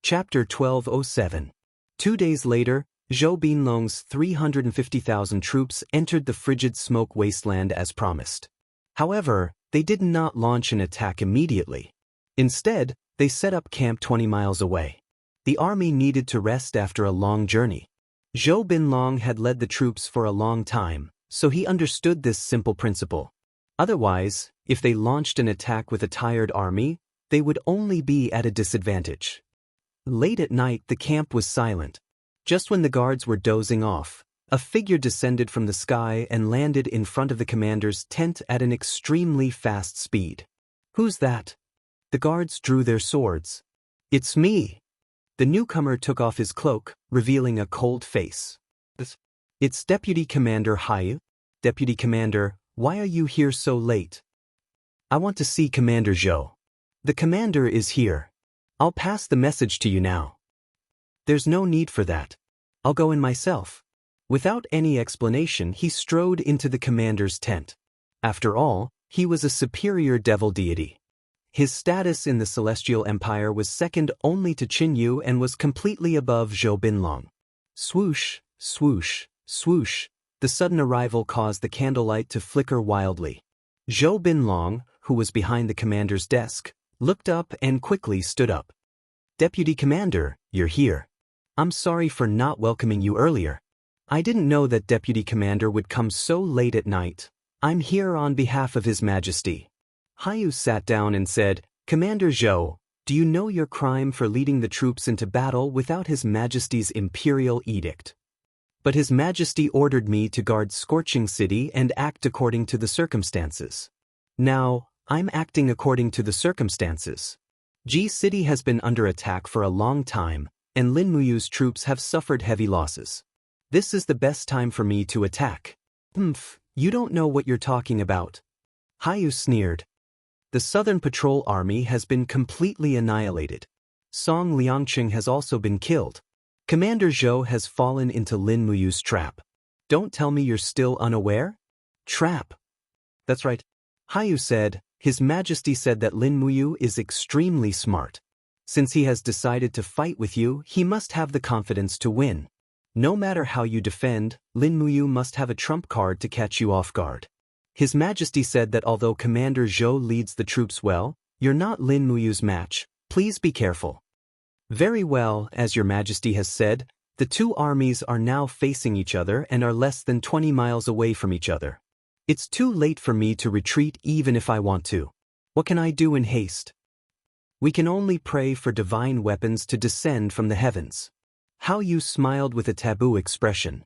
Chapter 1207. 2 days later, Zhou Binlong's 350,000 troops entered the frigid smoke wasteland as promised. However, they did not launch an attack immediately. Instead, they set up camp 20 miles away. The army needed to rest after a long journey. Zhou Binlong had led the troops for a long time, so he understood this simple principle. Otherwise, if they launched an attack with a tired army, they would only be at a disadvantage. Late at night, the camp was silent. Just when the guards were dozing off, a figure descended from the sky and landed in front of the commander's tent at an extremely fast speed. "Who's that?" The guards drew their swords. "It's me." The newcomer took off his cloak, revealing a cold face. "It's Deputy Commander Haiyu." "Deputy Commander, why are you here so late?" "I want to see Commander Zhou." "The commander is here. I'll pass the message to you now." "There's no need for that. I'll go in myself." Without any explanation, he strode into the commander's tent. After all, he was a superior devil deity. His status in the Celestial Empire was second only to Qinyu and was completely above Zhou Binlong. Swoosh, swoosh, swoosh. The sudden arrival caused the candlelight to flicker wildly. Zhou Binlong, who was behind the commander's desk, looked up and quickly stood up. "Deputy Commander, you're here. I'm sorry for not welcoming you earlier. I didn't know that Deputy Commander would come so late at night. I'm here on behalf of His Majesty." Haiyu sat down and said, "Commander Zhou, do you know your crime for leading the troops into battle without His Majesty's imperial edict? But His Majesty ordered me to guard Scorching City and act according to the circumstances. Now, I'm acting according to the circumstances. Ji City has been under attack for a long time, and Lin Muyu's troops have suffered heavy losses. This is the best time for me to attack." You don't know what you're talking about." Haiyu sneered. "The Southern Patrol Army has been completely annihilated. Song Liangqing has also been killed. Commander Zhou has fallen into Lin Muyu's trap. Don't tell me you're still unaware?" "Trap?" "That's right." Haiyu said, "His Majesty said that Lin Muyu is extremely smart. Since he has decided to fight with you, he must have the confidence to win. No matter how you defend, Lin Muyu must have a trump card to catch you off guard. His Majesty said that although Commander Zhou leads the troops well, you're not Lin Muyu's match. Please be careful." "Very well, as your Majesty has said, the two armies are now facing each other and are less than 20 miles away from each other. It's too late for me to retreat even if I want to. What can I do in haste? We can only pray for divine weapons to descend from the heavens." Haiyu smiled with a taboo expression.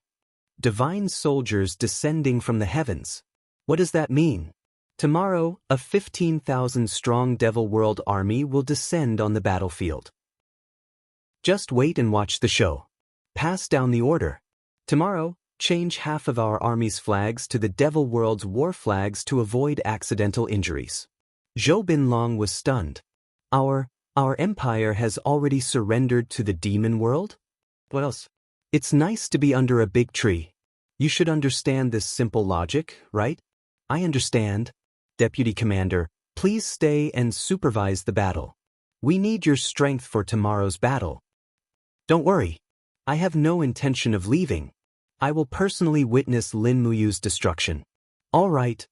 "Divine soldiers descending from the heavens. What does that mean? Tomorrow, a 15,000-strong Devil World army will descend on the battlefield. Just wait and watch the show. Pass down the order. Tomorrow, change half of our army's flags to the Devil World's war flags to avoid accidental injuries." Zhou Binlong was stunned. Our empire has already surrendered to the demon world? What else? It's nice to be under a big tree. You should understand this simple logic, right? "I understand. Deputy Commander, please stay and supervise the battle. We need your strength for tomorrow's battle." "Don't worry. I have no intention of leaving. I will personally witness Lin Muyu's destruction." "All right."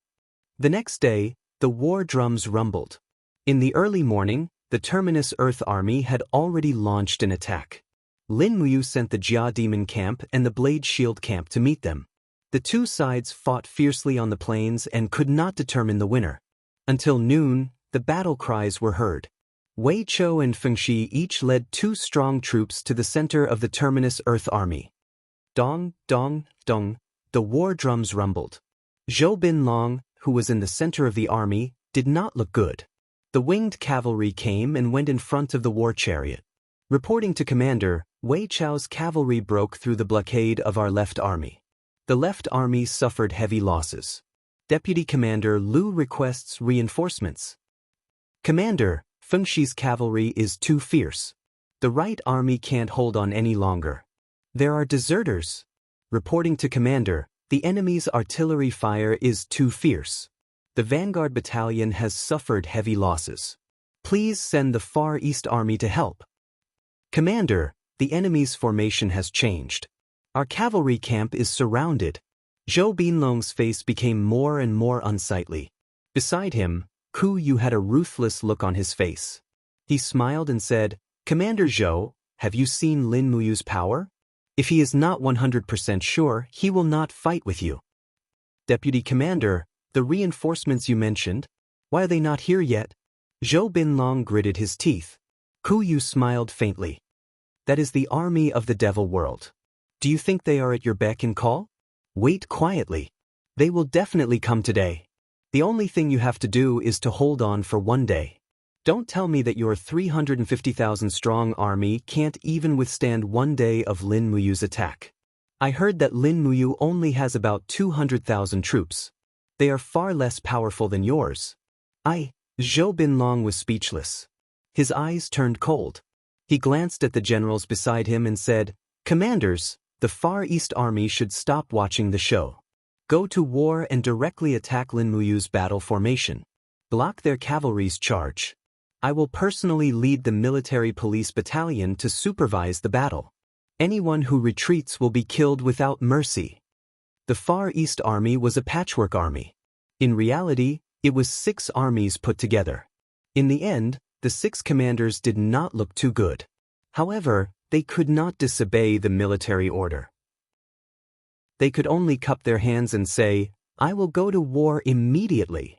The next day, the war drums rumbled. In the early morning, the Terminus Earth Army had already launched an attack. Lin Muyu sent the Jia Demon Camp and the Blade Shield Camp to meet them. The two sides fought fiercely on the plains and could not determine the winner. Until noon, the battle cries were heard. Wei Chou and Fengxi each led 2 strong troops to the center of the Terminus Earth Army. Dong, dong, dong, the war drums rumbled. Zhou Binlong, who was in the center of the army, did not look good. The winged cavalry came and went in front of the war chariot. Reporting to Commander, Wei Chou's cavalry broke through the blockade of our left army. The left army suffered heavy losses. Deputy Commander Lu requests reinforcements. "Commander, Fengxi's cavalry is too fierce. The right army can't hold on any longer. There are deserters." Reporting to Commander, "The enemy's artillery fire is too fierce. The Vanguard Battalion has suffered heavy losses. Please send the Far East Army to help." "Commander, the enemy's formation has changed. Our cavalry camp is surrounded." Zhou Binlong's face became more and more unsightly. Beside him, Ku Yu had a ruthless look on his face. He smiled and said, "Commander Zhou, have you seen Lin Muyu's power? If he is not 100% sure, he will not fight with you." "Deputy Commander, the reinforcements you mentioned, why are they not here yet?" Zhou Binlong gritted his teeth. Ku Yu smiled faintly. "That is the army of the devil world. Do you think they are at your beck and call? Wait quietly. They will definitely come today. The only thing you have to do is to hold on for one day. Don't tell me that your 350,000 strong army can't even withstand one day of Lin Muyu's attack. I heard that Lin Muyu only has about 200,000 troops. They are far less powerful than yours." Zhou Binlong was speechless. His eyes turned cold. He glanced at the generals beside him and said, "Commanders, the Far East Army should stop watching the show. Go to war and directly attack Lin Muyu's battle formation. Block their cavalry's charge. I will personally lead the military police battalion to supervise the battle. Anyone who retreats will be killed without mercy." The Far East Army was a patchwork army. In reality, it was 6 armies put together. In the end, the 6 commanders did not look too good. However, they could not disobey the military order. They could only cup their hands and say, "I will go to war immediately."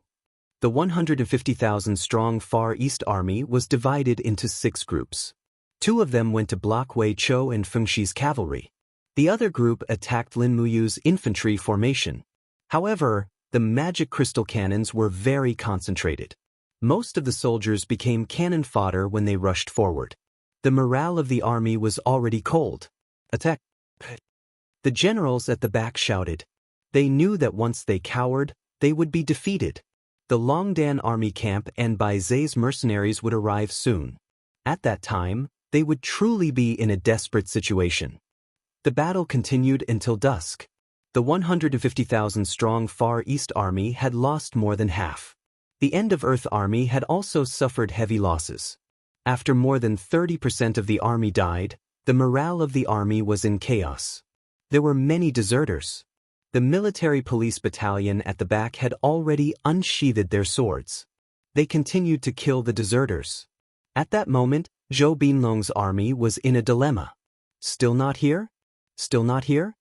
The 150,000-strong Far East Army was divided into 6 groups. 2 of them went to block Wei Chou and Fengxi's cavalry. The other group attacked Lin Muyu's infantry formation. However, the magic crystal cannons were very concentrated. Most of the soldiers became cannon fodder when they rushed forward. The morale of the army was already cold. "Attack!" The generals at the back shouted. They knew that once they cowered, they would be defeated. The Longdan army camp and Bai Zhe's mercenaries would arrive soon. At that time, they would truly be in a desperate situation. The battle continued until dusk. The 150,000-strong Far East Army had lost more than half. The End of Earth Army had also suffered heavy losses. After more than 30% of the army died, the morale of the army was in chaos. There were many deserters. The military police battalion at the back had already unsheathed their swords. They continued to kill the deserters. At that moment, Zhou Binlong's army was in a dilemma. Still not here? Still not here?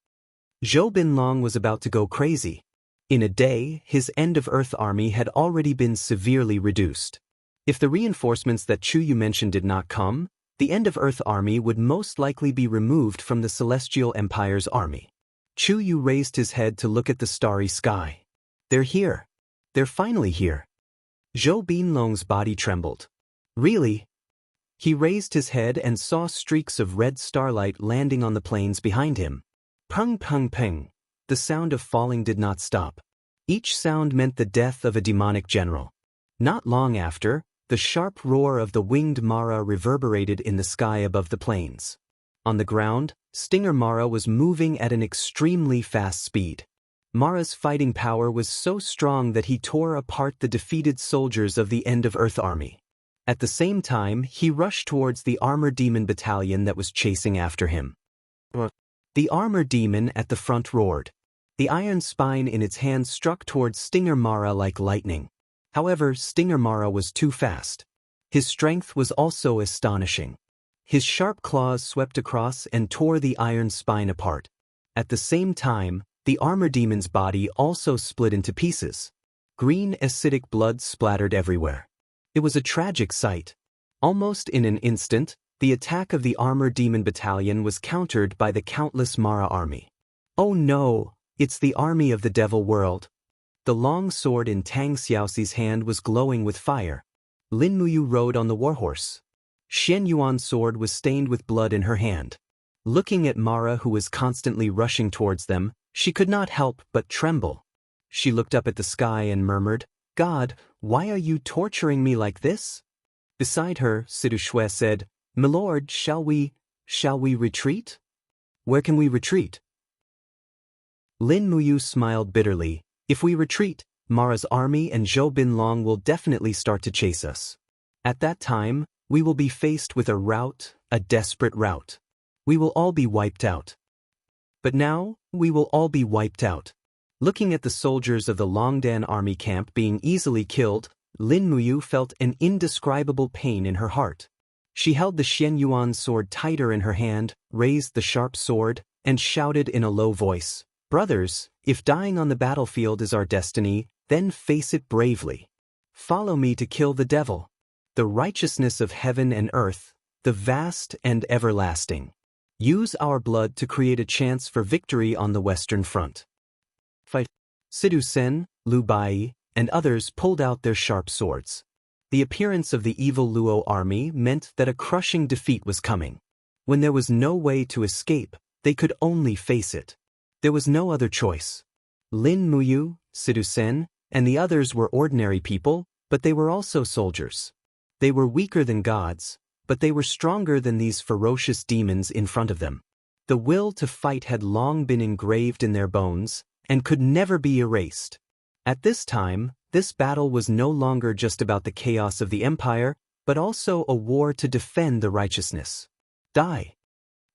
Zhou Binlong was about to go crazy. In a day, his End of Earth army had already been severely reduced. If the reinforcements that Chu Yu mentioned did not come, the End of Earth army would most likely be removed from the Celestial Empire's army. Chu Yu raised his head to look at the starry sky. "They're here. They're finally here." Zhou Binlong's body trembled. "Really?" He raised his head and saw streaks of red starlight landing on the plains behind him. Pung pung pung. The sound of falling did not stop. Each sound meant the death of a demonic general. Not long after, the sharp roar of the winged Mara reverberated in the sky above the plains. On the ground, Stinger Mara was moving at an extremely fast speed. Mara's fighting power was so strong that he tore apart the defeated soldiers of the End of Earth army. At the same time, he rushed towards the armor demon battalion that was chasing after him. The armor demon at the front roared. The iron spine in its hand struck towards Stinger Mara like lightning. However, Stinger Mara was too fast. His strength was also astonishing. His sharp claws swept across and tore the iron spine apart. At the same time, the armor demon's body also split into pieces. Green acidic blood splattered everywhere. It was a tragic sight. Almost in an instant, the attack of the armor demon battalion was countered by the countless Mara army. "Oh no, it's the army of the devil world." The long sword in Tang Xiaoxi's hand was glowing with fire. Lin Muyu rode on the warhorse. Xian Yuan's sword was stained with blood in her hand. Looking at Mara, who was constantly rushing towards them, she could not help but tremble. She looked up at the sky and murmured, "God, why are you torturing me like this?" Beside her, Sidu Shui said, "Milord, shall we retreat? Where can we retreat?" Lin Muyu smiled bitterly. "If we retreat, Mara's army and Zhou Binlong will definitely start to chase us. At that time, we will be faced with a rout, a desperate rout. We will all be wiped out. But now, we will all be wiped out. Looking at the soldiers of the Longdan army camp being easily killed, Lin Muyu felt an indescribable pain in her heart. She held the Xianyuan sword tighter in her hand, raised the sharp sword, and shouted in a low voice, "Brothers, if dying on the battlefield is our destiny, then face it bravely. Follow me to kill the devil. The righteousness of heaven and earth, the vast and everlasting. Use our blood to create a chance for victory on the Western Front." Sidu Sen, Lu Bai, and others pulled out their sharp swords. The appearance of the evil Luo army meant that a crushing defeat was coming. When there was no way to escape, they could only face it. There was no other choice. Lin Muyu, Sidu Sen, and the others were ordinary people, but they were also soldiers. They were weaker than gods, but they were stronger than these ferocious demons in front of them. The will to fight had long been engraved in their bones, and could never be erased. At this time, this battle was no longer just about the chaos of the empire, but also a war to defend the righteousness. Die.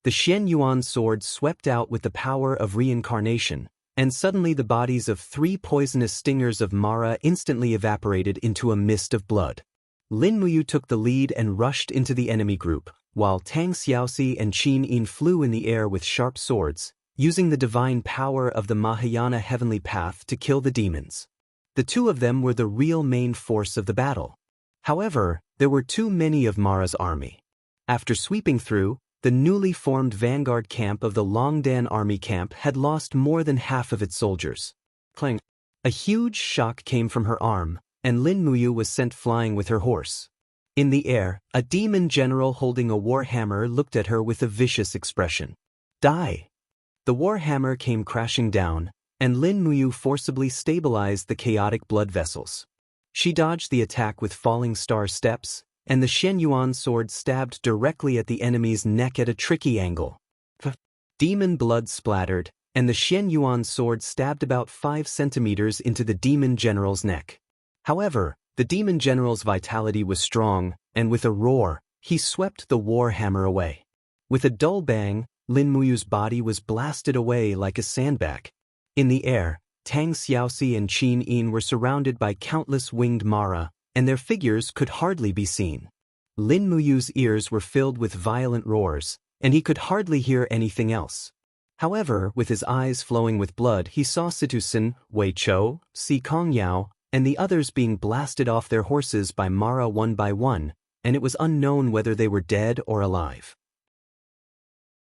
The Xianyuan sword swept out with the power of reincarnation, and suddenly the bodies of 3 poisonous stingers of Mara instantly evaporated into a mist of blood. Lin Muyu took the lead and rushed into the enemy group, while Tang Xiaoxi and Qin Yin flew in the air with sharp swords, using the divine power of the Mahayana heavenly path to kill the demons. The two of them were the real main force of the battle. However, there were too many of Mara's army. After sweeping through, the newly formed vanguard camp of the Longdan army camp had lost more than half of its soldiers. Clang! A huge shock came from her arm, and Lin Muyu was sent flying with her horse. In the air, a demon general holding a warhammer looked at her with a vicious expression. Die! The warhammer came crashing down, and Lin Muyu forcibly stabilized the chaotic blood vessels. She dodged the attack with falling star steps, and the Xianyuan sword stabbed directly at the enemy's neck at a tricky angle. Demon blood splattered, and the Xianyuan sword stabbed about 5 centimeters into the demon general's neck. However, the demon general's vitality was strong, and with a roar, he swept the warhammer away. With a dull bang, Lin Muyu's body was blasted away like a sandbag. In the air, Tang Xiaoxi and Qin Yin were surrounded by countless winged Mara, and their figures could hardly be seen. Lin Muyu's ears were filled with violent roars, and he could hardly hear anything else. However, with his eyes flowing with blood, he saw Situsen, Wei Chou, Si Kongyao, and the others being blasted off their horses by Mara one by one, and it was unknown whether they were dead or alive.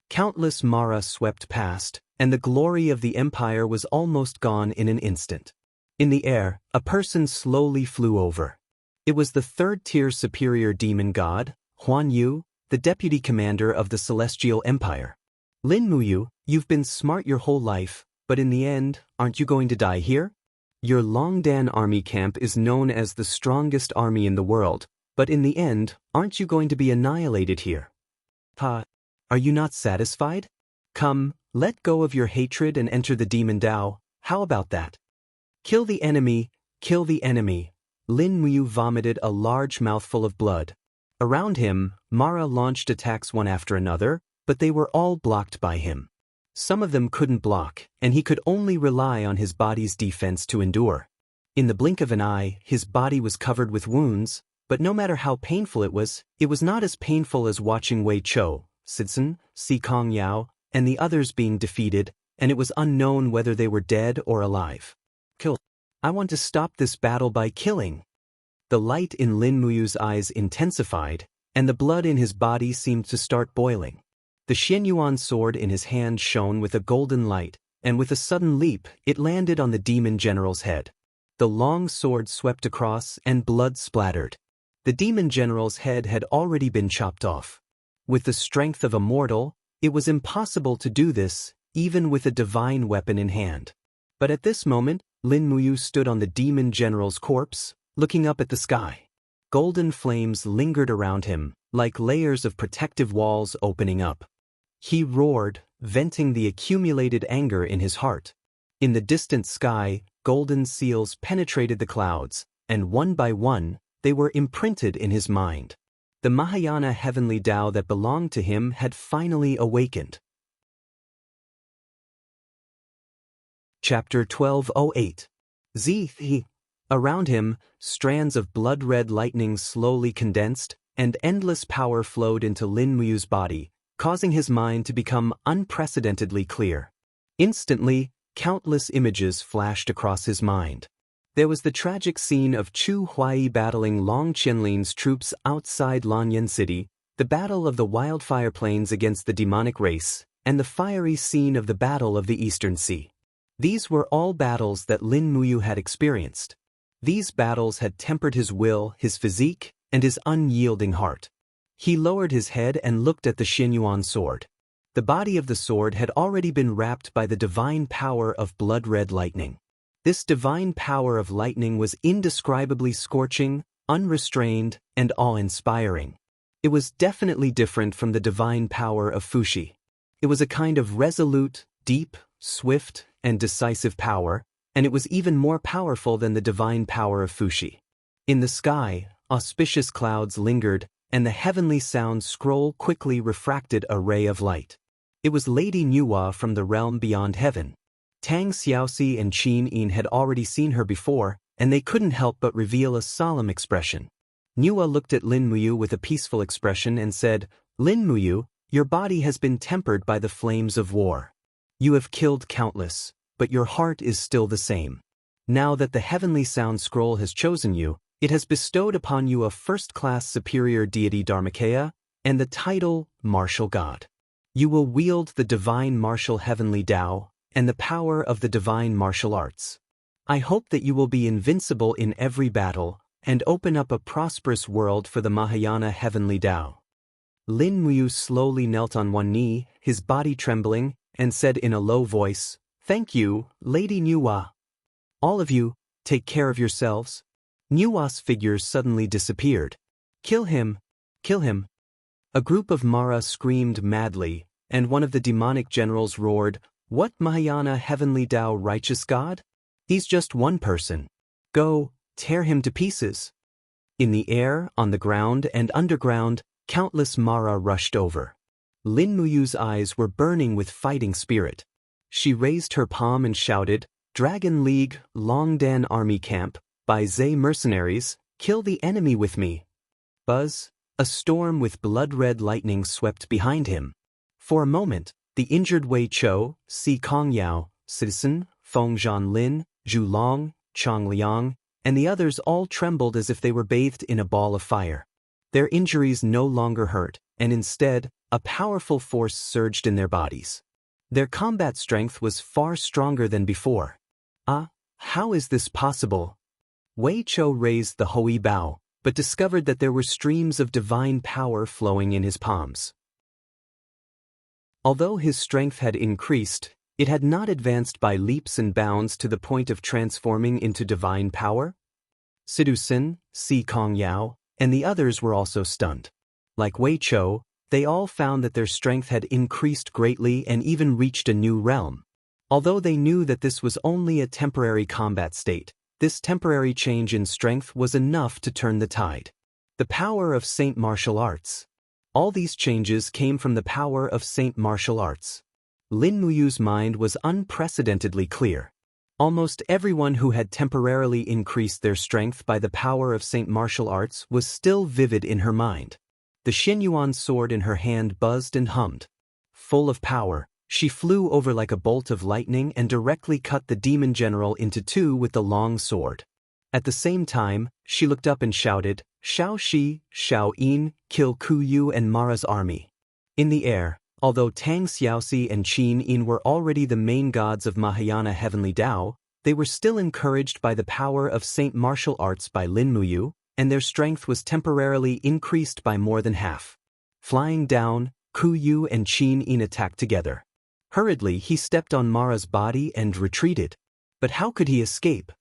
Countless Mara swept past, and the glory of the empire was almost gone in an instant. In the air, a person slowly flew over. It was the 3rd-tier superior demon god, Huan Yu, the deputy commander of the Celestial Empire. Lin Muyu, you've been smart your whole life, but in the end, aren't you going to die here? Your Longdan army camp is known as the strongest army in the world, but in the end, aren't you going to be annihilated here? Are you not satisfied? Come, let go of your hatred and enter the demon Dao. How about that? Kill the enemy, kill the enemy. Lin Muyu vomited a large mouthful of blood. Around him, Mara launched attacks one after another, but they were all blocked by him. Some of them couldn't block, and he could only rely on his body's defense to endure. In the blink of an eye, his body was covered with wounds, but no matter how painful it was not as painful as watching Wei Chou, Sidson, Si Kongyao, and the others being defeated, and it was unknown whether they were dead or alive. Kill. I want to stop this battle by killing. The light in Lin Muyu's eyes intensified, and the blood in his body seemed to start boiling. The Xianyuan sword in his hand shone with a golden light, and with a sudden leap, it landed on the demon general's head. The long sword swept across, and blood splattered. The demon general's head had already been chopped off. With the strength of a mortal, it was impossible to do this, even with a divine weapon in hand. But at this moment, Lin Muyu stood on the demon general's corpse, looking up at the sky. Golden flames lingered around him, like layers of protective walls opening up. He roared, venting the accumulated anger in his heart. In the distant sky, golden seals penetrated the clouds, and one by one, they were imprinted in his mind. The Mahayana heavenly Tao that belonged to him had finally awakened. Chapter 1208. Zi. Around him, strands of blood-red lightning slowly condensed, and endless power flowed into Lin Muyu's body, causing his mind to become unprecedentedly clear. Instantly, countless images flashed across his mind. There was the tragic scene of Chu Huai battling Long Qianlin's troops outside Lanyan City, the battle of the wildfire plains against the demonic race, and the fiery scene of the Battle of the Eastern Sea. These were all battles that Lin Muyu had experienced. These battles had tempered his will, his physique, and his unyielding heart. He lowered his head and looked at the Xianyuan sword. The body of the sword had already been wrapped by the divine power of blood-red lightning. This divine power of lightning was indescribably scorching, unrestrained, and awe-inspiring. It was definitely different from the divine power of Fuxi. It was a kind of resolute, deep, swift, and decisive power, and it was even more powerful than the divine power of Fuxi. In the sky, auspicious clouds lingered, and the heavenly sound scroll quickly refracted a ray of light. It was Lady Nuwa from the realm beyond heaven. Tang Xiaoxi and Qin Yin had already seen her before, and they couldn't help but reveal a solemn expression. Nuwa looked at Lin Muyu with a peaceful expression and said, "Lin Muyu, your body has been tempered by the flames of war. You have killed countless, but your heart is still the same. Now that the heavenly sound scroll has chosen you, it has bestowed upon you a first-class superior deity Dharmakaya and the title Martial God. You will wield the divine martial heavenly Tao and the power of the divine martial arts. I hope that you will be invincible in every battle and open up a prosperous world for the Mahayana heavenly Tao." Lin Muyu slowly knelt on one knee, his body trembling, and said in a low voice, "Thank you, Lady Nuwa. All of you, take care of yourselves." Nuwa's figure suddenly disappeared. "Kill him! Kill him!" A group of Mara screamed madly, and one of the demonic generals roared, "What Mahayana heavenly Tao righteous God? He's just one person. Go, tear him to pieces." In the air, on the ground, and underground, countless Mara rushed over. Lin Muyu's eyes were burning with fighting spirit. She raised her palm and shouted, "Dragon League, Longdan Army Camp, by Zhe mercenaries, kill the enemy with me." Buzz, a storm with blood-red lightning swept behind him. For a moment, the injured Wei Chou, Si Kongyao, Citizen, Feng Zhanlin, Zhu Long, Chang Liang, and the others all trembled as if they were bathed in a ball of fire. Their injuries no longer hurt, and instead, a powerful force surged in their bodies. Their combat strength was far stronger than before. How is this possible? Wei Chou raised the Hui Bao, but discovered that there were streams of divine power flowing in his palms. Although his strength had increased, it had not advanced by leaps and bounds to the point of transforming into divine power. Sidu Sin, Si Kongyao, and the others were also stunned. Like Wei Chou, they all found that their strength had increased greatly and even reached a new realm. Although they knew that this was only a temporary combat state, this temporary change in strength was enough to turn the tide. The power of Saint Martial Arts. All these changes came from the power of Saint Martial Arts. Lin Muyu's mind was unprecedentedly clear. Almost everyone who had temporarily increased their strength by the power of Saint Martial Arts was still vivid in her mind. The Xianyuan sword in her hand buzzed and hummed. Full of power, she flew over like a bolt of lightning and directly cut the demon general into two with the long sword. At the same time, she looked up and shouted, "Xiao Shi, Xiao Yin, kill Ku Yu and Mara's army." In the air, although Tang Xiaoxi and Qin Yin were already the main gods of Mahayana heavenly Tao, they were still encouraged by the power of Saint Martial Arts by Lin Muyu, and their strength was temporarily increased by more than half. Flying down, Ku Yu and Qin Yin attacked together. Hurriedly, he stepped on Mara's body and retreated. But how could he escape?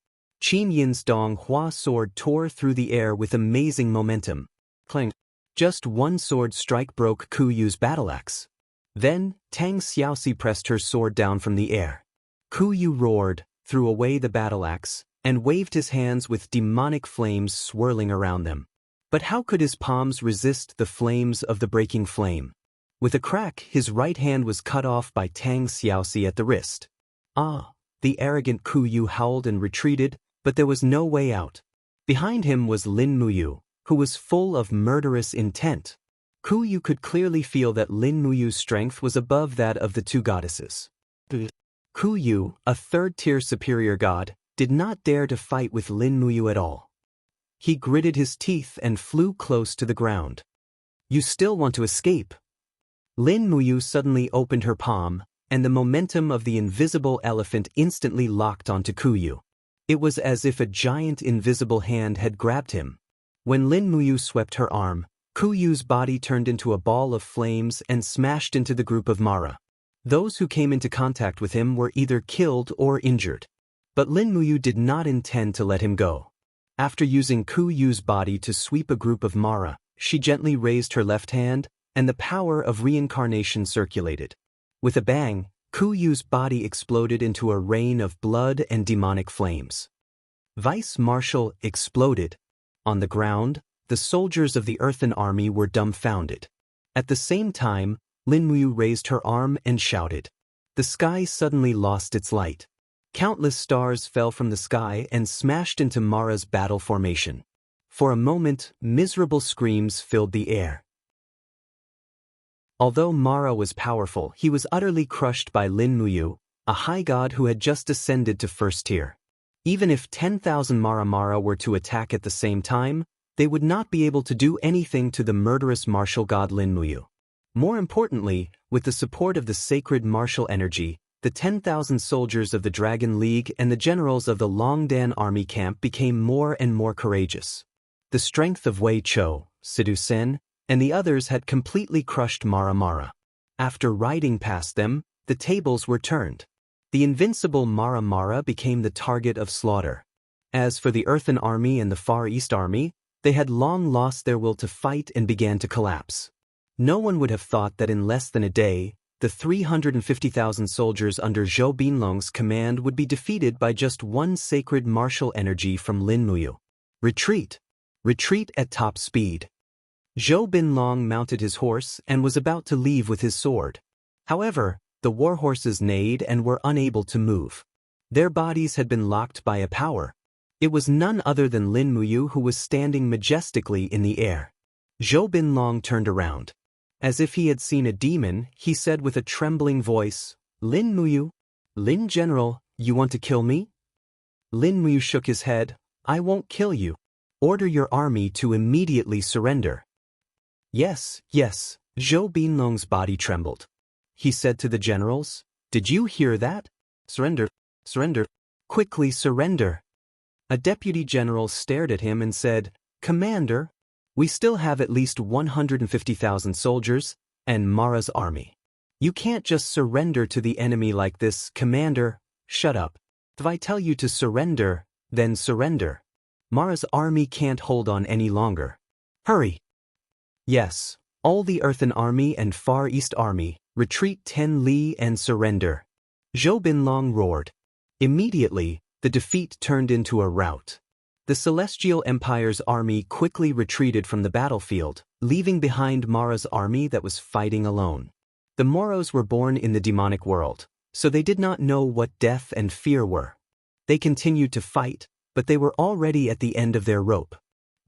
Qin Yin's Dong Hua sword tore through the air with amazing momentum. Clang! Just one sword strike broke Ku Yu's battle axe. Then, Tang Xiaoxi pressed her sword down from the air. Ku Yu roared, threw away the battle axe, and waved his hands with demonic flames swirling around them. But how could his palms resist the flames of the breaking flame? With a crack, his right hand was cut off by Tang Xiaoxi at the wrist. Ah! The arrogant Ku Yu howled and retreated, but there was no way out. Behind him was Lin Muyu, who was full of murderous intent. Ku Yu could clearly feel that Lin Muyu's strength was above that of the two goddesses. Ku Yu, a third-tier superior god, did not dare to fight with Lin Muyu at all. He gritted his teeth and flew close to the ground. You still want to escape? Lin Muyu suddenly opened her palm, and the momentum of the invisible elephant instantly locked onto Ku Yu. It was as if a giant invisible hand had grabbed him. When Lin Muyu swept her arm, Ku Yu's body turned into a ball of flames and smashed into the group of Mara. Those who came into contact with him were either killed or injured. But Lin Muyu did not intend to let him go. After using Ku Yu's body to sweep a group of Mara, she gently raised her left hand, and the power of reincarnation circulated. With a bang, Ku Yu's body exploded into a rain of blood and demonic flames. Vice Marshal exploded. On the ground, the soldiers of the Earthen Army were dumbfounded. At the same time, Lin Muyu raised her arm and shouted. The sky suddenly lost its light. Countless stars fell from the sky and smashed into Mara's battle formation. For a moment, miserable screams filled the air. Although Mara was powerful, he was utterly crushed by Lin Muyu, a high god who had just ascended to first tier. Even if 10,000 Mara were to attack at the same time, they would not be able to do anything to the murderous martial god Lin Muyu. More importantly, with the support of the sacred martial energy, the 10,000 soldiers of the Dragon League and the generals of the Longdan army camp became more and more courageous. The strength of Wei Chou, Sidu Sen, and the others had completely crushed Mara. After riding past them, the tables were turned. The invincible Mara became the target of slaughter. As for the Earthen Army and the Far East Army, they had long lost their will to fight and began to collapse. No one would have thought that in less than a day, the 350,000 soldiers under Zhou Binlong's command would be defeated by just one sacred martial energy from Lin Muyu. Retreat! Retreat at top speed. Zhou Binlong mounted his horse and was about to leave with his sword. However, the war horses neighed and were unable to move. Their bodies had been locked by a power. It was none other than Lin Muyu who was standing majestically in the air. Zhou Binlong turned around. As if he had seen a demon, he said with a trembling voice, Lin Muyu? Lin General, you want to kill me? Lin Muyu shook his head. I won't kill you. Order your army to immediately surrender. Yes, Zhou Binlong's body trembled. He said to the generals, Did you hear that? Surrender, surrender, quickly surrender. A deputy general stared at him and said, Commander, we still have at least 150,000 soldiers and Mara's army. You can't just surrender to the enemy like this, Commander. Shut up. If I tell you to surrender, then surrender. Mara's army can't hold on any longer. Hurry. Yes, all the Earthen Army and Far East Army, retreat 10 li and surrender. Zhou Binlong roared. Immediately, the defeat turned into a rout. The Celestial Empire's army quickly retreated from the battlefield, leaving behind Mara's army that was fighting alone. The Moros were born in the demonic world, so they did not know what death and fear were. They continued to fight, but they were already at the end of their rope.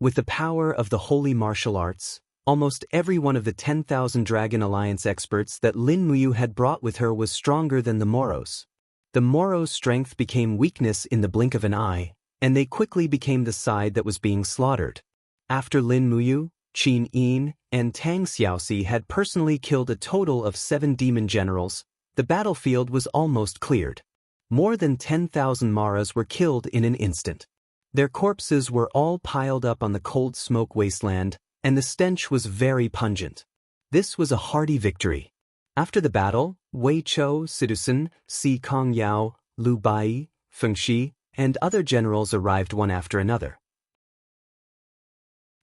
With the power of the holy martial arts, almost every one of the 10,000 Dragon Alliance experts that Lin Muyu had brought with her was stronger than the Moros. The Moros' strength became weakness in the blink of an eye, and they quickly became the side that was being slaughtered. After Lin Muyu, Qin Yin, and Tang Xiaoxi had personally killed a total of 7 demon generals, the battlefield was almost cleared. More than 10,000 Maras were killed in an instant. Their corpses were all piled up on the cold smoke wasteland, and the stench was very pungent. This was a hearty victory. After the battle, Wei Chou, Sidusen, Si Kongyao, Lu Bai, Feng Shi, and other generals arrived one after another.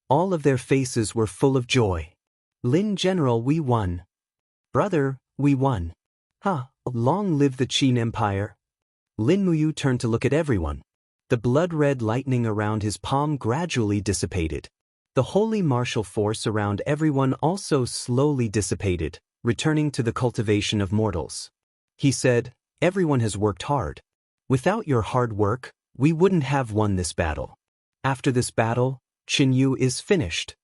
All of their faces were full of joy. Lin General, we won. Brother, we won. Long live the Qin Empire. Lin Muyu turned to look at everyone. The blood-red lightning around his palm gradually dissipated. The holy martial force around everyone also slowly dissipated, returning to the cultivation of mortals. He said, "Everyone has worked hard. Without your hard work, we wouldn't have won this battle. After this battle, Qinyu is finished."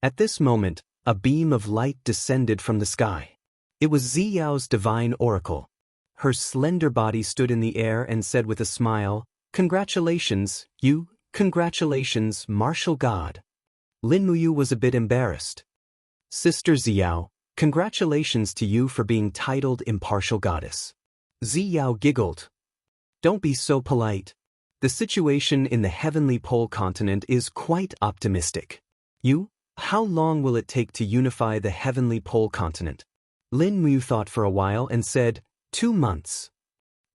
At this moment, a beam of light descended from the sky. It was Ziyao's divine oracle. Her slender body stood in the air and said with a smile, "Congratulations, you, congratulations, martial god." Lin Muyu was a bit embarrassed. "Sister Ziyao, congratulations to you for being titled impartial goddess." Ziyao giggled. "Don't be so polite. The situation in the heavenly pole continent is quite optimistic. How long will it take to unify the heavenly pole continent?" Lin Muyu thought for a while and said, 2 months.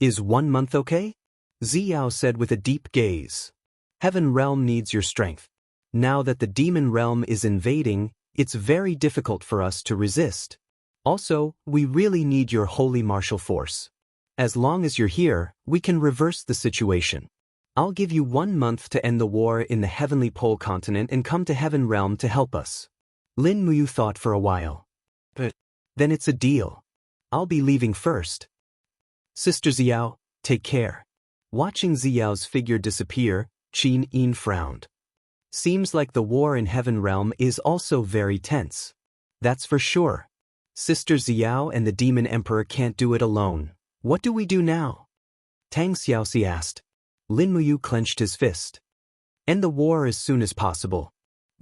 "Is 1 month okay?" Ziyao said with a deep gaze. "Heaven realm needs your strength. Now that the demon realm is invading, it's very difficult for us to resist. Also, we really need your holy martial force. As long as you're here, we can reverse the situation. I'll give you 1 month to end the war in the heavenly pole continent and come to heaven realm to help us." Lin Muyu thought for a while. "But then it's a deal. I'll be leaving first." "Sister Ziyao, take care." Watching Ziyao's figure disappear, Qin Yin frowned. "Seems like the war in heaven realm is also very tense." "That's for sure. Sister Ziyao and the demon emperor can't do it alone. What do we do now?" Tang Xiaoxi asked. Lin Muyu clenched his fist. "End the war as soon as possible.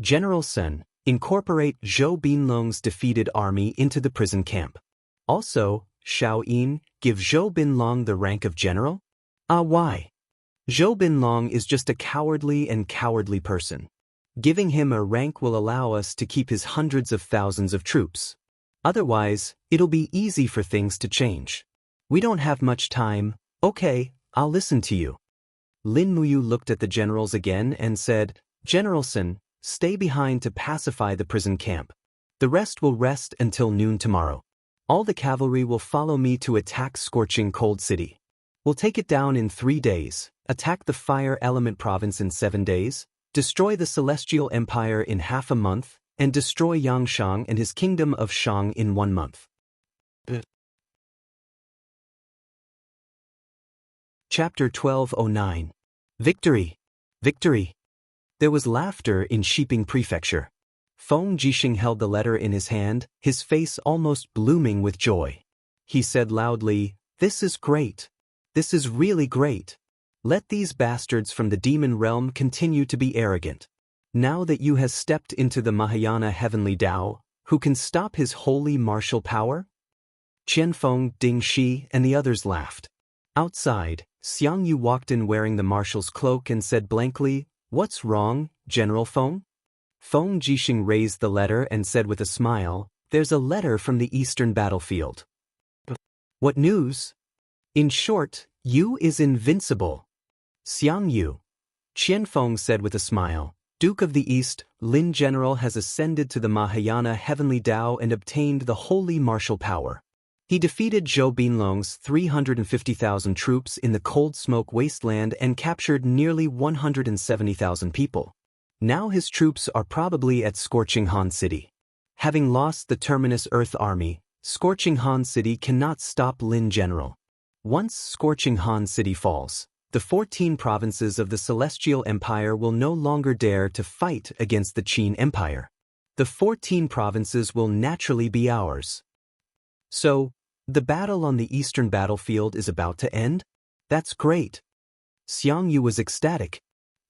General Sun, incorporate Zhou Binlong's defeated army into the prison camp. Also, Xiao Yin, give Zhou Binlong the rank of general?" Why? Zhou Binlong is just a cowardly person. Giving him a rank will allow us to keep his hundreds of thousands of troops. Otherwise, it'll be easy for things to change. We don't have much time. Okay, I'll listen to you." Lin Muyu looked at the generals again and said, "General Sun, stay behind to pacify the prison camp. The rest will rest until noon tomorrow. All the cavalry will follow me to attack Scorching Cold City. We'll take it down in 3 days, attack the Fire Element Province in 7 days, destroy the Celestial Empire in half a month, and destroy Yangshang and his kingdom of Shang in 1 month." Chapter 1209. Victory! Victory! There was laughter in Shiping Prefecture. Feng Jixing held the letter in his hand, his face almost blooming with joy. He said loudly, "This is great. This is really great. Let these bastards from the demon realm continue to be arrogant. Now that you have stepped into the Mahayana heavenly Tao, who can stop his holy martial power?" Qianfeng, Ding Shi, and the others laughed. Outside, Xianxia walked in wearing the marshal's cloak and said blankly, "What's wrong, General Feng?" Feng Jixing raised the letter and said with a smile, "There's a letter from the eastern battlefield." "What news?" "In short, Yu is invincible." "Xianxia," Qianfeng said with a smile, "Duke of the East, Lin General has ascended to the Mahayana heavenly Tao and obtained the holy martial power. He defeated Zhou Binlong's 350,000 troops in the Cold Smoke Wasteland and captured nearly 170,000 people. Now his troops are probably at Scorching Han City. Having lost the Terminus Earth Army, Scorching Han City cannot stop Lin General. Once Scorching Han City falls, the 14 provinces of the Celestial Empire will no longer dare to fight against the Qin Empire. The 14 provinces will naturally be ours." "So, the battle on the eastern battlefield is about to end? That's great." Xianxia was ecstatic.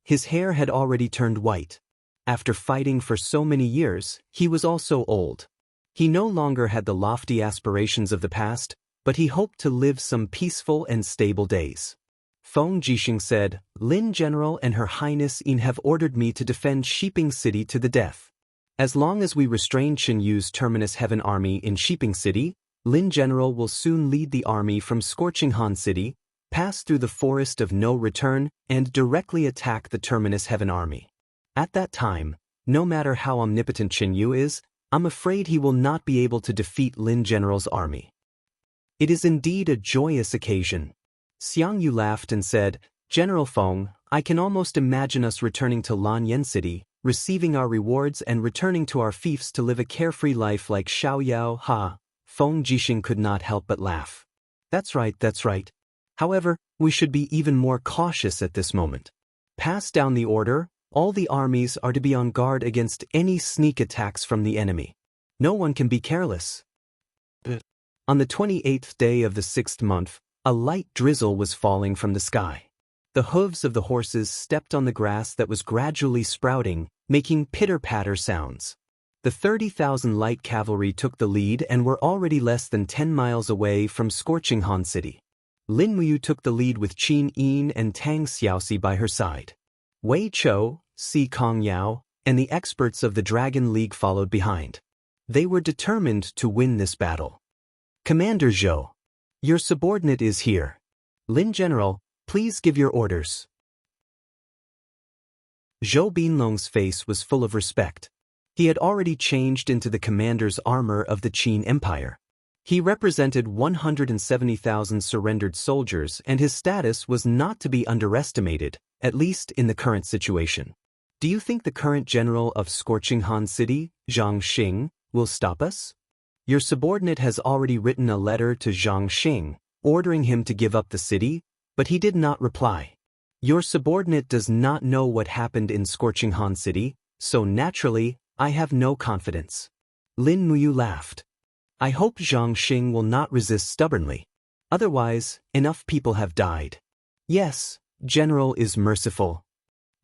His hair had already turned white. After fighting for so many years, he was also old. He no longer had the lofty aspirations of the past, but he hoped to live some peaceful and stable days. Feng Jixing said, "Lin General and Her Highness Yin have ordered me to defend Shiping City to the death. As long as we restrain Qinyu's Terminus Heaven Army in Shiping City, Lin General will soon lead the army from Scorching Han City, pass through the Forest of No Return, and directly attack the Terminus Heaven Army. At that time, no matter how omnipotent Qinyu is, I'm afraid he will not be able to defeat Lin General's army." "It is indeed a joyous occasion." Xianxia laughed and said, "General Feng, I can almost imagine us returning to Lanyan City, receiving our rewards and returning to our fiefs to live a carefree life like Xiao Ha. Feng Jixing could not help but laugh. That's right, that's right. However, we should be even more cautious at this moment. Pass down the order, all the armies are to be on guard against any sneak attacks from the enemy. No one can be careless. On the 28th day of the 6th month, a light drizzle was falling from the sky. The hooves of the horses stepped on the grass that was gradually sprouting, making pitter-patter sounds. The 30,000 light cavalry took the lead and were already less than 10 miles away from scorching Han City. Lin Muyu took the lead with Qin Yin and Tang Xiaoxi by her side. Wei Chou, Si Kong Yao, and the experts of the Dragon League followed behind. They were determined to win this battle. Commander Zhou, your subordinate is here. Lin General, please give your orders. Zhou Binlong's face was full of respect. He had already changed into the commander's armor of the Qin Empire. He represented 170,000 surrendered soldiers, and his status was not to be underestimated, at least in the current situation. Do you think the current general of Scorching Han City, Zhang Xing, will stop us? Your subordinate has already written a letter to Zhang Xing, ordering him to give up the city, but he did not reply. Your subordinate does not know what happened in Scorching Han City, so naturally, I have no confidence. Lin Muyu laughed. I hope Zhang Xing will not resist stubbornly. Otherwise, enough people have died. Yes, General is merciful.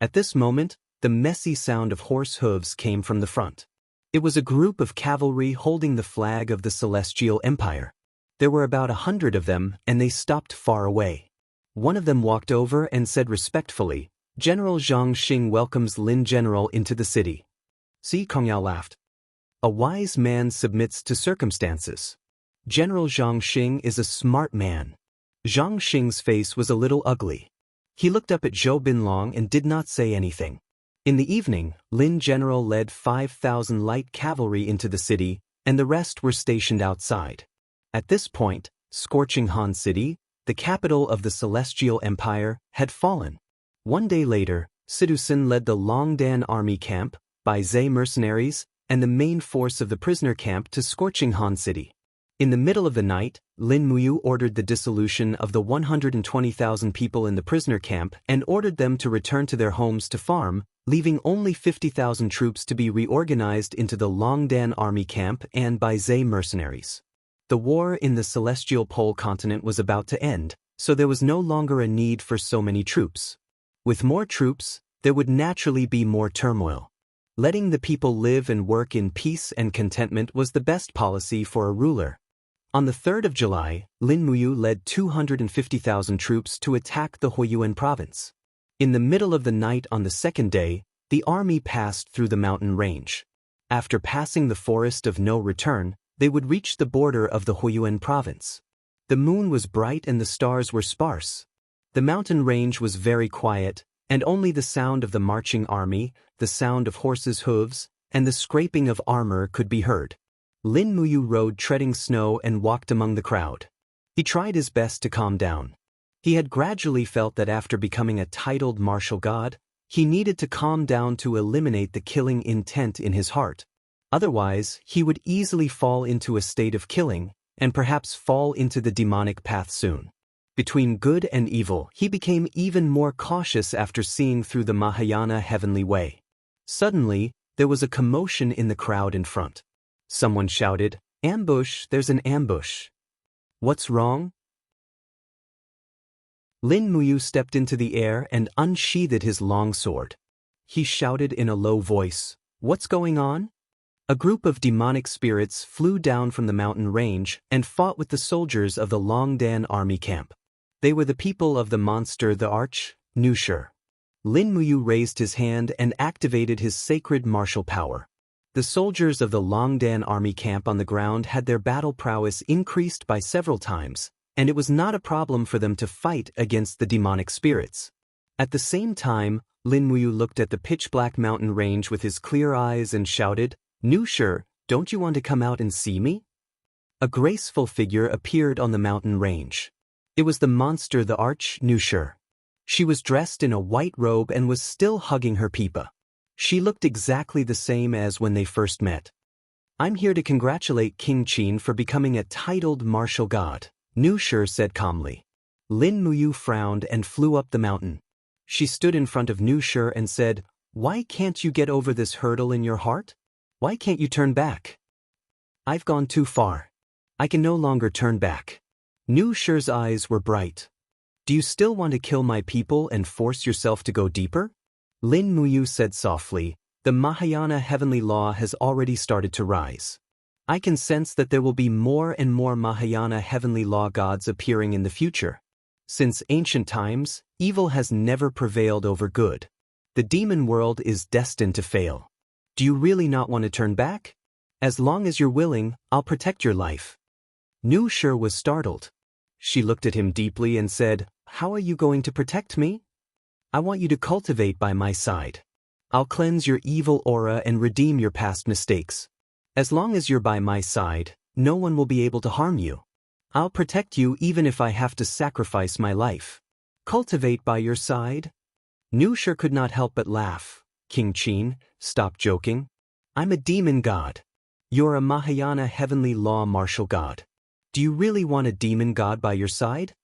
At this moment, the messy sound of horse hooves came from the front. It was a group of cavalry holding the flag of the Celestial Empire. There were about 100 of them, and they stopped far away. One of them walked over and said respectfully, General Zhang Xing welcomes Lin General into the city. Si Kongyao laughed. A wise man submits to circumstances. General Zhang Xing is a smart man. Zhang Xing's face was a little ugly. He looked up at Zhou Binlong and did not say anything. In the evening, Lin General led 5,000 light cavalry into the city, and the rest were stationed outside. At this point, Scorching Han City, the capital of the Celestial Empire, had fallen. One day later, Sidusin led the Longdan army camp, by Zhe mercenaries, and the main force of the prisoner camp to Scorching Han City. In the middle of the night, Lin Muyu ordered the dissolution of the 120,000 people in the prisoner camp and ordered them to return to their homes to farm, leaving only 50,000 troops to be reorganized into the Longdan army camp and by Zhe mercenaries. The war in the Celestial Pole continent was about to end, so there was no longer a need for so many troops. With more troops, there would naturally be more turmoil. Letting the people live and work in peace and contentment was the best policy for a ruler. On the 3rd of July, Lin Muyu led 250,000 troops to attack the Huiyuan province. In the middle of the night on the second day, the army passed through the mountain range. After passing the forest of no return, they would reach the border of the Huiyuan province. The moon was bright and the stars were sparse. The mountain range was very quiet, and only the sound of the marching army, the sound of horses' hooves, and the scraping of armor could be heard. Lin Muyu rode treading snow and walked among the crowd. He tried his best to calm down. He had gradually felt that after becoming a titled martial god, he needed to calm down to eliminate the killing intent in his heart. Otherwise, he would easily fall into a state of killing, and perhaps fall into the demonic path soon. Between good and evil, he became even more cautious after seeing through the Mahayana heavenly way. Suddenly, there was a commotion in the crowd in front. Someone shouted, "Ambush, there's an ambush." What's wrong? Lin Muyu stepped into the air and unsheathed his long sword. He shouted in a low voice, "What's going on?" A group of demonic spirits flew down from the mountain range and fought with the soldiers of the Longdan army camp. They were the people of the monster the Arch, Nushur. Lin Muyu raised his hand and activated his sacred martial power. The soldiers of the Longdan army camp on the ground had their battle prowess increased by several times, and it was not a problem for them to fight against the demonic spirits. At the same time, Lin Muyu looked at the pitch-black mountain range with his clear eyes and shouted, "Nushur, don't you want to come out and see me?" A graceful figure appeared on the mountain range. It was the monster the Arch, Nushur. She was dressed in a white robe and was still hugging her pipa. She looked exactly the same as when they first met. I'm here to congratulate King Qin for becoming a titled martial god, Nu Shi said calmly. Lin Muyu frowned and flew up the mountain. She stood in front of Nu Shi and said, "Why can't you get over this hurdle in your heart? Why can't you turn back?" "I've gone too far. I can no longer turn back." Nu Shi's eyes were bright. "Do you still want to kill my people and force yourself to go deeper?" Lin Muyu said softly, "The Mahayana heavenly law has already started to rise. I can sense that there will be more and more Mahayana heavenly law gods appearing in the future. Since ancient times, evil has never prevailed over good. The demon world is destined to fail. Do you really not want to turn back? As long as you're willing, I'll protect your life." Nu Shi was startled. She looked at him deeply and said, "How are you going to protect me?" "I want you to cultivate by my side. I'll cleanse your evil aura and redeem your past mistakes. As long as you're by my side, no one will be able to harm you. I'll protect you even if I have to sacrifice my life." "Cultivate by your side?" Nu Shi could not help but laugh. "King Qin, stop joking. I'm a demon god. You're a Mahayana heavenly law martial god. Do you really want a demon god by your side?"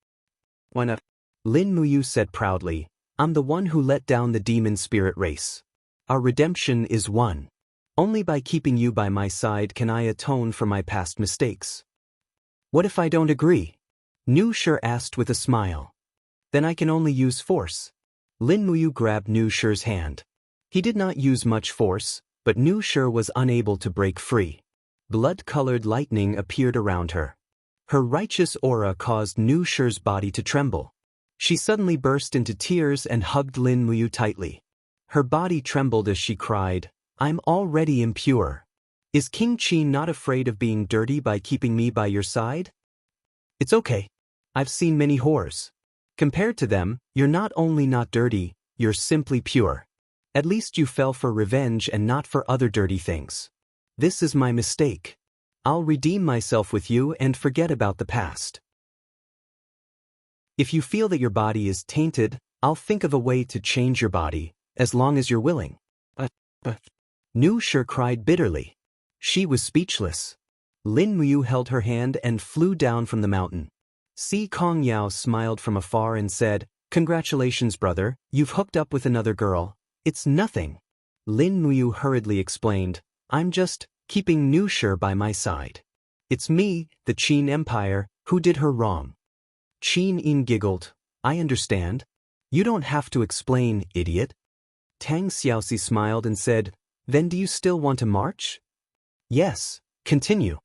"Why not?" Lin Muyu said proudly, "I'm the one who let down the demon spirit race. Our redemption is won. Only by keeping you by my side can I atone for my past mistakes." "What if I don't agree?" Nu Shi asked with a smile. "Then I can only use force." Lin Muyu grabbed Nu Shi's hand. He did not use much force, but Nu Shi was unable to break free. Blood-colored lightning appeared around her. Her righteous aura caused Nu Shi's body to tremble. She suddenly burst into tears and hugged Lin Muyu tightly. Her body trembled as she cried, "I'm already impure. Is King Qin not afraid of being dirty by keeping me by your side?" "It's okay. I've seen many whores. Compared to them, you're not only not dirty, you're simply pure. At least you fell for revenge and not for other dirty things. This is my mistake. I'll redeem myself with you and forget about the past. If you feel that your body is tainted, I'll think of a way to change your body, as long as you're willing." But Nu Shi cried bitterly. She was speechless. Lin Muyu held her hand and flew down from the mountain. Si Kong Yao smiled from afar and said, "Congratulations, brother, you've hooked up with another girl. It's nothing." Lin Muyu hurriedly explained, "I'm just keeping Nu Shi by my side. It's me, the Qin Empire, who did her wrong." Qin Yin giggled, "I understand. You don't have to explain, idiot." Tang Xiaoxi smiled and said, "Then do you still want to march?" "Yes, continue."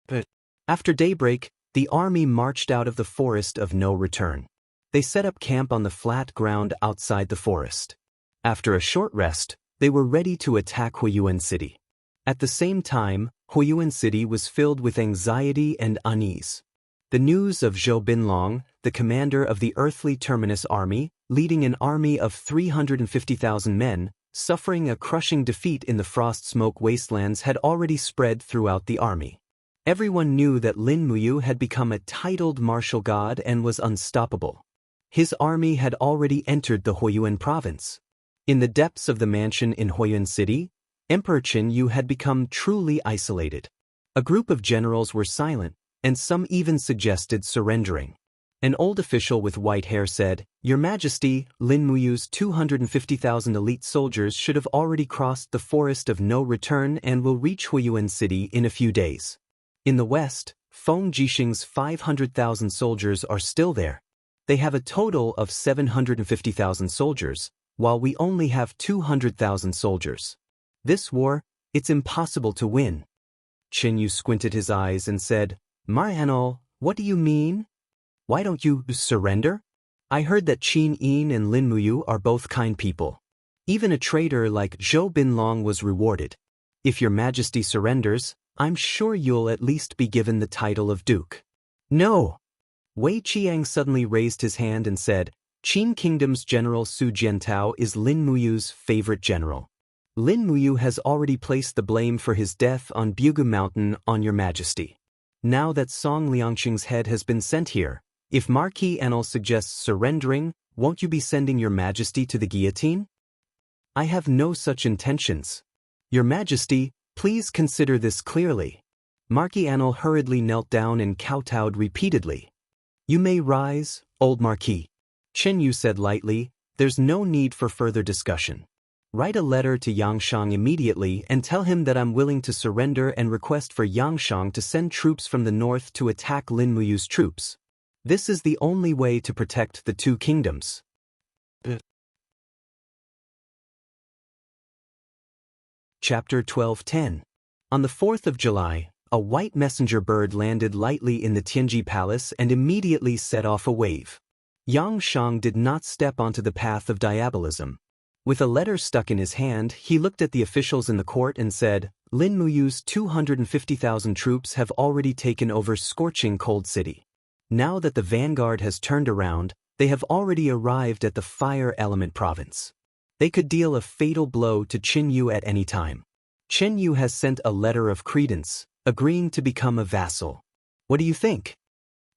But after daybreak, the army marched out of the forest of no return. They set up camp on the flat ground outside the forest. After a short rest, they were ready to attack Huiyuan City. At the same time, Huiyuan City was filled with anxiety and unease. The news of Zhou Binlong, the commander of the earthly terminus army, leading an army of 350,000 men, suffering a crushing defeat in the frost smoke wastelands had already spread throughout the army. Everyone knew that Lin Muyu had become a titled martial god and was unstoppable. His army had already entered the Huiyuan province. In the depths of the mansion in Huiyuan City, Emperor Qin Yu had become truly isolated. A group of generals were silent, and some even suggested surrendering. An old official with white hair said, "Your Majesty, Lin Muyu's 250,000 elite soldiers should have already crossed the forest of no return and will reach Huiyuan City in a few days. In the west, Feng Jixing's 500,000 soldiers are still there. They have a total of 750,000 soldiers, while we only have 200,000 soldiers. This war, it's impossible to win." Qin Yu squinted his eyes and said, "Marianol, what do you mean? Why don't you surrender? I heard that Qin Yin and Lin Muyu are both kind people. Even a traitor like Zhou Binlong was rewarded. If your Majesty surrenders, I'm sure you'll at least be given the title of Duke." "No!" Wei Qiang suddenly raised his hand and said, "Qin Kingdom's General Su Jiantao is Lin Muyu's favorite general. Lin Muyu has already placed the blame for his death on Bugu Mountain on your Majesty. Now that Song Liangqing's head has been sent here, if Marquis Enel suggests surrendering, won't you be sending your Majesty to the guillotine?" I have no such intentions. Your Majesty, please consider this clearly. Marquis Anil hurriedly knelt down and kowtowed repeatedly. You may rise, old Marquis. Chen Yu said lightly, there's no need for further discussion. Write a letter to Xianxia immediately and tell him that I'm willing to surrender and request for Xianxia to send troops from the north to attack Lin Muyu's troops. This is the only way to protect the two kingdoms. Chapter 12:10. On the 4th of July, a white messenger bird landed lightly in the Tianji Palace and immediately set off a wave. Xianxia did not step onto the path of diabolism. With a letter stuck in his hand, he looked at the officials in the court and said, Lin Muyu's 250,000 troops have already taken over scorching cold city. Now that the vanguard has turned around, they have already arrived at the fire element province. They could deal a fatal blow to Qin Yu at any time. Qin Yu has sent a letter of credence, agreeing to become a vassal. What do you think?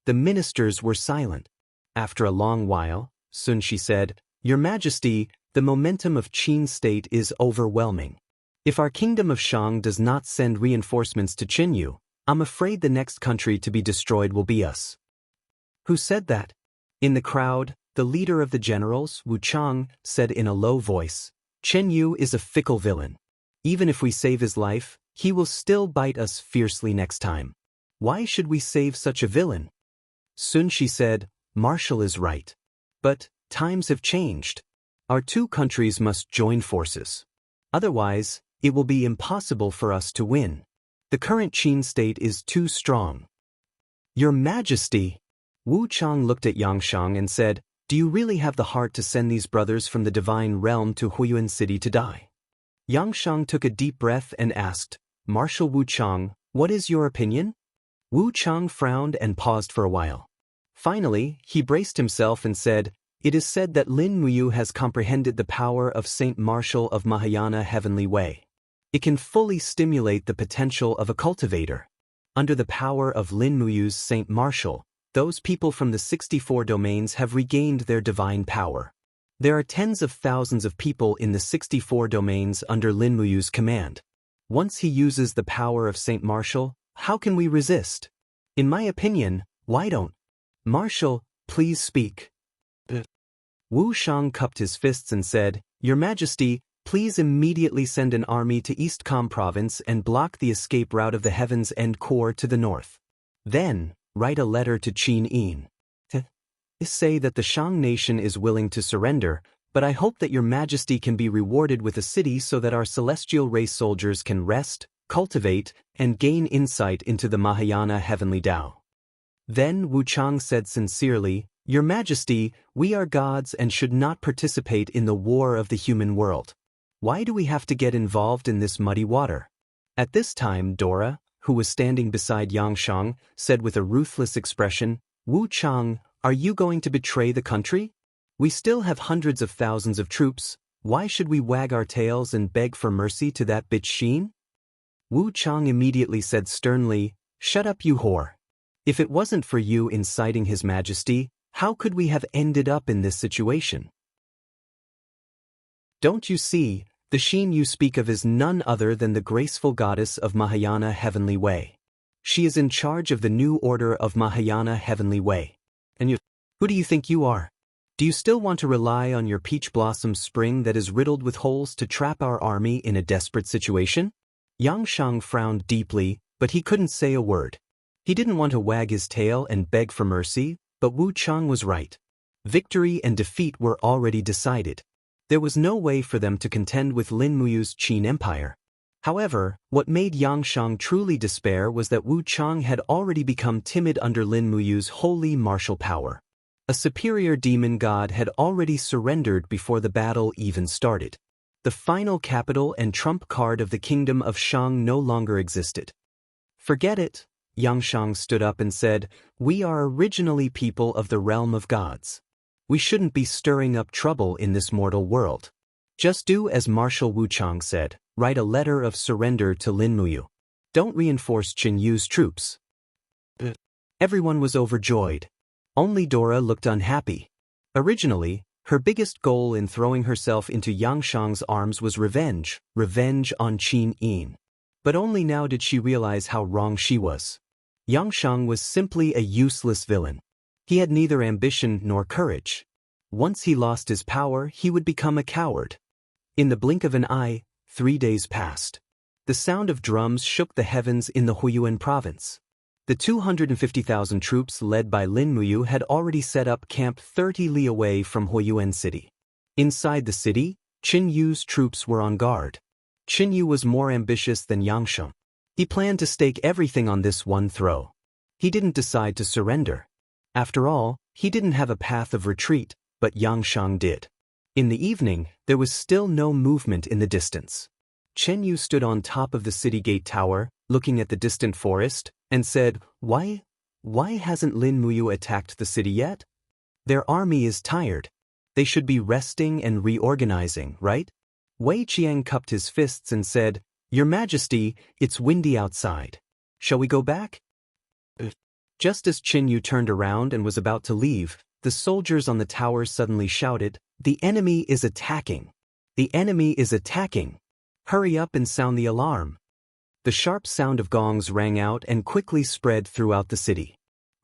The ministers were silent. After a long while, Sun Shi said, Your Majesty, the momentum of Qin's state is overwhelming. If our kingdom of Shang does not send reinforcements to Qin Yu, I'm afraid the next country to be destroyed will be us. Who said that? In the crowd, the leader of the generals, Wu Chang, said in a low voice, Qin Yu is a fickle villain. Even if we save his life, he will still bite us fiercely next time. Why should we save such a villain? Sun Shi said, Marshal is right. But times have changed. Our two countries must join forces. Otherwise, it will be impossible for us to win. The current Qin state is too strong. Your Majesty! Wu Chang looked at Xianxia and said, Do you really have the heart to send these brothers from the divine realm to Huiyuan City to die? Xianxia took a deep breath and asked, Marshal Wu Chang, what is your opinion? Wu Chang frowned and paused for a while. Finally, he braced himself and said, It is said that Lin Muyu has comprehended the power of Saint Martial of Mahayana Heavenly Way. It can fully stimulate the potential of a cultivator. Under the power of Lin Muyu's Saint Martial, those people from the 64 domains have regained their divine power. There are tens of thousands of people in the 64 domains under Lin Muyu's command. Once he uses the power of Saint Martial, how can we resist? In my opinion, why don't? Marshal, please speak. Wu Shang cupped his fists and said, Your Majesty, please immediately send an army to East Com Province and block the escape route of the Heaven's End Corps to the north. Then, write a letter to Qin Yin. Say that the Shang nation is willing to surrender, but I hope that Your Majesty can be rewarded with a city so that our celestial race soldiers can rest, cultivate, and gain insight into the Mahayana Heavenly Tao. Then Wu Chang said sincerely, Your Majesty, we are gods and should not participate in the war of the human world. Why do we have to get involved in this muddy water? At this time Dora, who was standing beside Xianxia, said with a ruthless expression, Wu Chang, are you going to betray the country? We still have hundreds of thousands of troops. Why should we wag our tails and beg for mercy to that bitch Xin? Wu Chang immediately said sternly, Shut up, you whore. If it wasn't for you inciting His Majesty, how could we have ended up in this situation? Don't you see, the Xin you speak of is none other than the graceful goddess of Mahayana Heavenly Way. She is in charge of the new order of Mahayana Heavenly Way. And who do you think you are? Do you still want to rely on your peach blossom spring that is riddled with holes to trap our army in a desperate situation? Xianxia frowned deeply, but he couldn't say a word. He didn't want to wag his tail and beg for mercy, but Wu Chang was right. Victory and defeat were already decided. There was no way for them to contend with Lin Muyu's Qin Empire. However, what made Xianxia truly despair was that Wu Chang had already become timid under Lin Muyu's holy martial power. A superior demon god had already surrendered before the battle even started. The final capital and trump card of the kingdom of Shang no longer existed. Forget it, Xianxia stood up and said, We are originally people of the realm of gods. We shouldn't be stirring up trouble in this mortal world. Just do as Marshal Wu Chang said, write a letter of surrender to Lin Muyu. Don't reinforce Qin Yu's troops. Everyone was overjoyed. Only Dora looked unhappy. Originally, Her biggest goal in throwing herself into Xianxia's arms was revenge on Qin Yin. But only now did she realize how wrong she was. Xianxia was simply a useless villain. He had neither ambition nor courage. Once he lost his power, he would become a coward. In the blink of an eye, 3 days passed. The sound of drums shook the heavens in the Huiyuan province. The 250,000 troops led by Lin Muyu had already set up camp 30 li away from Huiyuan city. Inside the city, Qin Yu's troops were on guard. Qin Yu was more ambitious than Xianxia. He planned to stake everything on this one throw. He didn't decide to surrender. After all, he didn't have a path of retreat, but Xianxia did. In the evening, there was still no movement in the distance. Qin Yu stood on top of the city gate tower, looking at the distant forest, and said, Why hasn't Lin Muyu attacked the city yet? Their army is tired. They should be resting and reorganizing, right? Wei Qiang cupped his fists and said, Your Majesty, it's windy outside. Shall we go back? Just as Qin Yu turned around and was about to leave, the soldiers on the tower suddenly shouted, The enemy is attacking! The enemy is attacking! Hurry up and sound the alarm! The sharp sound of gongs rang out and quickly spread throughout the city.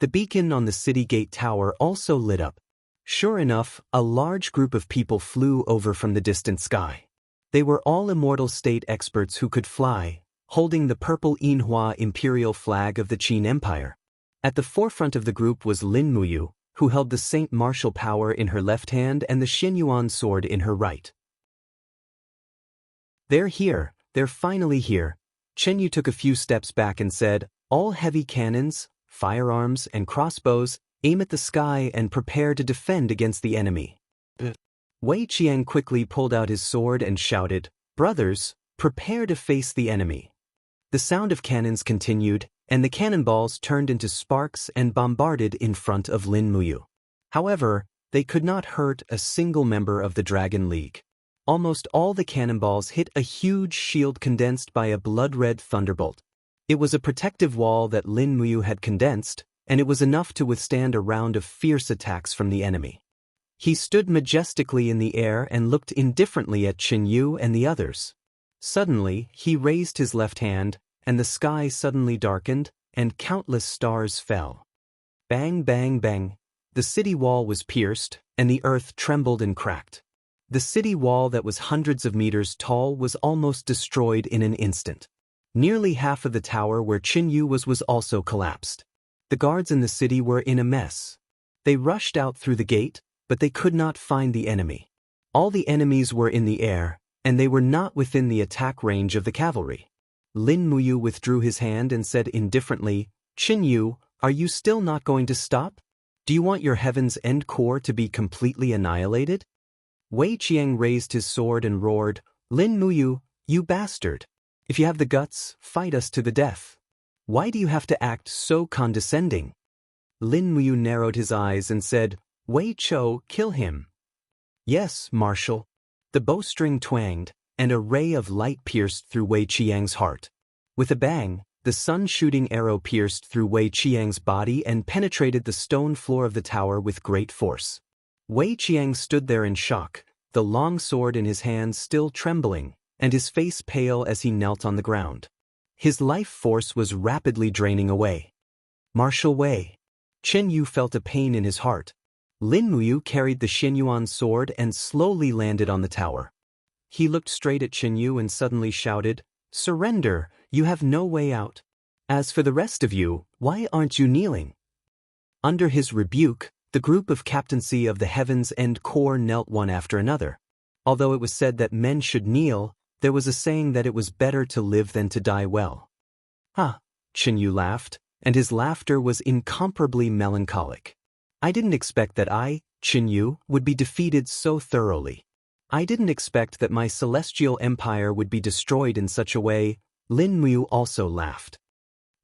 The beacon on the city gate tower also lit up. Sure enough, a large group of people flew over from the distant sky. They were all immortal state experts who could fly, holding the purple Yinhua imperial flag of the Qin Empire. At the forefront of the group was Lin Muyu, who held the Saint Martial power in her left hand and the Xianyuan sword in her right. They're here, they're finally here. Qin Yu took a few steps back and said, All heavy cannons, firearms, and crossbows, aim at the sky and prepare to defend against the enemy. Wei Qiang quickly pulled out his sword and shouted, Brothers, prepare to face the enemy. The sound of cannons continued, and the cannonballs turned into sparks and bombarded in front of Lin Muyu. However, they could not hurt a single member of the Dragon League. Almost all the cannonballs hit a huge shield condensed by a blood-red thunderbolt. It was a protective wall that Lin Muyu had condensed, and it was enough to withstand a round of fierce attacks from the enemy. He stood majestically in the air and looked indifferently at Qin Yu and the others. Suddenly, he raised his left hand, and the sky suddenly darkened, and countless stars fell. Bang, bang, bang. The city wall was pierced, and the earth trembled and cracked. The city wall that was hundreds of meters tall was almost destroyed in an instant. Nearly half of the tower where Qin Yu was also collapsed. The guards in the city were in a mess. They rushed out through the gate, but they could not find the enemy. All the enemies were in the air, and they were not within the attack range of the cavalry. Lin Muyu withdrew his hand and said indifferently, Qin Yu, are you still not going to stop? Do you want your Heaven's End Corps to be completely annihilated? Wei Qiang raised his sword and roared, Lin Muyu, you bastard! If you have the guts, fight us to the death. Why do you have to act so condescending? Lin Muyu narrowed his eyes and said, Wei Chou, kill him. Yes, Marshal. The bowstring twanged, and a ray of light pierced through Wei Qiang's heart. With a bang, the sun-shooting arrow pierced through Wei Qiang's body and penetrated the stone floor of the tower with great force. Wei Qiang stood there in shock, the long sword in his hand still trembling, and his face pale as he knelt on the ground. His life force was rapidly draining away. Marshal Wei. Qin Yu felt a pain in his heart. Lin Muyu carried the Xianyuan sword and slowly landed on the tower. He looked straight at Qin Yu and suddenly shouted, Surrender, you have no way out. As for the rest of you, why aren't you kneeling? Under his rebuke, the group of captaincy of the Heaven's End Corps knelt one after another. Although it was said that men should kneel, there was a saying that it was better to live than to die well. Ha! Qin Yu laughed, and his laughter was incomparably melancholic. I didn't expect that I, Qin Yu, would be defeated so thoroughly. I didn't expect that my celestial empire would be destroyed in such a way. Lin Muyu also laughed.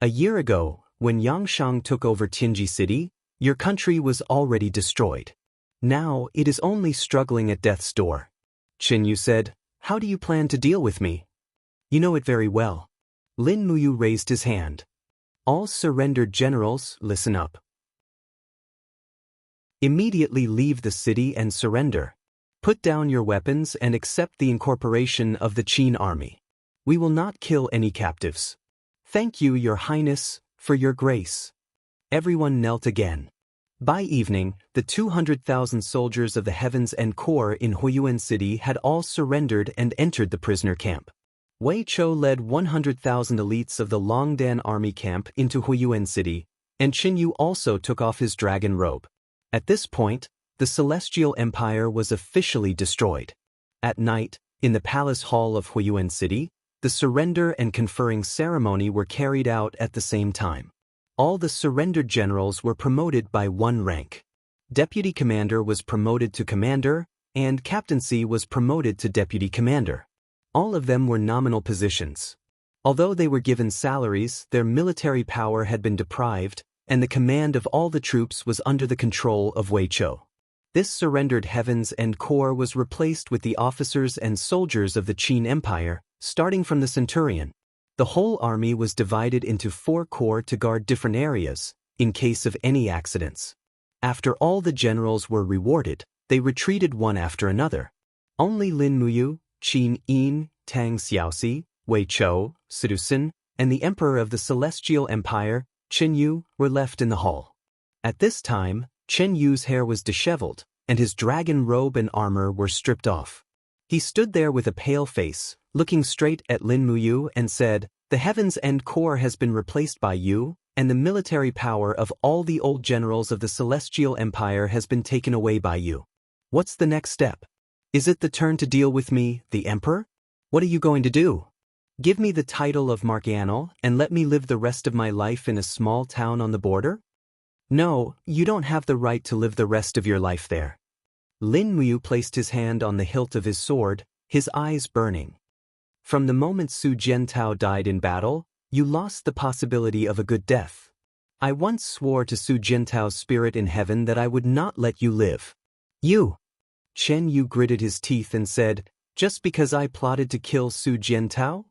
A year ago, when Xianxia took over Tianji City, your country was already destroyed. Now it is only struggling at death's door. Qin Yu said, How do you plan to deal with me? You know it very well. Lin Muyu raised his hand. All surrendered generals, listen up. Immediately leave the city and surrender. Put down your weapons and accept the incorporation of the Qin army. We will not kill any captives. Thank you, Your Highness, for your grace. Everyone knelt again. By evening, the 200,000 soldiers of the Heavens and Corps in Huiyuan City had all surrendered and entered the prisoner camp. Wei Chou led 100,000 elites of the Longdan army camp into Huiyuan City, and Qin Yu also took off his dragon robe. At this point, the Celestial Empire was officially destroyed. At night, in the palace hall of Huiyuan City, the surrender and conferring ceremony were carried out at the same time. All the surrendered generals were promoted by one rank. Deputy commander was promoted to commander, and captaincy was promoted to deputy commander. All of them were nominal positions. Although they were given salaries, their military power had been deprived, and the command of all the troops was under the control of Wei Chou. This surrendered Heavens and Corps was replaced with the officers and soldiers of the Qin Empire, starting from the centurion. The whole army was divided into 4 corps to guard different areas, in case of any accidents. After all the generals were rewarded, they retreated one after another. Only Lin Muyu, Qin Yin, Tang Xiaoxi, Wei Chou, Sidusun, and the emperor of the Celestial Empire, Qin Yu, were left in the hall. At this time, Qin Yu's hair was disheveled, and his dragon robe and armor were stripped off. He stood there with a pale face, looking straight at Lin Muyu and said, "The Heavens and Corps has been replaced by you, and the military power of all the old generals of the Celestial Empire has been taken away by you. What's the next step? Is it the turn to deal with me, the Emperor? What are you going to do? Give me the title of Marquianal and let me live the rest of my life in a small town on the border? No, you don't have the right to live the rest of your life there." Lin Muyu placed his hand on the hilt of his sword, his eyes burning. "From the moment Su Jiantao died in battle, you lost the possibility of a good death. I once swore to Su Jiantao's spirit in heaven that I would not let you live. You." Chen Yu gritted his teeth and said, "Just because I plotted to kill Su Jiantao?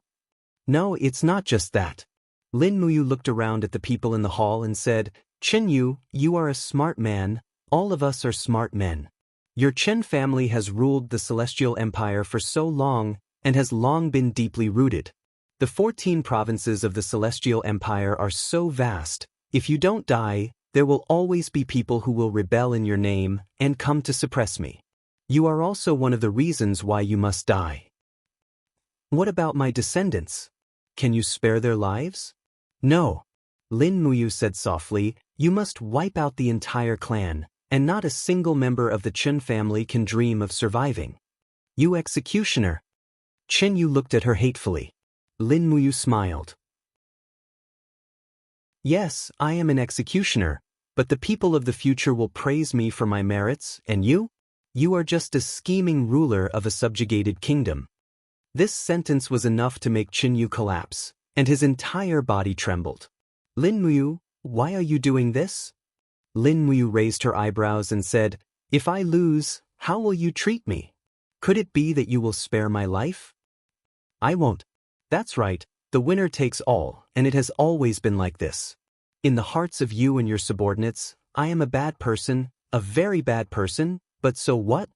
No, it's not just that." Lin Muyu looked around at the people in the hall and said, "Chen Yu, you are a smart man, all of us are smart men. Your Chen family has ruled the Celestial Empire for so long and has long been deeply rooted. The 14 provinces of the Celestial Empire are so vast, if you don't die, there will always be people who will rebel in your name and come to suppress me. You are also one of the reasons why you must die. What about my descendants? Can you spare their lives?" "No," Lin Muyu said softly, "you must wipe out the entire clan, and not a single member of the Chen family can dream of surviving. You executioner." Chen Yu looked at her hatefully. Lin Muyu smiled. "Yes, I am an executioner, but the people of the future will praise me for my merits, and you? You are just a scheming ruler of a subjugated kingdom." This sentence was enough to make Chen Yu collapse, and his entire body trembled. "Lin Muyu, why are you doing this?" Lin Muyu raised her eyebrows and said, "If I lose, how will you treat me? Could it be that you will spare my life?" "I won't." "That's right, the winner takes all, and it has always been like this. In the hearts of you and your subordinates, I am a bad person, a very bad person, but so what?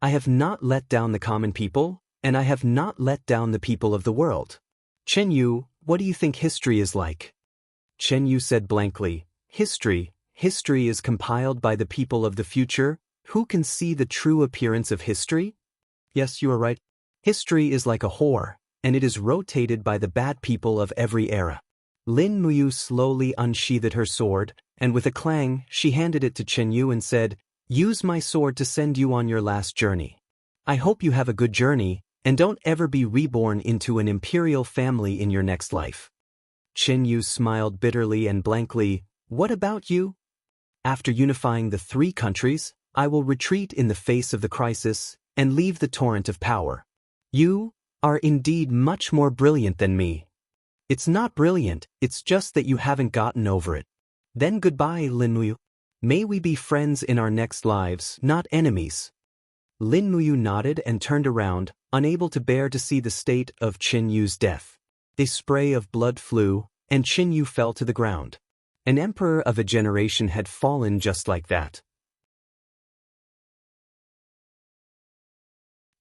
I have not let down the common people, and I have not let down the people of the world. Chen Yu, what do you think history is like?" Chen Yu said blankly, History is compiled by the people of the future. Who can see the true appearance of history? Yes, you are right. History is like a whore, and it is rotated by the bad people of every era." Lin Muyu slowly unsheathed her sword, and with a clang, she handed it to Chen Yu and said, "Use my sword to send you on your last journey. I hope you have a good journey, and don't ever be reborn into an imperial family in your next life." Chen Yu smiled bitterly and blankly, "What about you? After unifying the 3 countries, I will retreat in the face of the crisis and leave the torrent of power. You are indeed much more brilliant than me." "It's not brilliant, it's just that you haven't gotten over it." "Then goodbye, Lin Muyu. May we be friends in our next lives, not enemies." Lin Muyu nodded and turned around, unable to bear to see the state of Chen Yu's death. A spray of blood flew, and Chen Yu fell to the ground. An emperor of a generation had fallen just like that.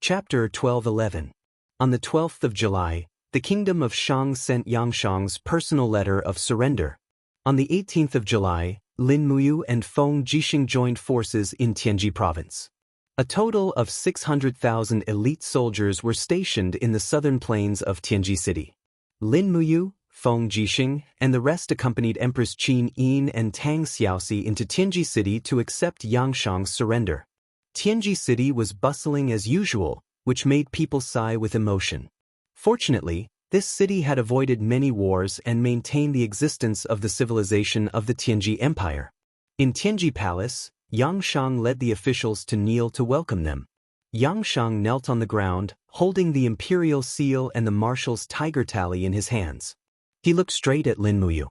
Chapter 12:11. On the 12th of July, the kingdom of Shang sent Xianxia's personal letter of surrender. On the 18th of July, Lin Muyu and Feng Jixing joined forces in Tianji province. A total of 600,000 elite soldiers were stationed in the southern plains of Tianji city. Lin Muyu, Feng Jixing, and the rest accompanied Empress Qin Yin and Tang Xiaoxi into Tianji city to accept Xianxia's surrender. Tianji city was bustling as usual, which made people sigh with emotion. Fortunately, this city had avoided many wars and maintained the existence of the civilization of the Tianji Empire. In Tianji Palace, Xianxia led the officials to kneel to welcome them. Xianxia knelt on the ground, holding the imperial seal and the marshal's tiger tally in his hands. He looked straight at Lin Muyu.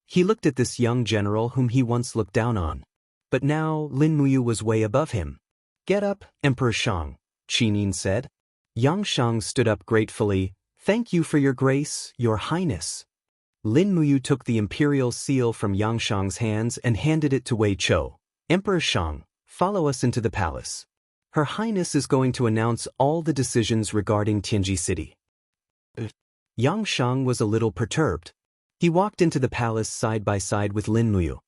He looked at this young general whom he once looked down on. But now Lin Muyu was way above him. "Get up, Emperor Shang," Qin Yin said. Xianxia stood up gratefully. "Thank you for your grace, your highness." Lin Muyu took the imperial seal from Xianxia's hands and handed it to Wei Chou. "Emperor Shang, follow us into the palace. Her Highness is going to announce all the decisions regarding Tianji city." Xianxia was a little perturbed. He walked into the palace side by side with Lin Muyu.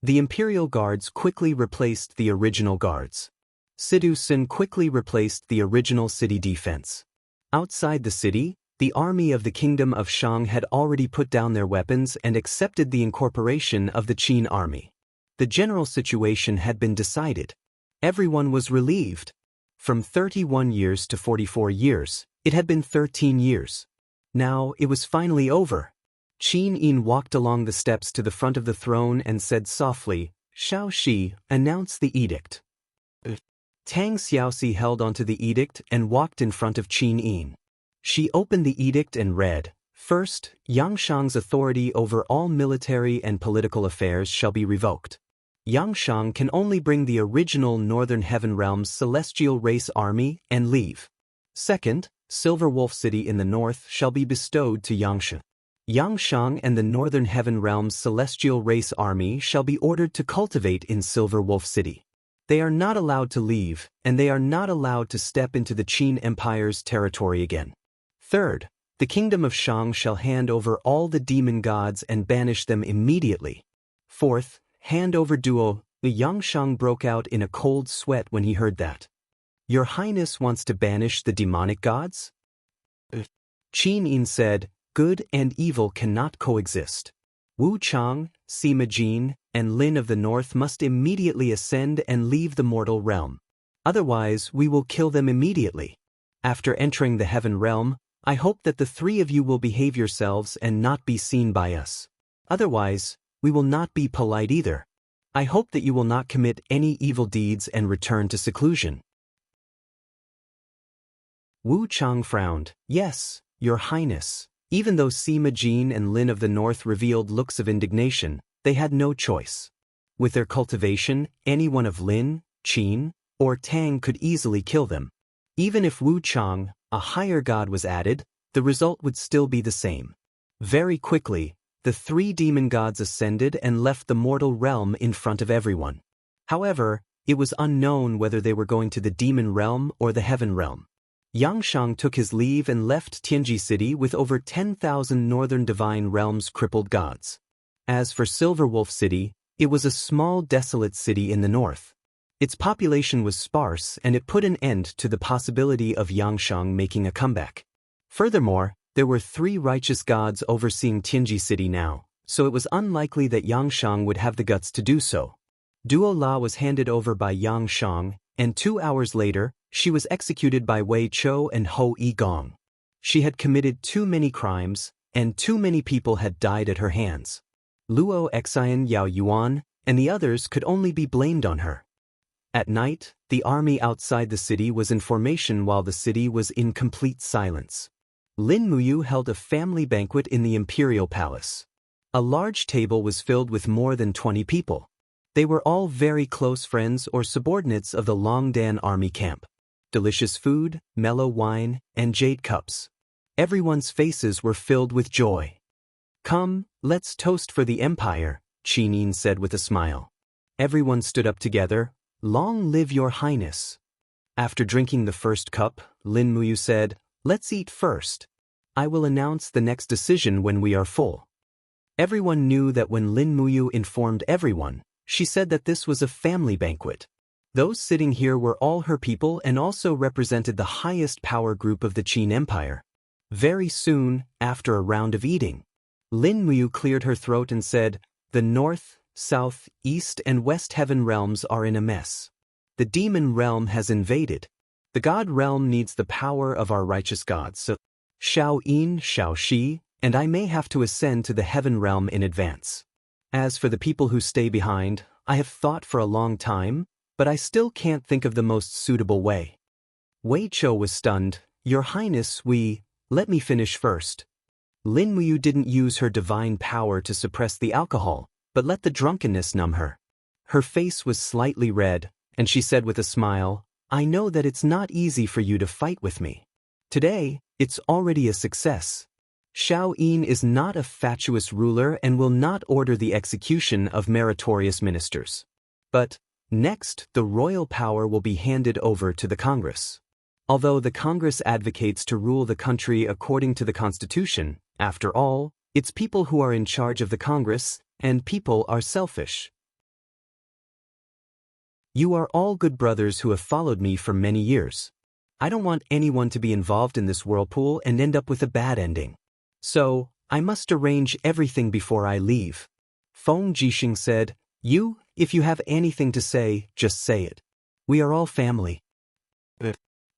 The imperial guards quickly replaced the original guards. Citizen quickly replaced the original city defense. Outside the city, the army of the kingdom of Shang had already put down their weapons and accepted the incorporation of the Qin army. The general situation had been decided. Everyone was relieved. From 31 years to 44 years, it had been 13 years. Now it was finally over. Qin Yin walked along the steps to the front of the throne and said softly, "Shao Shi, announce the edict." Tang Xiaoxi held onto the edict and walked in front of Qin Yin. She opened the edict and read, "First, Xianxia's authority over all military and political affairs shall be revoked. Xianxia can only bring the original Northern Heaven Realm's celestial race army and leave. Second, Silver Wolf City in the north shall be bestowed to Xianxia. Xianxia and the Northern Heaven Realm's celestial race army shall be ordered to cultivate in Silver Wolf City. They are not allowed to leave, and they are not allowed to step into the Qin Empire's territory again. Third, the kingdom of Shang shall hand over all the demon gods and banish them immediately. Fourth, hand over duo." The Xianxia broke out in a cold sweat when he heard that. "Your Highness wants to banish the demonic gods?" Qin Yin said, "Good and evil cannot coexist. Wu Chang, Sima Jin, and Lin of the North must immediately ascend and leave the mortal realm. Otherwise, we will kill them immediately. After entering the heaven realm, I hope that the three of you will behave yourselves and not be seen by us. Otherwise, we will not be polite either. I hope that you will not commit any evil deeds and return to seclusion." Wu Chang frowned. "Yes, Your Highness." Even though Sima Jin and Lin of the North revealed looks of indignation, they had no choice. With their cultivation, anyone of Lin, Qin, or Tang could easily kill them. Even if Wu Chang, a higher god, was added, the result would still be the same. Very quickly, the three demon gods ascended and left the mortal realm in front of everyone. However, it was unknown whether they were going to the demon realm or the heaven realm. Xianxia took his leave and left Tianji city with over 10,000 northern divine realms crippled gods. As for Silver Wolf City, it was a small desolate city in the north. Its population was sparse and it put an end to the possibility of Xianxia making a comeback. Furthermore, there were 3 righteous gods overseeing Tianji city now, so it was unlikely that Xianxia would have the guts to do so. Duo La was handed over by Xianxia, and 2 hours later, she was executed by Wei Chou and Ho Yigong. She had committed too many crimes, and too many people had died at her hands. Luo Xian, Yao Yuan, and the others could only be blamed on her. At night, the army outside the city was in formation while the city was in complete silence. Lin Muyu held a family banquet in the imperial palace. A large table was filled with more than 20 people. They were all very close friends or subordinates of the Longdan army camp. Delicious food, mellow wine, and jade cups. Everyone's faces were filled with joy. "Come, let's toast for the empire," Qin Yin said with a smile. Everyone stood up together. "Long live your highness." After drinking the first cup, Lin Muyu said, let's eat first. I will announce the next decision when we are full. Everyone knew that when Lin Muyu informed everyone, she said that this was a family banquet. Those sitting here were all her people and also represented the highest power group of the Qin Empire. Very soon, after a round of eating, Lin Muyu cleared her throat and said, the north, south, east and west heaven realms are in a mess. The demon realm has invaded. The god realm needs the power of our righteous gods, so Xiao Yin, Xiao Shi, and I may have to ascend to the heaven realm in advance. As for the people who stay behind, I have thought for a long time, but I still can't think of the most suitable way. Wei Chou was stunned. Your Highness, let me finish first. Lin Muyu didn't use her divine power to suppress the alcohol, but let the drunkenness numb her. Her face was slightly red, and she said with a smile, I know that it's not easy for you to fight with me. Today, it's already a success. Xiao Yin is not a fatuous ruler and will not order the execution of meritorious ministers. But, next, the royal power will be handed over to the Congress. Although the Congress advocates to rule the country according to the Constitution, after all, it's people who are in charge of the Congress, and people are selfish. You are all good brothers who have followed me for many years. I don't want anyone to be involved in this whirlpool and end up with a bad ending. So, I must arrange everything before I leave. Feng Jixing said, if you have anything to say, just say it. We are all family.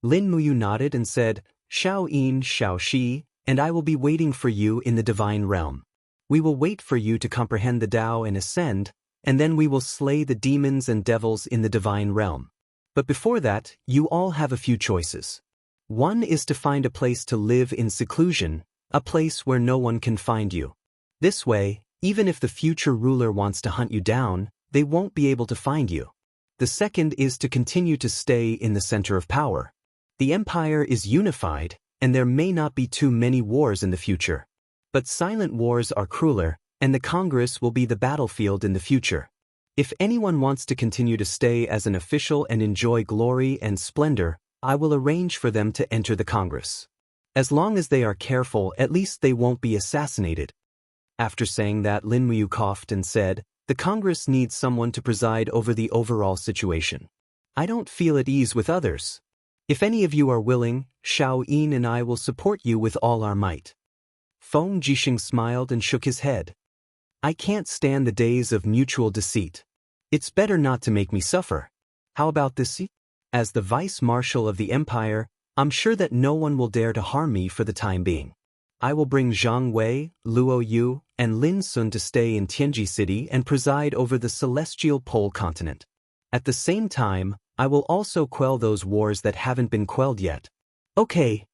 Lin Muyu nodded and said, Xiao Yin, Xiao Shi, and I will be waiting for you in the divine realm. We will wait for you to comprehend the Tao and ascend, and then we will slay the demons and devils in the divine realm. But before that, you all have a few choices. One is to find a place to live in seclusion, a place where no one can find you. This way, even if the future ruler wants to hunt you down, they won't be able to find you. The second is to continue to stay in the center of power. The empire is unified, and there may not be too many wars in the future. But silent wars are crueler, and the Congress will be the battlefield in the future. If anyone wants to continue to stay as an official and enjoy glory and splendor, I will arrange for them to enter the Congress. As long as they are careful, at least they won't be assassinated. After saying that, Lin Muyu coughed and said, the Congress needs someone to preside over the overall situation. I don't feel at ease with others. If any of you are willing, Xiao Yin and I will support you with all our might. Feng Jixing smiled and shook his head. I can't stand the days of mutual deceit. It's better not to make me suffer. How about this? As the vice marshal of the empire, I'm sure that no one will dare to harm me for the time being. I will bring Zhang Wei, Luo Yu, and Lin Sun to stay in Tianji City and preside over the celestial pole continent. At the same time, I will also quell those wars that haven't been quelled yet. Okay.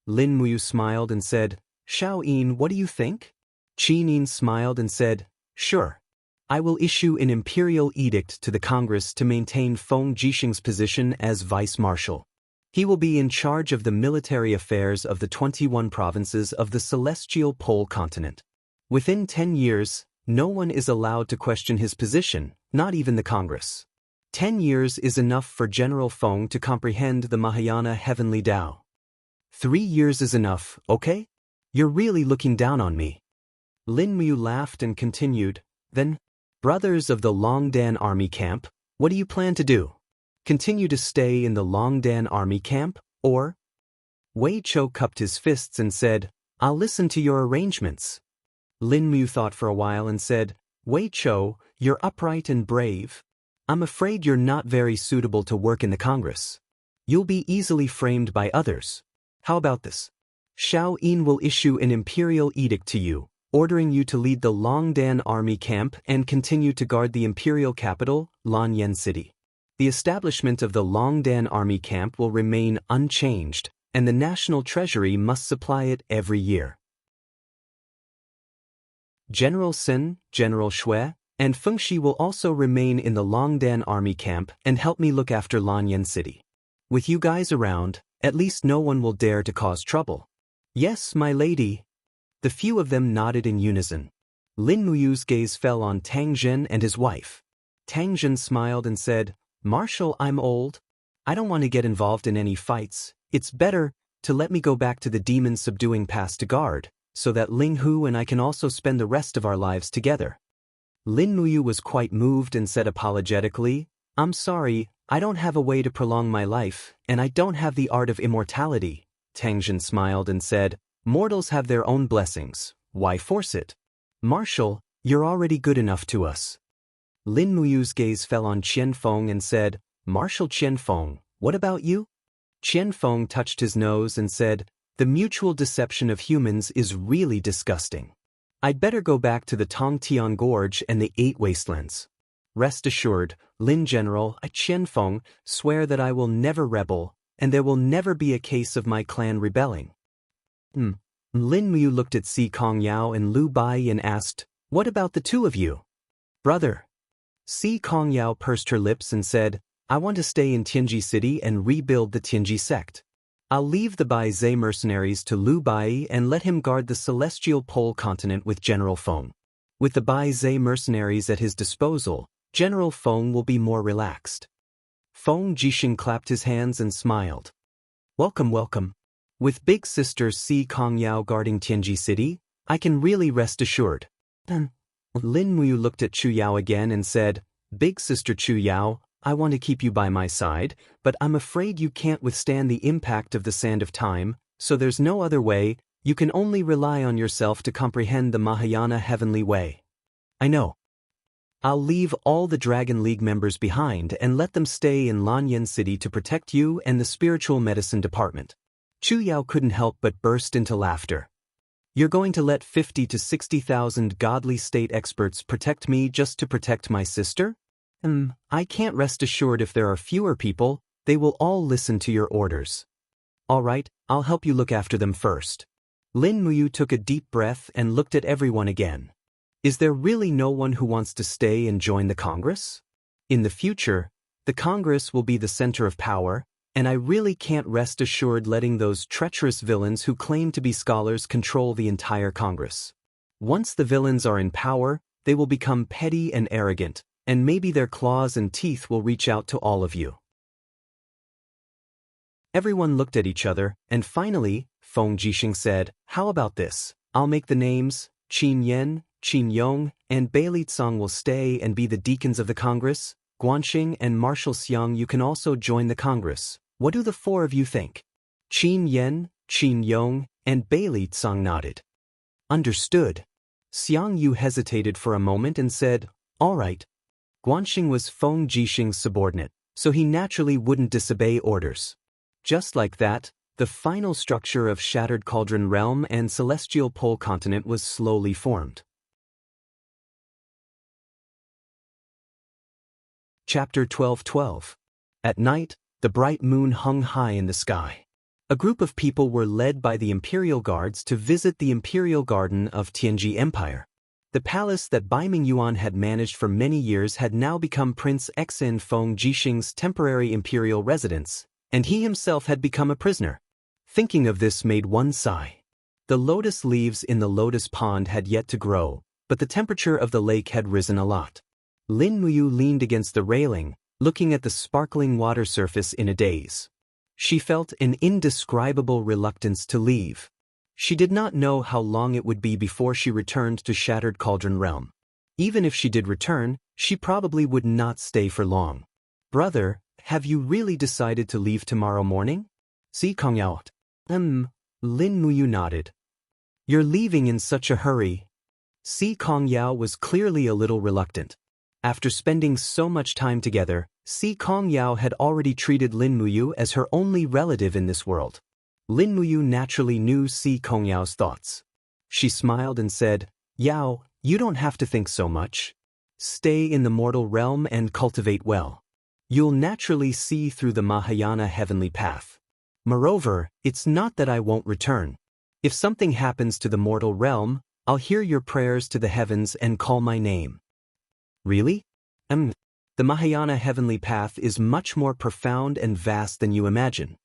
Lin Muyu smiled and said, Xiao Yin, what do you think? Qin Yin smiled and said, sure. I will issue an imperial edict to the Congress to maintain Feng Jixing's position as vice marshal. He will be in charge of the military affairs of the 21 provinces of the celestial pole continent. Within 10 years, no one is allowed to question his position, not even the Congress. 10 years is enough for General Feng to comprehend the Mahayana heavenly Tao. 3 years is enough, okay? You're really looking down on me. Lin Muyu laughed and continued, then, brothers of the Longdan army camp, what do you plan to do? Continue to stay in the Longdan army camp, or? Wei Chou cupped his fists and said, I'll listen to your arrangements. Lin Muyu thought for a while and said, Wei Chou, you're upright and brave. I'm afraid you're not very suitable to work in the Congress. You'll be easily framed by others. How about this? Xiao Yin will issue an imperial edict to you, ordering you to lead the Longdan army camp and continue to guard the imperial capital, Lanyan City. The establishment of the Longdan army camp will remain unchanged, and the national treasury must supply it every year. General Sun, General Shui, and Fengxi will also remain in the Longdan army camp and help me look after Lanyan City. With you guys around, at least no one will dare to cause trouble. Yes, my lady. The few of them nodded in unison. Lin Muyu's gaze fell on Tang Zhen and his wife. Tang Zhen smiled and said, Marshal, I'm old. I don't want to get involved in any fights. It's better to let me go back to the demon-subduing pass to guard, so that Ling Hu and I can also spend the rest of our lives together. Lin Muyu was quite moved and said apologetically, I'm sorry, I don't have a way to prolong my life, and I don't have the art of immortality. Tangjin smiled and said, mortals have their own blessings, why force it? Marshal, you're already good enough to us. Lin Muyu's gaze fell on Qian Feng and said, Marshal Qian Feng, what about you? Qian Feng touched his nose and said, the mutual deception of humans is really disgusting. I'd better go back to the Tongtian Gorge and the 8 Wastelands. Rest assured, Lin General, I Qian Feng, swear that I will never rebel, and there will never be a case of my clan rebelling. Lin Muyu looked at Si Kongyao and Lu Bai and asked, what about the two of you? Brother. Si Kongyao pursed her lips and said, I want to stay in Tianji City and rebuild the Tianji sect. I'll leave the Bai Zhe mercenaries to Lu Bai and let him guard the celestial pole continent with General Feng. With the Bai Zhe mercenaries at his disposal, General Feng will be more relaxed. Feng Jixing clapped his hands and smiled. Welcome, welcome. With big sister Si Kongyao guarding Tianji City, I can really rest assured. Lin Muyu looked at Chu Yao again and said, Big sister Chu Yao, I want to keep you by my side, but I'm afraid you can't withstand the impact of the sand of time, so there's no other way, you can only rely on yourself to comprehend the Mahayana heavenly way. I know. I'll leave all the Dragon League members behind and let them stay in Lanyan City to protect you and the spiritual medicine department. Chu Yao couldn't help but burst into laughter. You're going to let 50 to 60,000 godly state experts protect me just to protect my sister? I can't rest assured if there are fewer people, they will all listen to your orders. All right, I'll help you look after them first. Lin Muyu took a deep breath and looked at everyone again. Is there really no one who wants to stay and join the Congress? In the future, the Congress will be the center of power, and I really can't rest assured letting those treacherous villains who claim to be scholars control the entire Congress. Once the villains are in power, they will become petty and arrogant, and maybe their claws and teeth will reach out to all of you. Everyone looked at each other, and finally, Feng Jixing said, how about this? I'll make the names, Qin Yen, Qin Yong, and Bailey Tsang will stay and be the deacons of the Congress. Guanxing and Marshal Xiang, you can also join the Congress. What do the 4 of you think? Qin Yen, Qin Yong, and Bailey Tsang nodded. Understood. Xiang Yu hesitated for a moment and said, all right. Guanxing was Feng Jixing's subordinate, so he naturally wouldn't disobey orders. Just like that, the final structure of Shattered Cauldron Realm and Celestial Pole Continent was slowly formed. Chapter 12:12. At night, the bright moon hung high in the sky. A group of people were led by the Imperial Guards to visit the Imperial Garden of Tianji Empire. The palace that Bai Mingyuan had managed for many years had now become Prince Xin Feng Jixing's temporary imperial residence, and he himself had become a prisoner. Thinking of this made one sigh. The lotus leaves in the lotus pond had yet to grow, but the temperature of the lake had risen a lot. Lin Muyu leaned against the railing, looking at the sparkling water surface in a daze. She felt an indescribable reluctance to leave. She did not know how long it would be before she returned to Shattered Cauldron Realm. Even if she did return, she probably would not stay for long. Brother, have you really decided to leave tomorrow morning? Si Kongyao. Lin Muyu nodded. You're leaving in such a hurry. Si Kongyao was clearly a little reluctant. After spending so much time together, Si Kongyao had already treated Lin Muyu as her only relative in this world. Lin Muyu naturally knew Si Kongyao's thoughts. She smiled and said, Yao, you don't have to think so much. Stay in the mortal realm and cultivate well. You'll naturally see through the Mahayana heavenly path. Moreover, it's not that I won't return. If something happens to the mortal realm, I'll hear your prayers to the heavens and call my name. Really? The Mahayana heavenly path is much more profound and vast than you imagine.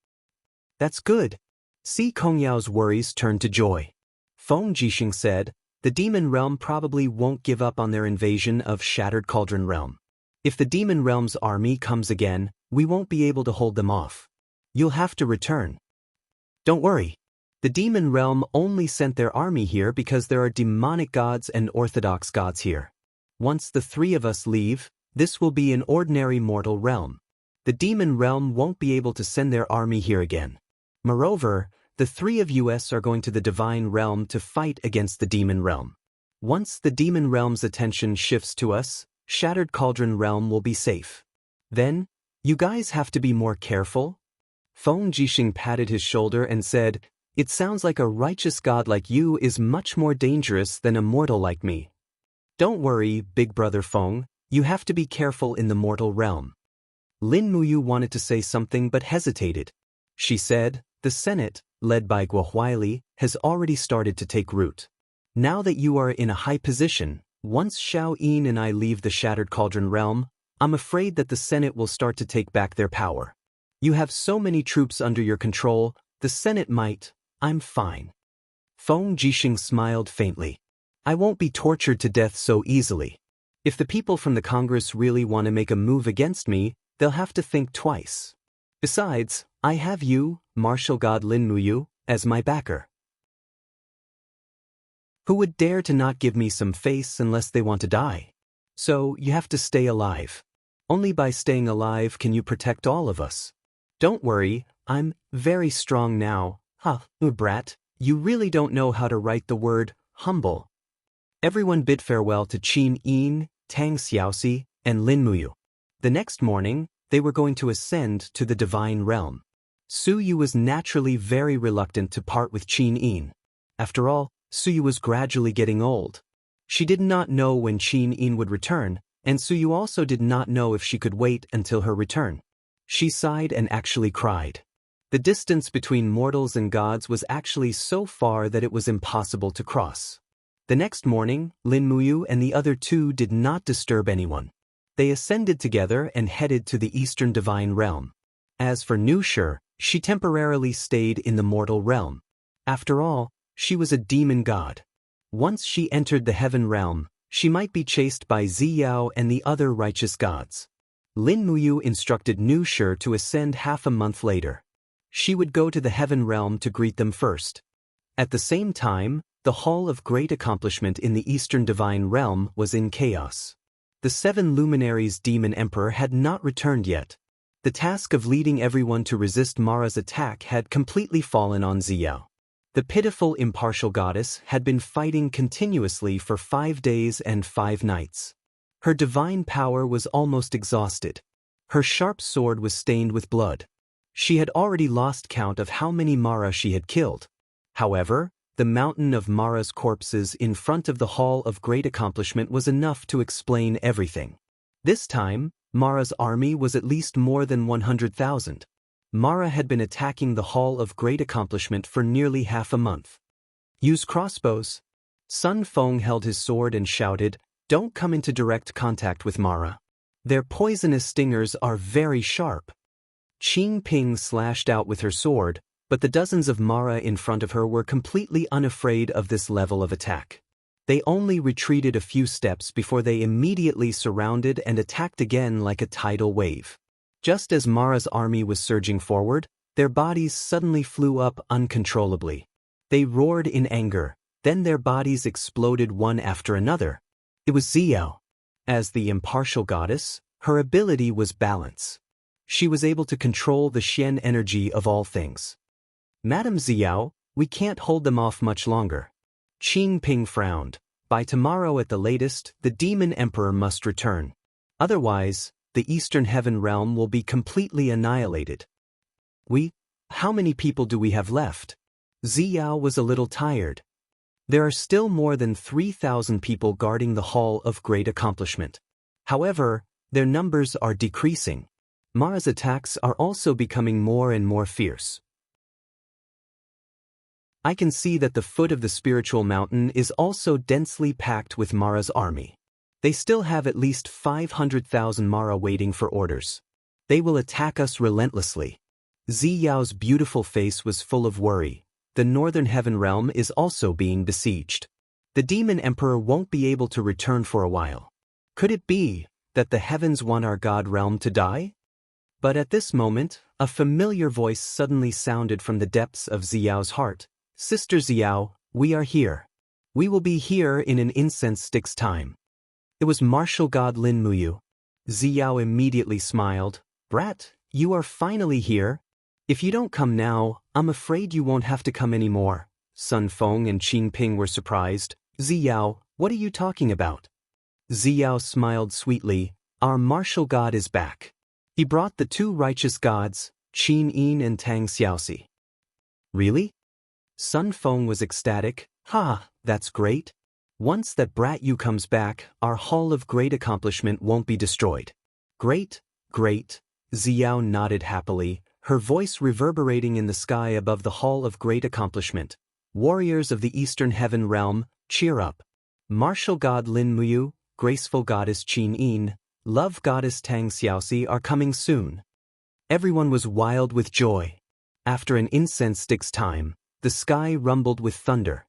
That's good. Si Kongyao's worries turned to joy. Feng Jixing said, the demon realm probably won't give up on their invasion of Shattered Cauldron Realm. If the demon realm's army comes again, we won't be able to hold them off. You'll have to return. Don't worry. The demon realm only sent their army here because there are demonic gods and orthodox gods here. Once the three of us leave, this will be an ordinary mortal realm. The demon realm won't be able to send their army here again. Moreover, the three of us are going to the divine realm to fight against the demon realm. Once the demon realm's attention shifts to us, Shattered Cauldron realm will be safe. Then, you guys have to be more careful. Feng Jixing patted his shoulder and said, "It sounds like a righteous god like you is much more dangerous than a mortal like me." Don't worry, big brother Feng, you have to be careful in the mortal realm. Lin Muyu wanted to say something but hesitated. She said, "The Senate, led by Guohuili, has already started to take root. Now that you are in a high position, once Xiao Yin and I leave the Shattered Cauldron realm, I'm afraid that the Senate will start to take back their power. You have so many troops under your control, the Senate might. I'm fine." Feng Jixing smiled faintly. "I won't be tortured to death so easily. If the people from the Congress really want to make a move against me, they'll have to think twice. Besides, I have you, martial god Lin Muyu, as my backer. Who would dare to not give me some face unless they want to die? So, you have to stay alive. Only by staying alive can you protect all of us. Don't worry, I'm very strong now. Brat, you really don't know how to write the word humble." Everyone bid farewell to Qin Yin, Tang Xiaoxi, and Lin Muyu. The next morning, they were going to ascend to the divine realm. Su Yu was naturally very reluctant to part with Qin Yin. After all, Su Yu was gradually getting old. She did not know when Qin Yin would return, and Su Yu also did not know if she could wait until her return. She sighed and actually cried. The distance between mortals and gods was actually so far that it was impossible to cross. The next morning, Lin Muyu and the other two did not disturb anyone. They ascended together and headed to the Eastern Divine Realm. As for Nu Shi, she temporarily stayed in the mortal realm. After all, she was a demon god. Once she entered the heaven realm, she might be chased by Ziyao and the other righteous gods. Lin Muyu instructed Nu Shi to ascend half a month later. She would go to the heaven realm to greet them first. At the same time, the Hall of Great Accomplishment in the Eastern Divine Realm was in chaos. The 7 luminaries demon emperor had not returned yet. The task of leading everyone to resist Mara's attack had completely fallen on Ziyao. The pitiful impartial goddess had been fighting continuously for 5 days and 5 nights. Her divine power was almost exhausted. Her sharp sword was stained with blood. She had already lost count of how many Mara she had killed. However, the mountain of Mara's corpses in front of the Hall of Great Accomplishment was enough to explain everything. This time, Mara's army was at least more than 100,000. Mara had been attacking the Hall of Great Accomplishment for nearly half a month. "Use crossbows." Sun Feng held his sword and shouted, "Don't come into direct contact with Mara. Their poisonous stingers are very sharp." Qing Ping slashed out with her sword, but the dozens of Mara in front of her were completely unafraid of this level of attack. They only retreated a few steps before they immediately surrounded and attacked again like a tidal wave. Just as Mara's army was surging forward, their bodies suddenly flew up uncontrollably. They roared in anger, then their bodies exploded one after another. It was Ziyao. As the impartial goddess, her ability was balance. She was able to control the Xian energy of all things. "Madam Ziyao, we can't hold them off much longer." Qing Ping frowned. "By tomorrow at the latest, the demon emperor must return. Otherwise, the Eastern Heaven realm will be completely annihilated." How many people do we have left?" Ziyao was a little tired. "There are still more than 3,000 people guarding the Hall of Great Accomplishment. However, their numbers are decreasing. Mara's attacks are also becoming more and more fierce. I can see that the foot of the spiritual mountain is also densely packed with Mara's army. They still have at least 500,000 Mara waiting for orders. They will attack us relentlessly." Ziyao's beautiful face was full of worry. The Northern Heaven realm is also being besieged. The demon emperor won't be able to return for a while. Could it be that the heavens want our god realm to die? But at this moment, A familiar voice suddenly sounded from the depths of Xiao's heart. Sister Xiao, we are here. We will be here in an incense stick's time. It was martial god Lin Muyu. Xiao immediately smiled. Brat, you are finally here. If you don't come now, I'm afraid you won't have to come anymore. Sun Feng and Qin Ping were surprised. Xiao, what are you talking about? Xiao smiled sweetly. Our martial god is back. He brought the two righteous gods, Qin Yin and Tang Xiaoxi. Really? Sun Feng was ecstatic. Ha, that's great. Once that brat Yu comes back, our Hall of Great Accomplishment won't be destroyed. Great, great. Xiao nodded happily, her voice reverberating in the sky above the Hall of Great Accomplishment. Warriors of the Eastern Heaven Realm, cheer up. Martial god Lin Muyu, graceful goddess Qin Yin, love goddess Tang Xiaoxi are coming soon. Everyone was wild with joy. After an incense stick's time, the sky rumbled with thunder.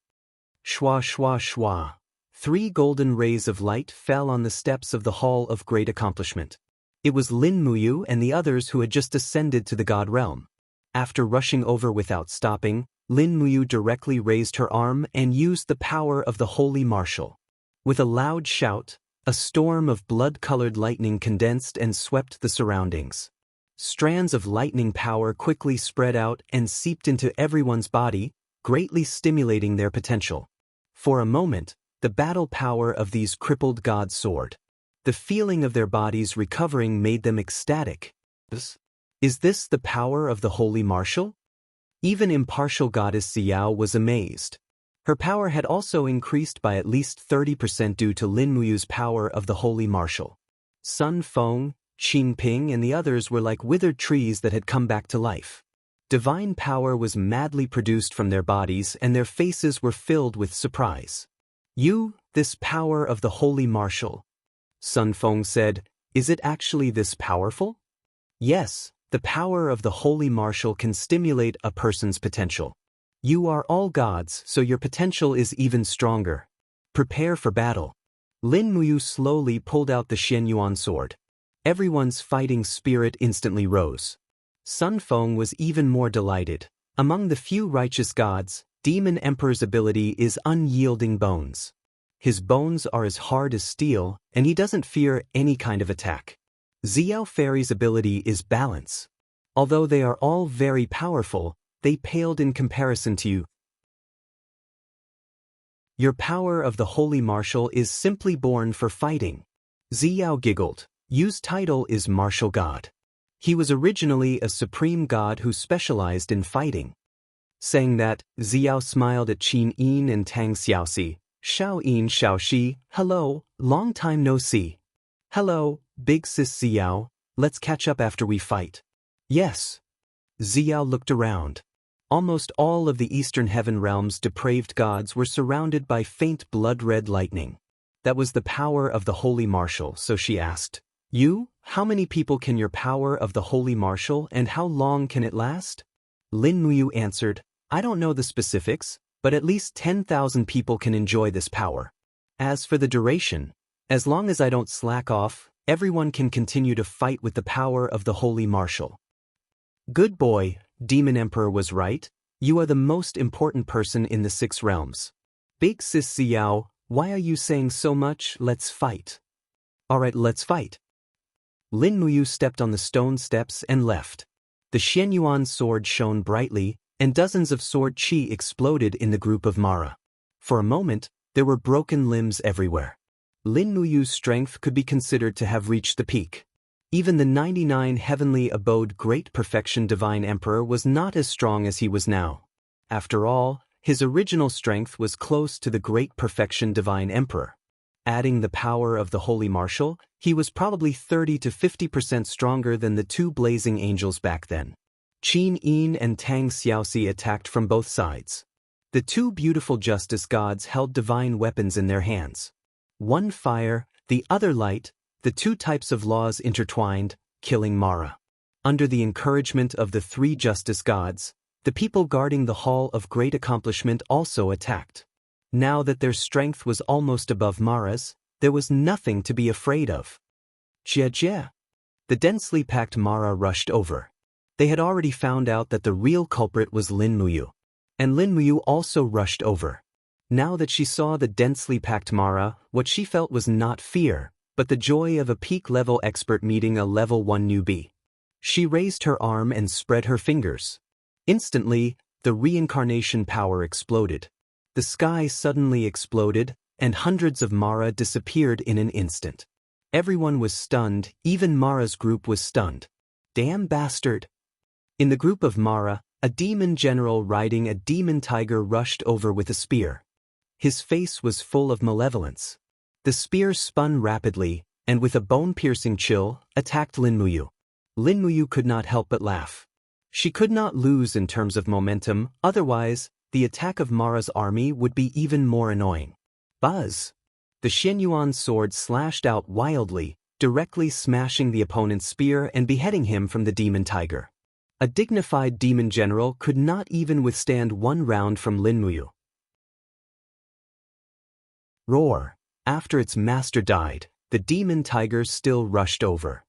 Shwa shwa shwa. 3 golden rays of light fell on the steps of the Hall of Great Accomplishment. It was Lin Muyu and the others who had just ascended to the god realm. After rushing over without stopping, Lin Muyu directly raised her arm and used the power of the holy martial. With a loud shout, a storm of blood-colored lightning condensed and swept the surroundings. Strands of lightning power quickly spread out and seeped into everyone's body, greatly stimulating their potential. For a moment, the battle power of these crippled gods soared. The feeling of their bodies recovering made them ecstatic. Is this the power of the holy martial? Even impartial goddess Xiao was amazed. Her power had also increased by at least 30% due to Lin Muyu's power of the holy martial. Sun Feng, Qin Ping and the others were like withered trees that had come back to life. Divine power was madly produced from their bodies and their faces were filled with surprise. This power of the holy martial. Sun Feng said, is it actually this powerful? Yes, the power of the holy martial can stimulate a person's potential. You are all gods, so your potential is even stronger. Prepare for battle. Lin Muyu slowly pulled out the Xianyuan sword. Everyone's fighting spirit instantly rose. Sun Feng was even more delighted. Among the few righteous gods, Demon Emperor's ability is unyielding bones. His bones are as hard as steel, and he doesn't fear any kind of attack. Xiao Fairy's ability is balance. Although they are all very powerful, they paled in comparison to you. Your power of the holy martial is simply born for fighting. Xiao giggled. Yu's title is martial god. He was originally a supreme god who specialized in fighting. Saying that, Xiao smiled at Qin Yin and Tang Xiaoxi. Xiao Yin Xiaoxi, hello, long time no see. Hello, big sis Xiao, let's catch up after we fight. Yes. Xiao looked around. Almost all of the Eastern Heaven Realm's depraved gods were surrounded by faint blood-red lightning. That was the power of the holy martial, so she asked, You, how many people can your power of the holy martial and how long can it last? Lin Muyu answered, I don't know the specifics, but at least 10,000 people can enjoy this power. As for the duration, as long as I don't slack off, everyone can continue to fight with the power of the holy martial. Good boy, Demon Emperor was right. You are the most important person in the 6 realms. Big sis Xiao, why are you saying so much? Let's fight. Alright, let's fight. Lin Muyu stepped on the stone steps and left. The Xianyuan sword shone brightly, and dozens of sword qi exploded in the group of Mara. For a moment, there were broken limbs everywhere. Lin Muyu's strength could be considered to have reached the peak. Even the 99 heavenly abode Great Perfection Divine Emperor was not as strong as he was now. After all, his original strength was close to the Great Perfection Divine Emperor. Adding the power of the Holy Martial, he was probably 30 to 50% stronger than the 2 blazing angels back then. Qin Yin and Tang Xiaoxi attacked from both sides. The 2 beautiful justice gods held divine weapons in their hands. One fire, the other light, the 2 types of laws intertwined, killing Mara. Under the encouragement of the 3 justice gods, the people guarding the Hall of Great Accomplishment also attacked. Now that their strength was almost above Mara's, there was nothing to be afraid of. Jia. The densely packed Mara rushed over. They had already found out that the real culprit was Lin Muyu. And Lin Muyu also rushed over. Now that she saw the densely packed Mara, what she felt was not fear, but the joy of a peak-level expert meeting a level 1 newbie. She raised her arm and spread her fingers. Instantly, the reincarnation power exploded. The sky suddenly exploded, and hundreds of Mara disappeared in an instant. Everyone was stunned, even Mara's group was stunned. Damn bastard! In the group of Mara, a demon general riding a demon tiger rushed over with a spear. His face was full of malevolence. The spear spun rapidly, and with a bone-piercing chill, attacked Lin Muyu. Lin Muyu could not help but laugh. She could not lose in terms of momentum, otherwise, the attack of Mara's army would be even more annoying. Buzz! The Xianyuan sword slashed out wildly, directly smashing the opponent's spear and beheading him from the demon tiger. A dignified demon general could not even withstand one round from Lin Muyu. Roar! After its master died, the demon tiger still rushed over.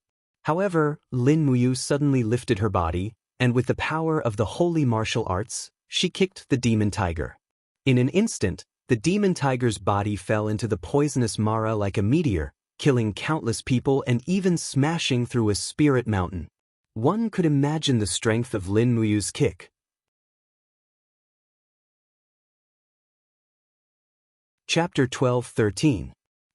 However, Lin Muyu suddenly lifted her body, and with the power of the holy martial arts, she kicked the demon tiger. In an instant, the demon tiger's body fell into the poisonous Mara like a meteor, killing countless people and even smashing through a spirit mountain. One could imagine the strength of Lin Muyu's kick. Chapter 12-13.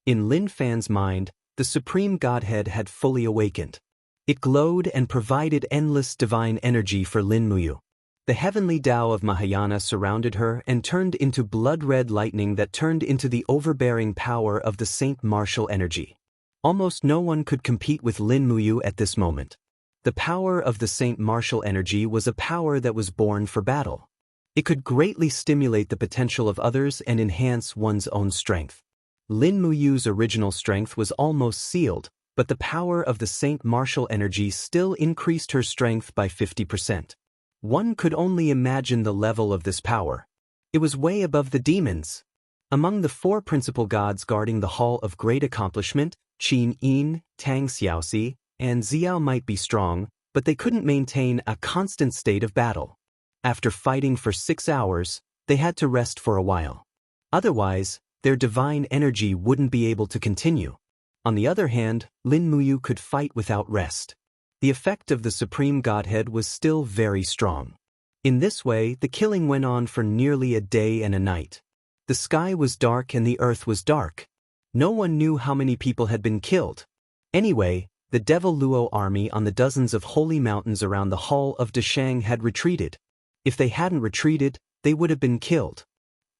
In Lin Fan's mind, the Supreme Godhead had fully awakened. It glowed and provided endless divine energy for Lin Muyu. The heavenly Tao of Mahayana surrounded her and turned into blood-red lightning that turned into the overbearing power of the Saint Martial energy. Almost no one could compete with Lin Muyu at this moment. The power of the Saint Martial energy was a power that was born for battle. It could greatly stimulate the potential of others and enhance one's own strength. Lin Muyu's original strength was almost sealed, but the power of the Saint Martial energy still increased her strength by 50%. One could only imagine the level of this power. It was way above the demons. Among the 4 principal gods guarding the Hall of Great Accomplishment, Qin Yin, Tang Xiaoxi, and Xiao might be strong, but they couldn't maintain a constant state of battle. After fighting for 6 hours, they had to rest for a while. Otherwise, their divine energy wouldn't be able to continue. On the other hand, Lin Muyu could fight without rest. The effect of the Supreme Godhead was still very strong. In this way, the killing went on for nearly a day and a night. The sky was dark and the earth was dark. No one knew how many people had been killed. Anyway, the Devil Luo army on the dozens of holy mountains around the Hall of Deshang had retreated. If they hadn't retreated, they would have been killed.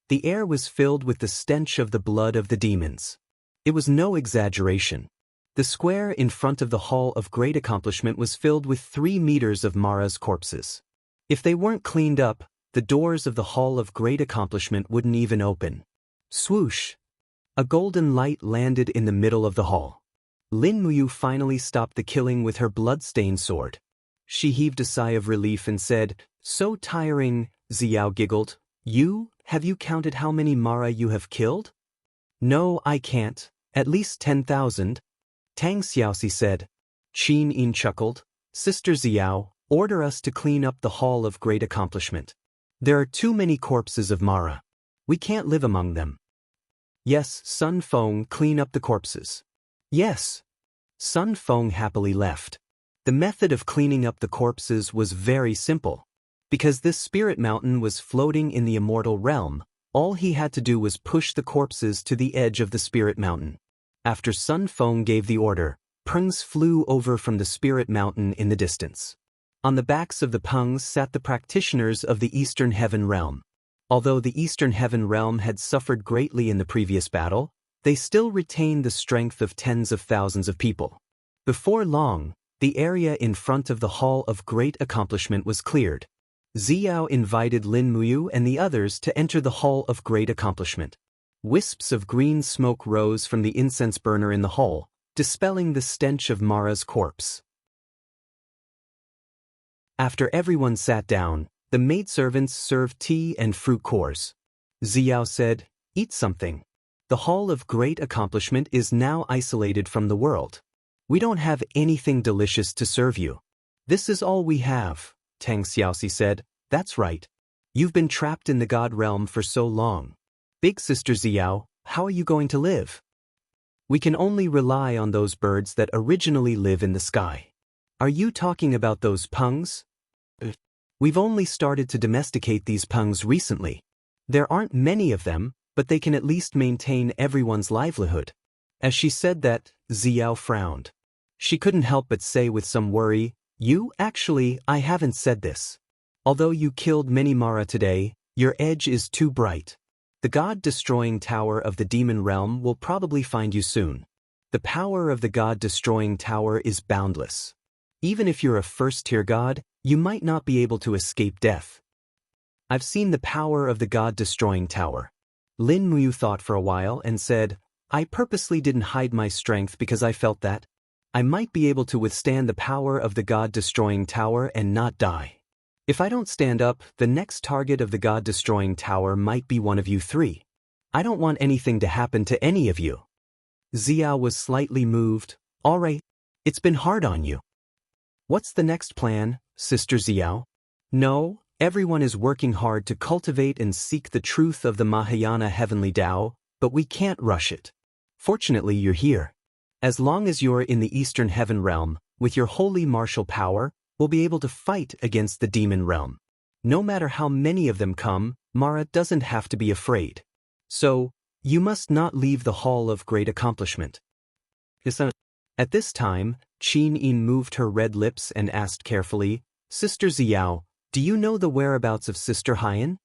The air was filled with the stench of the blood of the demons. It was no exaggeration. The square in front of the Hall of Great Accomplishment was filled with 3 meters of Mara's corpses. If they weren't cleaned up, the doors of the Hall of Great Accomplishment wouldn't even open. Swoosh! A golden light landed in the middle of the hall. Lin Muyu finally stopped the killing with her blood-stained sword. She heaved a sigh of relief and said, "So tiring," Xiao giggled. Have you counted how many Mara you have killed?" "No, I can't. At least 10,000. Tang Xiaoxi said. Qin Yin chuckled. "Sister Xiao, order us to clean up the Hall of Great Accomplishment. There are too many corpses of Mara. We can't live among them." "Yes, Sun Feng, clean up the corpses." "Yes." Sun Feng happily left. The method of cleaning up the corpses was very simple. Because this spirit mountain was floating in the immortal realm, all he had to do was push the corpses to the edge of the spirit mountain. After Sun Feng gave the order, pungs flew over from the spirit mountain in the distance. On the backs of the pungs sat the practitioners of the Eastern Heaven Realm. Although the Eastern Heaven Realm had suffered greatly in the previous battle, they still retained the strength of tens of thousands of people. Before long, the area in front of the Hall of Great Accomplishment was cleared. Xiao invited Lin Muyu and the others to enter the Hall of Great Accomplishment. Wisps of green smoke rose from the incense burner in the hall, dispelling the stench of Mara's corpse. After everyone sat down, the maidservants served tea and fruit cores. Xiao said, "Eat something. The Hall of Great Accomplishment is now isolated from the world. We don't have anything delicious to serve you." This is all we have, Tang Xiaoxi said. That's right. You've been trapped in the God realm for so long. Big Sister Xiao, how are you going to live? We can only rely on those birds that originally live in the sky. Are you talking about those pungs? We've only started to domesticate these pungs recently. There aren't many of them, but they can at least maintain everyone's livelihood. As she said that, Xiao frowned. She couldn't help but say with some worry, I haven't said this. Although you killed many Mara today, your edge is too bright. The God-destroying tower of the demon realm will probably find you soon. The power of the God-destroying tower is boundless. Even if you're a first-tier god, you might not be able to escape death. I've seen the power of the God-destroying tower. Lin Muyu thought for a while and said, I purposely didn't hide my strength because I felt that I might be able to withstand the power of the God-destroying tower and not die. If I don't stand up, the next target of the God-destroying tower might be one of you three. I don't want anything to happen to any of you. Xiao was slightly moved. All right, it's been hard on you. What's the next plan, Sister Xiao? No, everyone is working hard to cultivate and seek the truth of the Mahayana Heavenly Tao, but we can't rush it. Fortunately, you're here. As long as you're in the Eastern Heaven Realm, with your holy martial power, we'll be able to fight against the demon realm. No matter how many of them come, Mara doesn't have to be afraid. So, you must not leave the Hall of Great Accomplishment. At this time, Qin Yin moved her red lips and asked carefully, Sister Xiao, do you know the whereabouts of Sister Haiyan?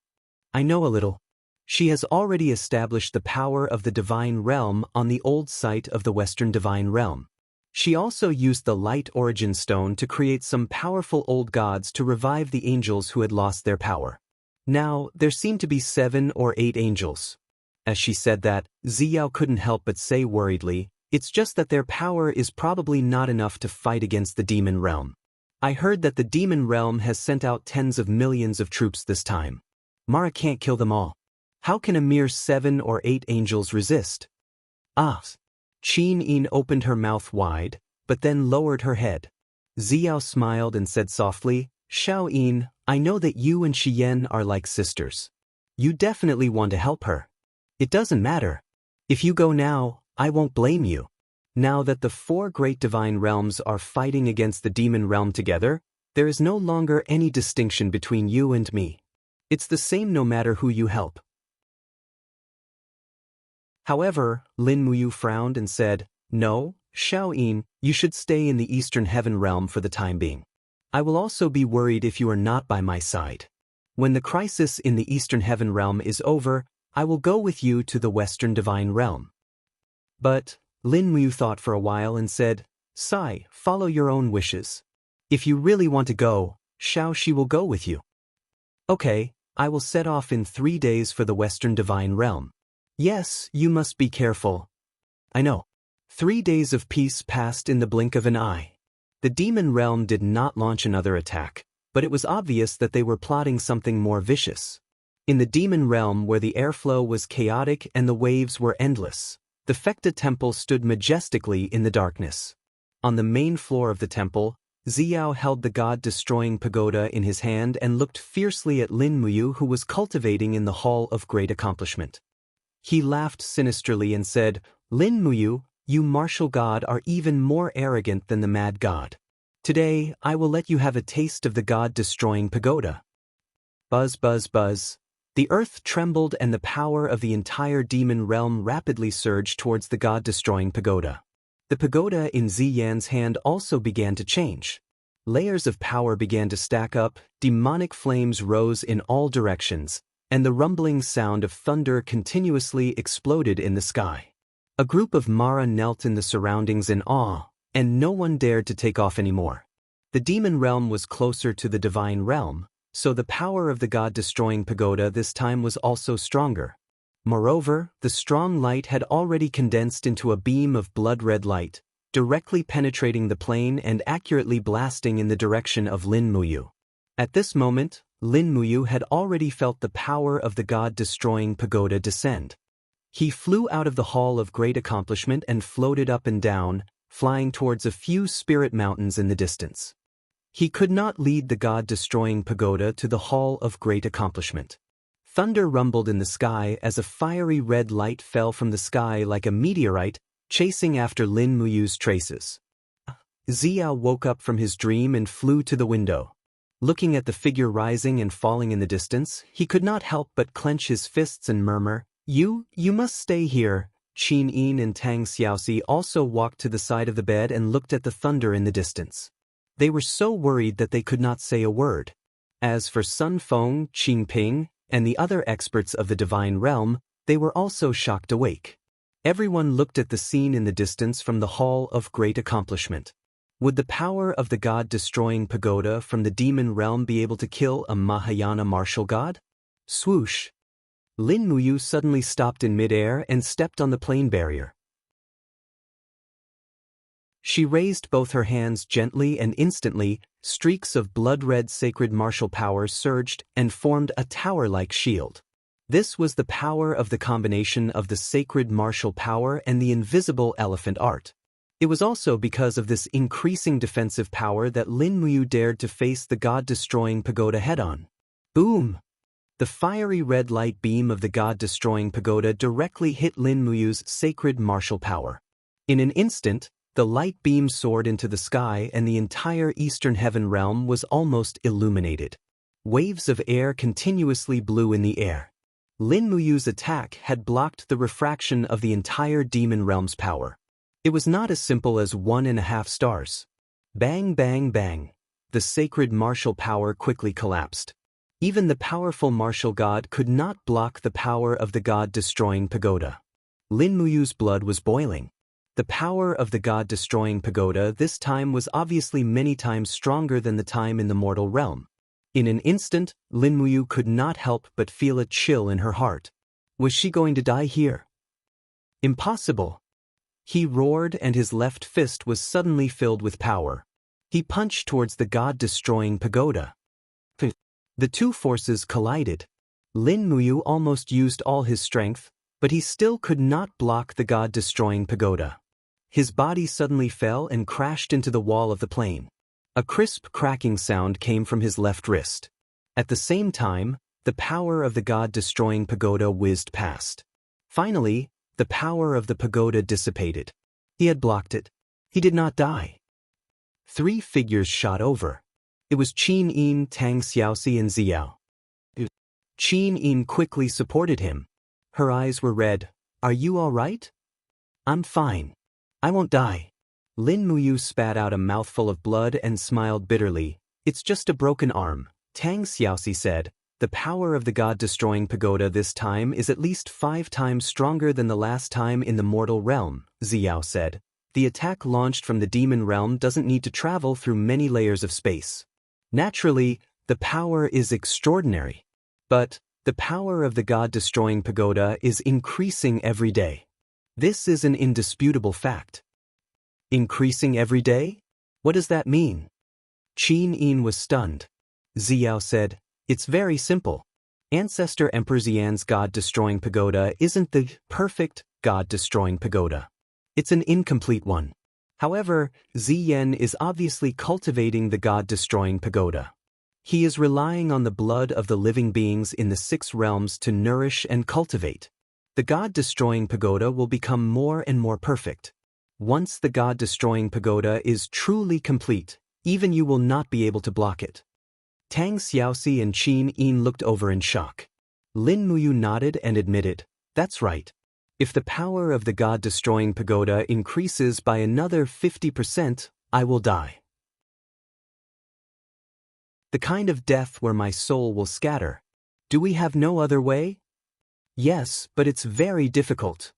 I know a little. She has already established the power of the Divine Realm on the old site of the Western Divine Realm. She also used the Light Origin Stone to create some powerful old gods to revive the angels who had lost their power. Now, there seem to be 7 or 8 angels. As she said that, Xiao couldn't help but say worriedly, it's just that their power is probably not enough to fight against the demon realm. I heard that the demon realm has sent out tens of millions of troops this time. Mara can't kill them all. How can a mere 7 or 8 angels resist? Qin Yin opened her mouth wide, but then lowered her head. Xiao smiled and said softly, Xiao Yin, I know that you and Xian are like sisters. You definitely want to help her. It doesn't matter. If you go now, I won't blame you. Now that the 4 great divine realms are fighting against the demon realm together, there is no longer any distinction between you and me. It's the same no matter who you help. However, Lin Muyu frowned and said, No, Xiao Yin, you should stay in the Eastern Heaven Realm for the time being. I will also be worried if you are not by my side. When the crisis in the Eastern Heaven Realm is over, I will go with you to the Western Divine Realm. But, Lin Muyu thought for a while and said, Sai, follow your own wishes. If you really want to go, Xiaoxi will go with you. Okay, I will set off in 3 days for the Western Divine Realm. Yes, you must be careful. I know. 3 days of peace passed in the blink of an eye. The demon realm did not launch another attack, but it was obvious that they were plotting something more vicious. In the demon realm where the airflow was chaotic and the waves were endless, the Fekta temple stood majestically in the darkness. On the main floor of the temple, Xiao held the god-destroying pagoda in his hand and looked fiercely at Lin Muyu, who was cultivating in the Hall of Great Accomplishment. He laughed sinisterly and said, Lin Muyu, you martial god are even more arrogant than the mad god. Today, I will let you have a taste of the god-destroying pagoda. Buzz, buzz, buzz. The earth trembled and the power of the entire demon realm rapidly surged towards the god-destroying pagoda. The pagoda in Ziyan's hand also began to change. Layers of power began to stack up, demonic flames rose in all directions, and the rumbling sound of thunder continuously exploded in the sky. A group of Mara knelt in the surroundings in awe, and no one dared to take off anymore. The demon realm was closer to the divine realm, so the power of the god-destroying pagoda this time was also stronger. Moreover, the strong light had already condensed into a beam of blood-red light, directly penetrating the plane and accurately blasting in the direction of Lin Muyu. At this moment, Lin Muyu had already felt the power of the god-destroying pagoda descend. He flew out of the Hall of Great Accomplishment and floated up and down, flying towards a few spirit mountains in the distance. He could not lead the god-destroying pagoda to the Hall of Great Accomplishment. Thunder rumbled in the sky as a fiery red light fell from the sky like a meteorite, chasing after Lin Muyu's traces. Xiao woke up from his dream and flew to the window. Looking at the figure rising and falling in the distance, he could not help but clench his fists and murmur, You must stay here." Qin Yin and Tang Xiaoxi also walked to the side of the bed and looked at the thunder in the distance. They were so worried that they could not say a word. As for Sun Feng, Qin Ping, and the other experts of the divine realm, they were also shocked awake. Everyone looked at the scene in the distance from the Hall of Great Accomplishment. Would the power of the god-destroying pagoda from the demon realm be able to kill a Mahayana martial god? Swoosh! Lin Muyu suddenly stopped in midair and stepped on the plane barrier. She raised both her hands gently, and instantly, streaks of blood-red sacred martial power surged and formed a tower-like shield. This was the power of the combination of the sacred martial power and the invisible elephant art. It was also because of this increasing defensive power that Lin Muyu dared to face the god-destroying pagoda head-on. Boom! The fiery red light beam of the god-destroying pagoda directly hit Lin Muyu's sacred martial power. In an instant, the light beam soared into the sky and the entire eastern heaven realm was almost illuminated. Waves of air continuously blew in the air. Lin Muyu's attack had blocked the refraction of the entire demon realm's power. It was not as simple as 1.5 stars. Bang, bang, bang. The sacred martial power quickly collapsed. Even the powerful martial god could not block the power of the god-destroying pagoda. Lin Muyu's blood was boiling. The power of the god-destroying pagoda this time was obviously many times stronger than the time in the mortal realm. In an instant, Lin Muyu could not help but feel a chill in her heart. Was she going to die here? Impossible! He roared, and his left fist was suddenly filled with power. He punched towards the god-destroying pagoda. The two forces collided. Lin Muyu almost used all his strength, but he still could not block the god-destroying pagoda. His body suddenly fell and crashed into the wall of the plane. A crisp cracking sound came from his left wrist. At the same time, the power of the god-destroying pagoda whizzed past. Finally, the power of the pagoda dissipated. He had blocked it. He did not die. 3 figures shot over. It was Qin Yin, Tang Xiaoxi, and Xiao. Qin Yin quickly supported him. Her eyes were red. Are you all right? I'm fine. I won't die. Lin Muyu spat out a mouthful of blood and smiled bitterly. It's just a broken arm. Tang Xiaoxi said, the power of the god-destroying pagoda this time is at least 5 times stronger than the last time in the mortal realm. Xiao said, the attack launched from the demon realm doesn't need to travel through many layers of space. Naturally, the power is extraordinary. But the power of the god-destroying pagoda is increasing every day. This is an indisputable fact. Increasing every day? What does that mean? Qin Yin was stunned. Xiao said, it's very simple. Ancestor Emperor Xian's god-destroying pagoda isn't the perfect god-destroying pagoda. It's an incomplete one. However, Xian is obviously cultivating the god-destroying pagoda. He is relying on the blood of the living beings in the 6 realms to nourish and cultivate. The god-destroying pagoda will become more and more perfect. Once the god-destroying pagoda is truly complete, even you will not be able to block it. Tang Xiaoxi and Qin Yin looked over in shock. Lin Muyu nodded and admitted, that's right. If the power of the god-destroying pagoda increases by another 50%, I will die. The kind of death where my soul will scatter. Do we have no other way? Yes, but it's very difficult.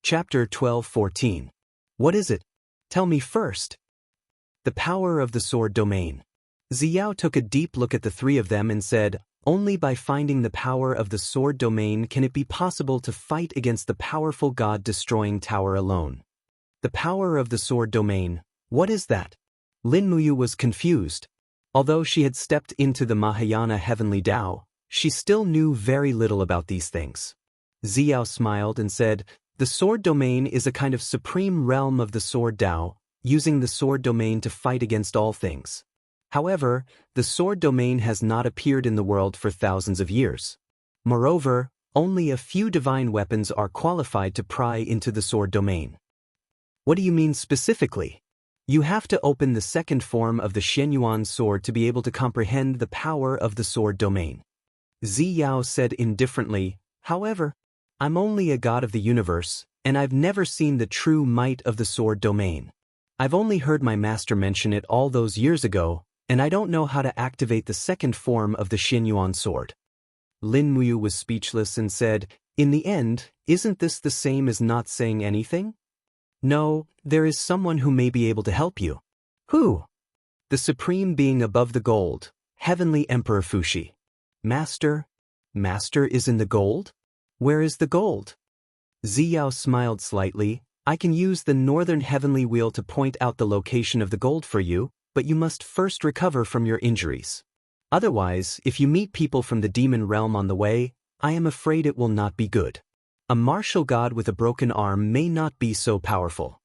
Chapter 12:14. What is it? Tell me first. The power of the sword domain. Xiao took a deep look at the 3 of them and said, only by finding the power of the sword domain can it be possible to fight against the powerful god-destroying tower alone. The power of the sword domain, what is that? Lin Muyu was confused. Although she had stepped into the Mahayana heavenly Tao, she still knew very little about these things. Xiao smiled and said, The sword domain is a kind of supreme realm of the sword Tao, using the sword domain to fight against all things. However, the sword domain has not appeared in the world for thousands of years. Moreover, only a few divine weapons are qualified to pry into the sword domain. What do you mean specifically? You have to open the second form of the Xianyuan sword to be able to comprehend the power of the sword domain. Ziyao said indifferently, however, I'm only a god of the universe, and I've never seen the true might of the sword domain. I've only heard my master mention it all those years ago, and I don't know how to activate the second form of the Xianyuan sword. Lin Muyu was speechless and said, in the end, isn't this the same as not saying anything? No, there is someone who may be able to help you. Who? The supreme being above the gold, Heavenly Emperor Fuxi. Master? Master is in the gold? Where is the gold? Ziyao smiled slightly. I can use the northern heavenly wheel to point out the location of the gold for you, but you must first recover from your injuries. Otherwise, if you meet people from the demon realm on the way, I am afraid it will not be good. A martial god with a broken arm may not be so powerful.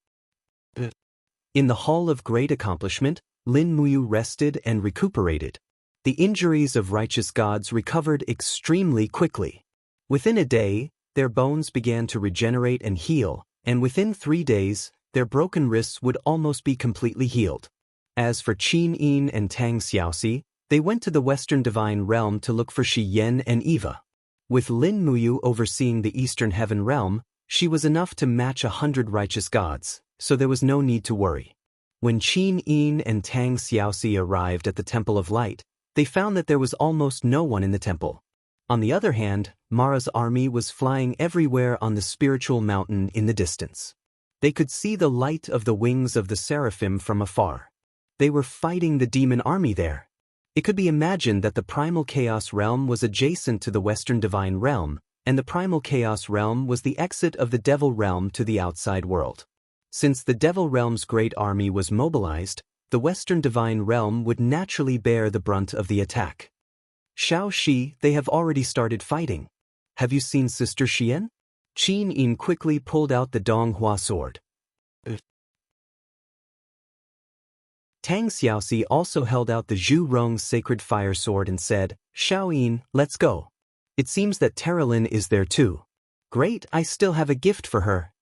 In the Hall of Great Accomplishment, Lin Muyu rested and recuperated. The injuries of righteous gods recovered extremely quickly. Within a day, their bones began to regenerate and heal, and within 3 days, their broken wrists would almost be completely healed. As for Qin Yin and Tang Xiaoxi, they went to the Western Divine Realm to look for Shi Yan and Eva. With Lin Muyu overseeing the Eastern Heaven Realm, she was enough to match 100 righteous gods, so there was no need to worry. When Qin Yin and Tang Xiaoxi arrived at the Temple of Light, they found that there was almost no one in the temple. On the other hand, Mara's army was flying everywhere on the spiritual mountain in the distance. They could see the light of the wings of the seraphim from afar. They were fighting the demon army there. It could be imagined that the Primal Chaos Realm was adjacent to the Western Divine Realm, and the Primal Chaos Realm was the exit of the Devil Realm to the outside world. Since the Devil Realm's great army was mobilized, the Western Divine Realm would naturally bear the brunt of the attack. Shao Shi, they have already started fighting. Have you seen Sister Xian? Qin Yin quickly pulled out the Donghua sword. Tang Xiaoxi also held out the Zhu Rong's sacred fire sword and said, Shao Yin, let's go. It seems that Terralin is there too. Great, I still have a gift for her.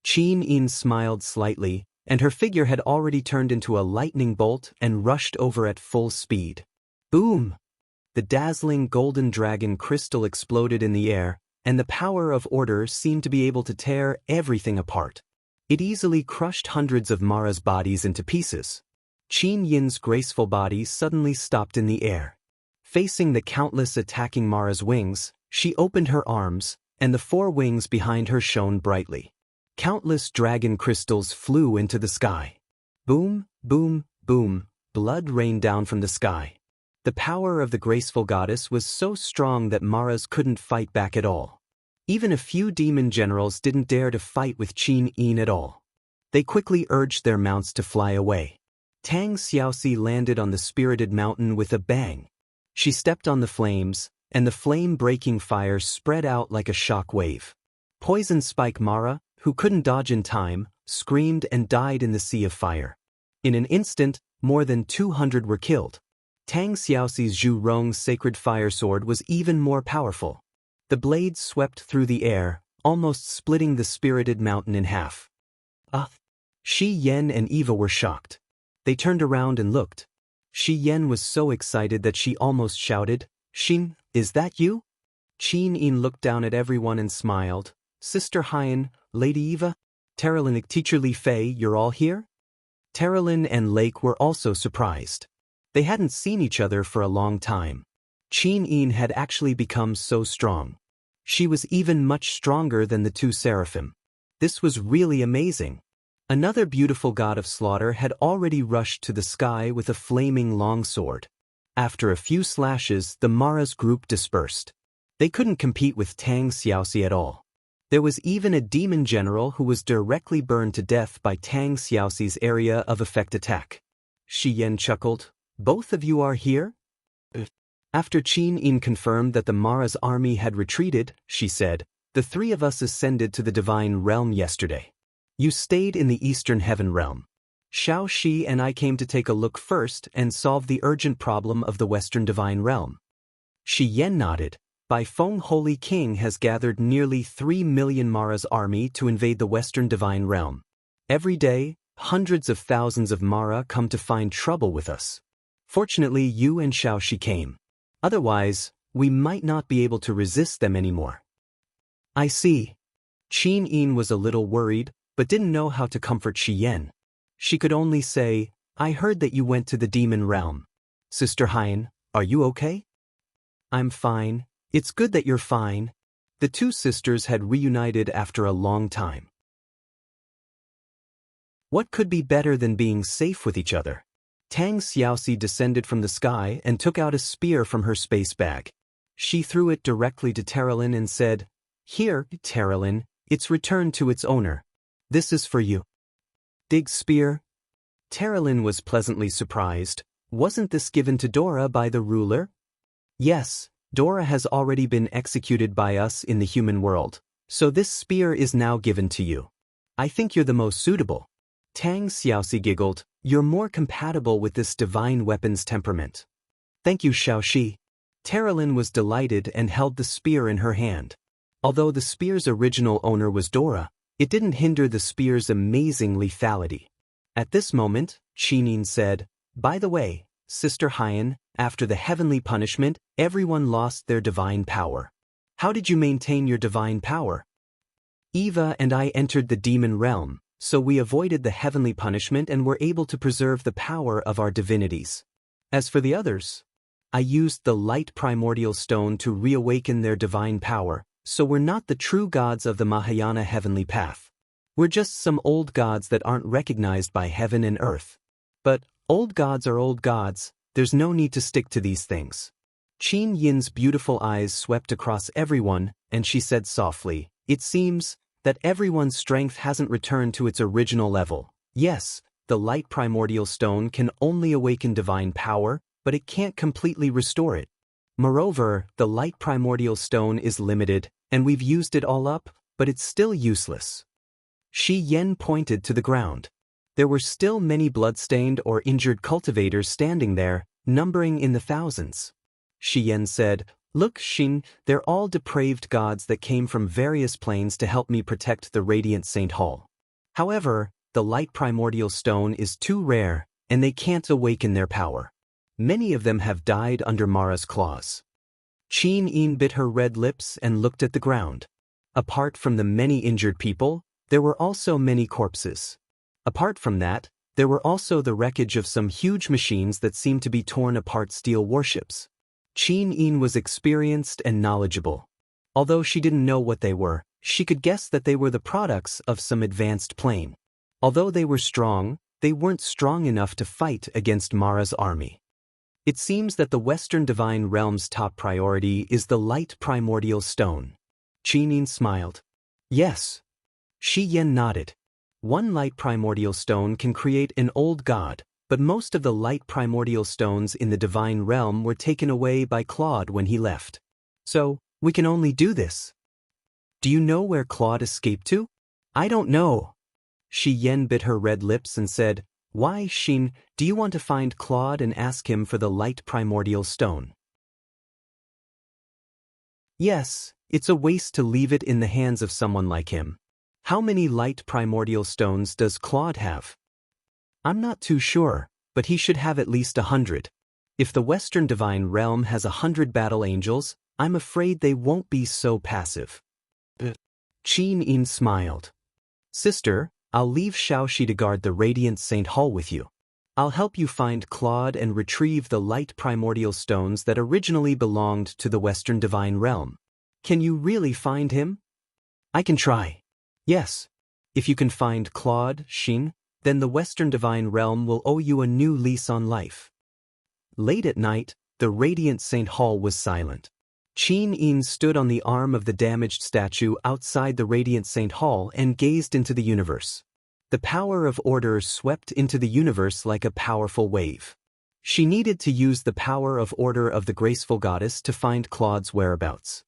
Qin Yin smiled slightly, and her figure had already turned into a lightning bolt and rushed over at full speed. Boom! The dazzling golden dragon crystal exploded in the air, and the power of order seemed to be able to tear everything apart. It easily crushed hundreds of Mara's bodies into pieces. Qin Yin's graceful body suddenly stopped in the air. Facing the countless attacking Mara's wings, she opened her arms, and the 4 wings behind her shone brightly. Countless dragon crystals flew into the sky. Boom, boom, boom, blood rained down from the sky. The power of the graceful goddess was so strong that Mara's couldn't fight back at all. Even a few demon generals didn't dare to fight with Qin Yin at all. They quickly urged their mounts to fly away. Tang Xiaoxi landed on the spirited mountain with a bang. She stepped on the flames, and the flame-breaking fire spread out like a shock wave. Poison Spike Mara, who couldn't dodge in time, screamed and died in the sea of fire. In an instant, more than 200 were killed. Tang Xiaoxi's Zhu Rong's sacred fire sword was even more powerful. The blade swept through the air, almost splitting the spirited mountain in half. Shi Yan and Eva were shocked. They turned around and looked. Shi Yan was so excited that she almost shouted, Xin, is that you? Qin Yin looked down at everyone and smiled. Sister Haiyan, Lady Eva, Terralin, Teacher Li Fei, you're all here? Terralin and Lake were also surprised. They hadn't seen each other for a long time. Qin Yin had actually become so strong. She was even much stronger than the 2 seraphim. This was really amazing. Another beautiful god of slaughter had already rushed to the sky with a flaming longsword. After a few slashes, the Mara's group dispersed. They couldn't compete with Tang Xiaoxi at all. There was even a demon general who was directly burned to death by Tang Xiaoxi's area of effect attack. Shi Yan chuckled. Both of you are here? After Qin Yin confirmed that the Mara's army had retreated, she said, The three of us ascended to the divine realm yesterday. You stayed in the eastern heaven realm. Xiaoxi and I came to take a look first and solve the urgent problem of the western divine realm. Shi Yan nodded. Bai Feng Holy King has gathered nearly 3 million Mara's army to invade the western divine realm. Every day, hundreds of thousands of Mara come to find trouble with us. Fortunately, you and Xiaoxi came. Otherwise, we might not be able to resist them anymore. I see. Qin Yin was a little worried, but didn't know how to comfort Shi Yan. She could only say, I heard that you went to the demon realm. Sister Haiyan, are you okay? I'm fine. It's good that you're fine. The two sisters had reunited after a long time. What could be better than being safe with each other? Tang Xiaoxi descended from the sky and took out a spear from her space bag. She threw it directly to Terralyn and said, Here, Terralyn, it's returned to its owner. This is for you. Dig spear. Terralyn was pleasantly surprised. Wasn't this given to Dora by the ruler? Yes, Dora has already been executed by us in the human world, so this spear is now given to you. I think you're the most suitable. Tang Xiaoxi giggled, You're more compatible with this divine weapon's temperament. Thank you, Xiaoxi. Terralyn was delighted and held the spear in her hand. Although the spear's original owner was Dora, it didn't hinder the spear's amazing lethality. At this moment, Qin Yin said, By the way, Sister Haiyan, after the heavenly punishment, everyone lost their divine power. How did you maintain your divine power? Eva and I entered the demon realm, so we avoided the heavenly punishment and were able to preserve the power of our divinities. As for the others, I used the light primordial stone to reawaken their divine power, so we're not the true gods of the Mahayana heavenly path. We're just some old gods that aren't recognized by heaven and earth. But old gods are old gods, there's no need to stick to these things. Qin Yin's beautiful eyes swept across everyone, and she said softly, It seems that everyone's strength hasn't returned to its original level. Yes, the light primordial stone can only awaken divine power, but it can't completely restore it. Moreover, the light primordial stone is limited, and we've used it all up, but it's still useless. Shi Yan pointed to the ground. There were still many bloodstained or injured cultivators standing there, numbering in the thousands. Shi Yan said, Look, Xin, they're all depraved gods that came from various planes to help me protect the Radiant Saint Hall. However, the light primordial stone is too rare, and they can't awaken their power. Many of them have died under Mara's claws. Qin Yin bit her red lips and looked at the ground. Apart from the many injured people, there were also many corpses. Apart from that, there were also the wreckage of some huge machines that seemed to be torn apart steel warships. Qin Yin was experienced and knowledgeable. Although she didn't know what they were, she could guess that they were the products of some advanced plane. Although they were strong, they weren't strong enough to fight against Mara's army. It seems that the Western Divine Realm's top priority is the light primordial stone. Qin Yin smiled. Yes. Shi Yan nodded. One light primordial stone can create an old god, but most of the light primordial stones in the Divine Realm were taken away by Claude when he left. So, we can only do this. Do you know where Claude escaped to? I don't know. Shi Yan bit her red lips and said, Why, Xin, do you want to find Claude and ask him for the light primordial stone? Yes, it's a waste to leave it in the hands of someone like him. How many light primordial stones does Claude have? I'm not too sure, but he should have at least 100. If the Western Divine Realm has 100 battle angels, I'm afraid they won't be so passive. Qin Yin smiled. Sister, I'll leave Xiaoxi to guard the Radiant Saint Hall with you. I'll help you find Claude and retrieve the light primordial stones that originally belonged to the Western Divine Realm. Can you really find him? I can try. Yes. If you can find Claude, Xin, then the Western Divine Realm will owe you a new lease on life. Late at night, the Radiant Saint Hall was silent. Qin Yin stood on the arm of the damaged statue outside the Radiant Saint Hall and gazed into the universe. The power of order swept into the universe like a powerful wave. She needed to use the power of order of the graceful goddess to find Claude's whereabouts.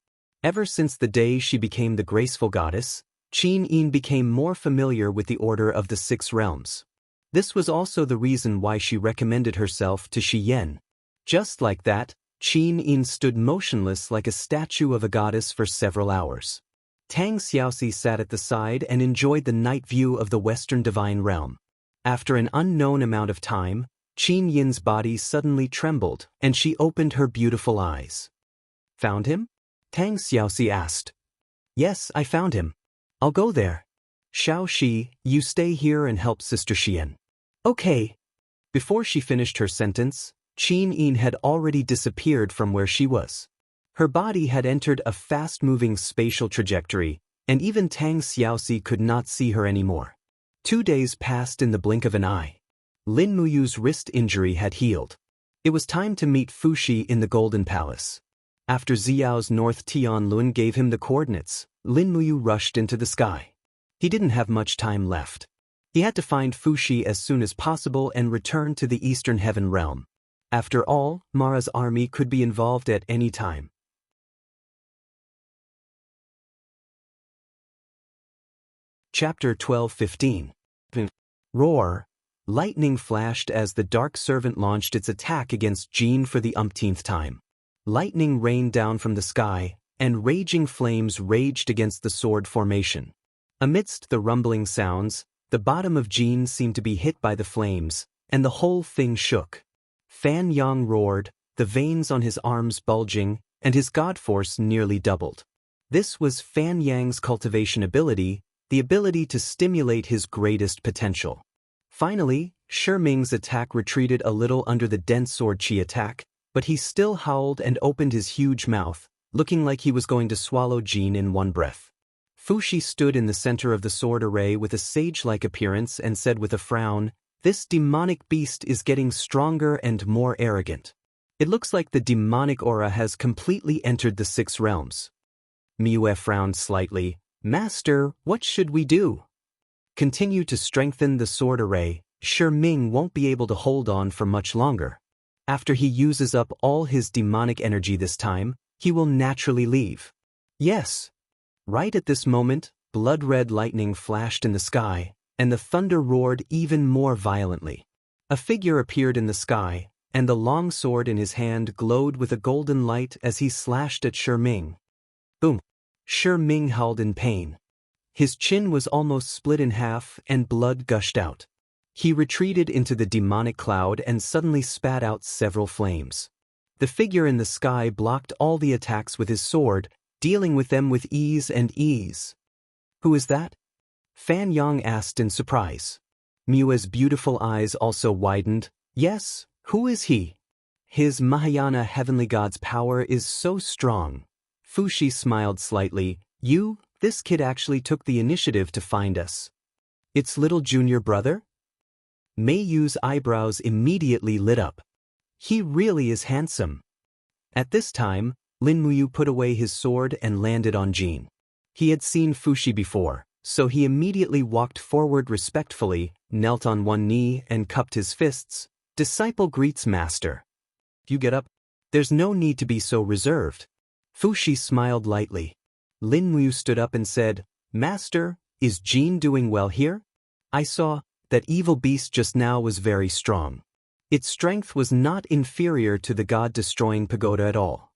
Ever since the day she became the graceful goddess, Qin Yin became more familiar with the order of the 6 realms. This was also the reason why she recommended herself to Shi Yan. Just like that, Qin Yin stood motionless like a statue of a goddess for several hours. Tang Xiaoxi sat at the side and enjoyed the night view of the Western Divine Realm. After an unknown amount of time, Qin Yin's body suddenly trembled, and she opened her beautiful eyes. "Found him?" Tang Xiaoxi asked. "Yes, I found him. I'll go there. Xiao Shi, you stay here and help Sister Xian." "Okay." Before she finished her sentence, Qin Yin had already disappeared from where she was. Her body had entered a fast-moving spatial trajectory, and even Tang Xiaoxi could not see her anymore. 2 days passed in the blink of an eye. Lin Muyu's wrist injury had healed. It was time to meet Fuxi in the Golden Palace. After Xiao's North Tianlun gave him the coordinates, Lin Muyu rushed into the sky. He didn't have much time left. He had to find Fuxi as soon as possible and return to the Eastern Heaven Realm. After all, Mara's army could be involved at any time. Chapter 12:15. Roar. Lightning flashed as the Dark Servant launched its attack against Jin for the umpteenth time. Lightning rained down from the sky, and raging flames raged against the sword formation. Amidst the rumbling sounds, the bottom of Jin seemed to be hit by the flames, and the whole thing shook. Fan Yang roared, the veins on his arms bulging, and his god force nearly doubled. This was Fan Yang's cultivation ability, the ability to stimulate his greatest potential. Finally, Shi Ming's attack retreated a little under the dense sword chi attack, but he still howled and opened his huge mouth, looking like he was going to swallow Jin in one breath. Fuxi stood in the center of the sword array with a sage-like appearance and said with a frown, "This demonic beast is getting stronger and more arrogant. It looks like the demonic aura has completely entered the 6 realms." Miue frowned slightly. "Master, what should we do?" "Continue to strengthen the sword array. Shi Ming won't be able to hold on for much longer. After he uses up all his demonic energy this time, he will naturally leave." "Yes." Right at this moment, blood-red lightning flashed in the sky, and the thunder roared even more violently. A figure appeared in the sky, and the long sword in his hand glowed with a golden light as he slashed at Shi Ming. Boom! Shi Ming howled in pain. His chin was almost split in half and blood gushed out. He retreated into the demonic cloud and suddenly spat out several flames. The figure in the sky blocked all the attacks with his sword, dealing with them with ease and ease. "Who is that?" Fan Yang asked in surprise. Miue's beautiful eyes also widened. "Yes, who is he?" "His Mahayana heavenly god's power is so strong." Fuxi smiled slightly. This kid actually took the initiative to find us." "It's little junior brother?" Mei Yu's eyebrows immediately lit up. "He really is handsome." At this time, Lin Muyu put away his sword and landed on Jin. He had seen Fuxi before, so he immediately walked forward respectfully, knelt on one knee and cupped his fists. "Disciple greets master." "You get up. There's no need to be so reserved." Fuxi smiled lightly. Lin Muyu stood up and said, "Master, is Jin doing well here? I saw that evil beast just now was very strong. Its strength was not inferior to the god-destroying pagoda at all."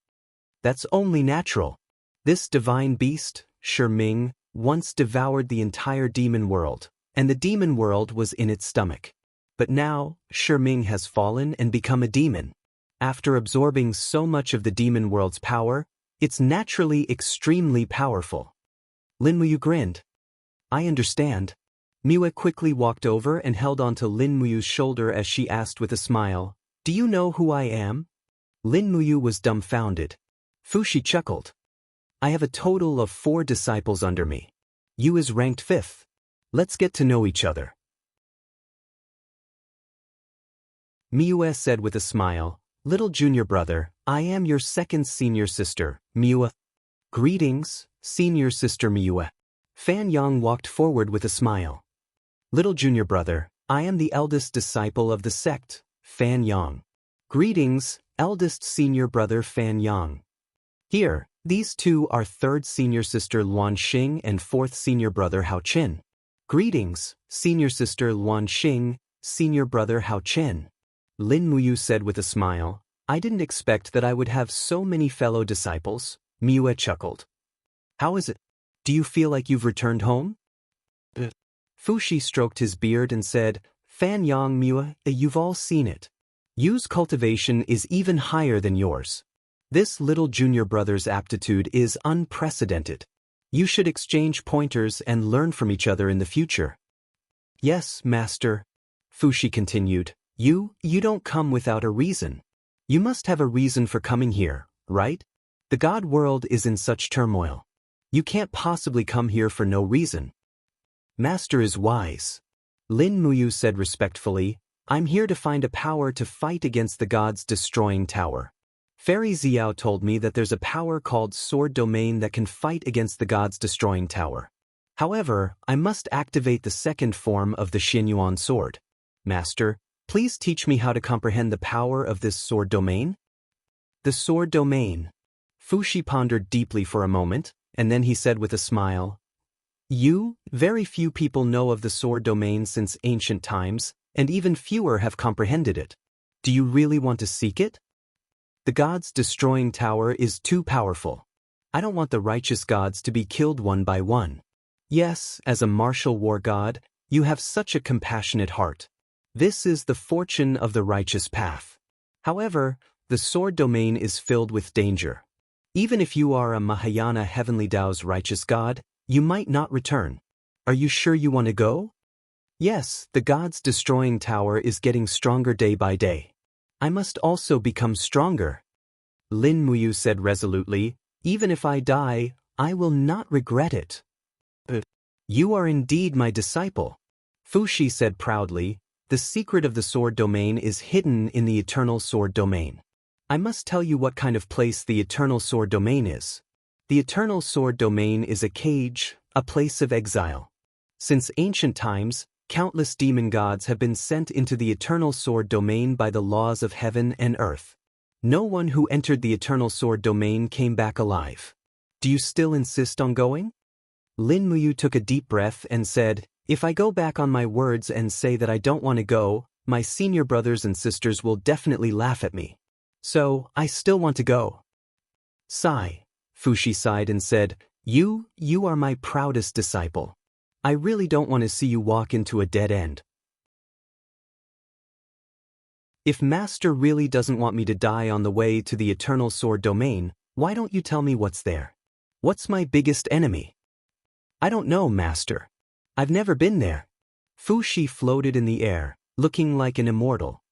"That's only natural. This divine beast, Shi Ming, once devoured the entire demon world, and the demon world was in its stomach. But now, Shi Ming has fallen and become a demon. After absorbing so much of the demon world's power, it's naturally extremely powerful." Lin Muyu grinned. "I understand." Miue quickly walked over and held onto Lin Muyu's shoulder as she asked with a smile, "Do you know who I am?" Lin Muyu was dumbfounded. Fuxi chuckled. "I have a total of 4 disciples under me. You is ranked 5th. Let's get to know each other." Miue said with a smile, "Little junior brother, I am your second senior sister, Miue." "Greetings, senior sister Miue." Fan Yang walked forward with a smile. "Little junior brother, I am the eldest disciple of the sect, Fan Yang." "Greetings, eldest senior brother Fan Yang." "Here, These two are third senior sister Luan Xing and fourth senior brother Hao Qin. Greetings, senior sister Luan Xing, senior brother Hao Qin. Lin Muyu said with a smile. I didn't expect that I would have so many fellow disciples. Miue chuckled. How is it? Do you feel like you've returned home? Fuxi stroked his beard and said, Fan Yang Miue, you've all seen it. Yu's cultivation is even higher than yours. This little junior brother's aptitude is unprecedented. You should exchange pointers and learn from each other in the future. Yes, master. Fuxi continued. You don't come without a reason. You must have a reason for coming here, right? The God world is in such turmoil. You can't possibly come here for no reason. Master is wise. Lin Muyu said respectfully, I'm here to find a power to fight against the gods' destroying tower. Fairy Xiao told me that there's a power called Sword Domain that can fight against the gods' destroying tower. However, I must activate the second form of the Xianyuan sword. Master, please teach me how to comprehend the power of this sword domain? The sword domain. Fuxi pondered deeply for a moment, and then he said with a smile, Very few people know of the sword domain since ancient times, and even fewer have comprehended it. Do you really want to seek it? The gods' destroying tower is too powerful. I don't want the righteous gods to be killed one by one. Yes, as a martial war god, you have such a compassionate heart. This is the fortune of the righteous path. However, the sword domain is filled with danger. Even if you are a Mahayana heavenly Tao's righteous god, you might not return. Are you sure you want to go? Yes, the gods' destroying tower is getting stronger day by day. I must also become stronger. Lin Muyu said resolutely, even if I die, I will not regret it. You are indeed my disciple. Fuxi said proudly, the secret of the sword domain is hidden in the eternal sword domain. I must tell you what kind of place the eternal sword domain is. The eternal sword domain is a cage, a place of exile. Since ancient times, countless demon gods have been sent into the eternal sword domain by the laws of heaven and earth. No one who entered the eternal sword domain came back alive. Do you still insist on going? Lin Muyu took a deep breath and said, If I go back on my words and say that I don't want to go, my senior brothers and sisters will definitely laugh at me. So, I still want to go. Sigh. Fuxi sighed and said, You are my proudest disciple. I really don't want to see you walk into a dead end. If Master really doesn't want me to die on the way to the eternal sword domain, why don't you tell me what's there? What's my biggest enemy? I don't know, Master. I've never been there. Fuxi floated in the air, looking like an immortal.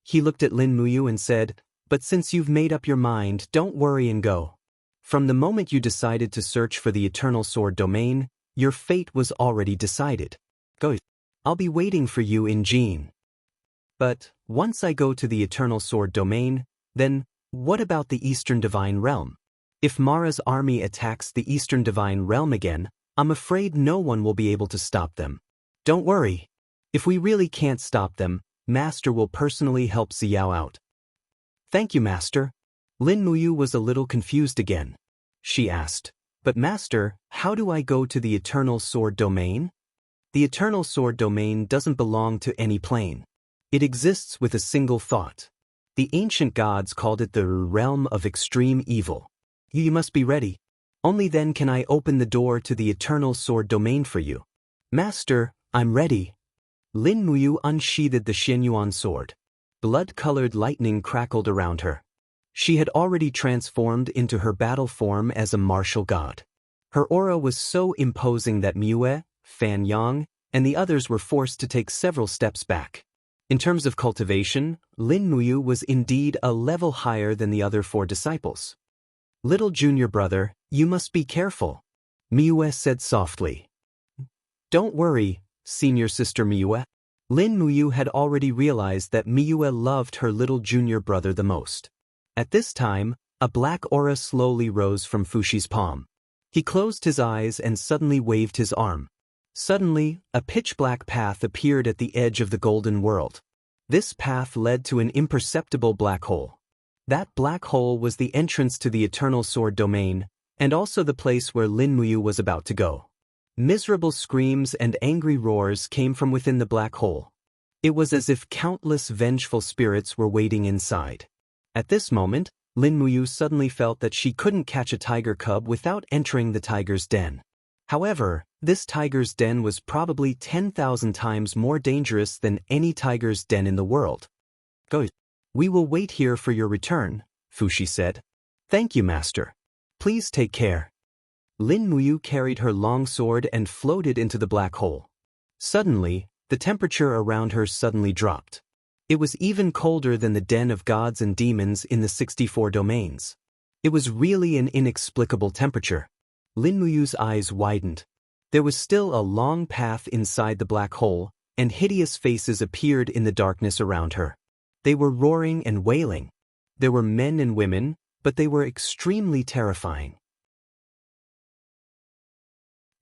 He looked at Lin Muyu and said, But since you've made up your mind, don't worry and go. From the moment you decided to search for the eternal sword domain, your fate was already decided. Go. I'll be waiting for you in Jin. But, once I go to the eternal sword domain, then, what about the Eastern Divine Realm? If Mara's army attacks the Eastern Divine Realm again, I'm afraid no one will be able to stop them. Don't worry. If we really can't stop them, Master will personally help Xiao out. Thank you, Master. Lin Muyu was a little confused again. She asked, But Master, how do I go to the eternal sword domain? The eternal sword domain doesn't belong to any plane. It exists with a single thought. The ancient gods called it the realm of extreme evil. You must be ready. Only then can I open the door to the eternal sword domain for you. Master, I'm ready. Lin Muyu unsheathed the Xianyuan sword. Blood-colored lightning crackled around her. She had already transformed into her battle form as a martial god. Her aura was so imposing that Miue, Fan Yang, and the others were forced to take several steps back. In terms of cultivation, Lin Muyu was indeed a level higher than the other 4 disciples. Little junior brother, you must be careful, Miue said softly. Don't worry, senior sister Miue. Lin Muyu had already realized that Miue loved her little junior brother the most. At this time, a black aura slowly rose from Fuxi's palm. He closed his eyes and suddenly waved his arm. Suddenly, a pitch-black path appeared at the edge of the golden world. This path led to an imperceptible black hole. That black hole was the entrance to the eternal sword domain, and also the place where Lin Muyu was about to go. Miserable screams and angry roars came from within the black hole. It was as if countless vengeful spirits were waiting inside. At this moment, Lin Muyu suddenly felt that she couldn't catch a tiger cub without entering the tiger's den. However, this tiger's den was probably 10,000 times more dangerous than any tiger's den in the world. Go. We will wait here for your return, Fushi said. Thank you, master. Please take care. Lin Muyu carried her long sword and floated into the black hole. Suddenly, the temperature around her suddenly dropped. It was even colder than the den of gods and demons in the 64 domains. It was really an inexplicable temperature. Lin Muyu's eyes widened. There was still a long path inside the black hole, and hideous faces appeared in the darkness around her. They were roaring and wailing. There were men and women, but they were extremely terrifying.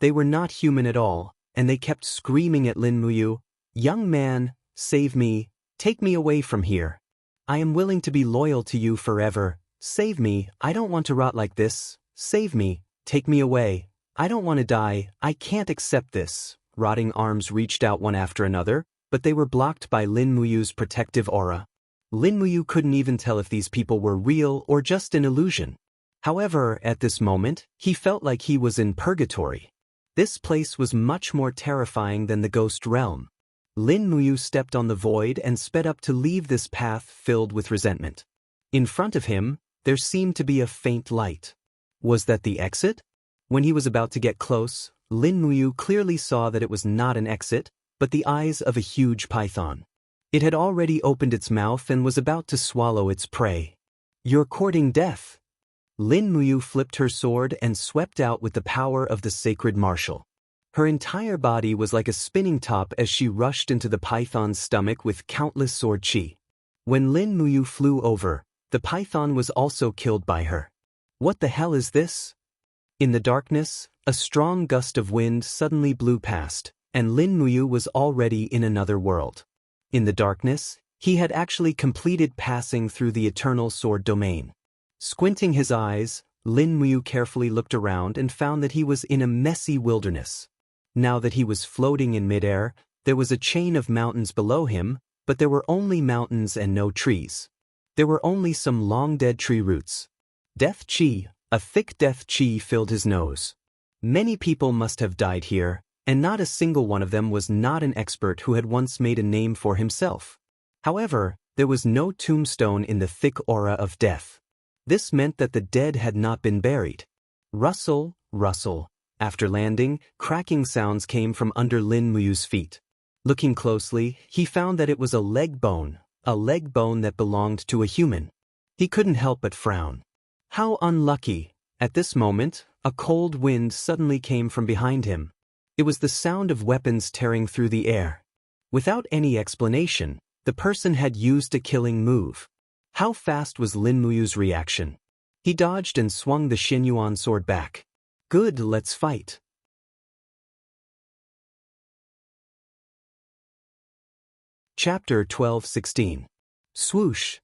They were not human at all, and they kept screaming at Lin Muyu, "Young man, save me, take me away from here. I am willing to be loyal to you forever. Save me, I don't want to rot like this. Save me, take me away. I don't want to die, I can't accept this." Rotting arms reached out one after another, but they were blocked by Lin Muyu's protective aura. Lin Muyu couldn't even tell if these people were real or just an illusion. However, at this moment, he felt like he was in purgatory. This place was much more terrifying than the ghost realm. Lin Muyu stepped on the void and sped up to leave this path filled with resentment. In front of him, there seemed to be a faint light. Was that the exit? When he was about to get close, Lin Muyu clearly saw that it was not an exit, but the eyes of a huge python. It had already opened its mouth and was about to swallow its prey. "You're courting death." Lin Muyu flipped her sword and swept out with the power of the sacred martial. Her entire body was like a spinning top as she rushed into the python's stomach with countless sword chi. When Lin Muyu flew over, the python was also killed by her. What the hell is this? In the darkness, a strong gust of wind suddenly blew past, and Lin Muyu was already in another world. In the darkness, he had actually completed passing through the eternal sword domain. Squinting his eyes, Lin Muyu carefully looked around and found that he was in a messy wilderness. Now that he was floating in midair, there was a chain of mountains below him, but there were only mountains and no trees. There were only some long dead tree roots. Death chi, a thick death chi filled his nose. Many people must have died here, and not a single one of them was not an expert who had once made a name for himself. However, there was no tombstone in the thick aura of death. This meant that the dead had not been buried. Rustle, rustle. After landing, cracking sounds came from under Lin Muyu's feet. Looking closely, he found that it was a leg bone that belonged to a human. He couldn't help but frown. How unlucky! At this moment, a cold wind suddenly came from behind him. It was the sound of weapons tearing through the air. Without any explanation, the person had used a killing move. How fast was Lin Muyu's reaction? He dodged and swung the Xianyuan sword back. Good, let's fight. Chapter 12:16. Swoosh.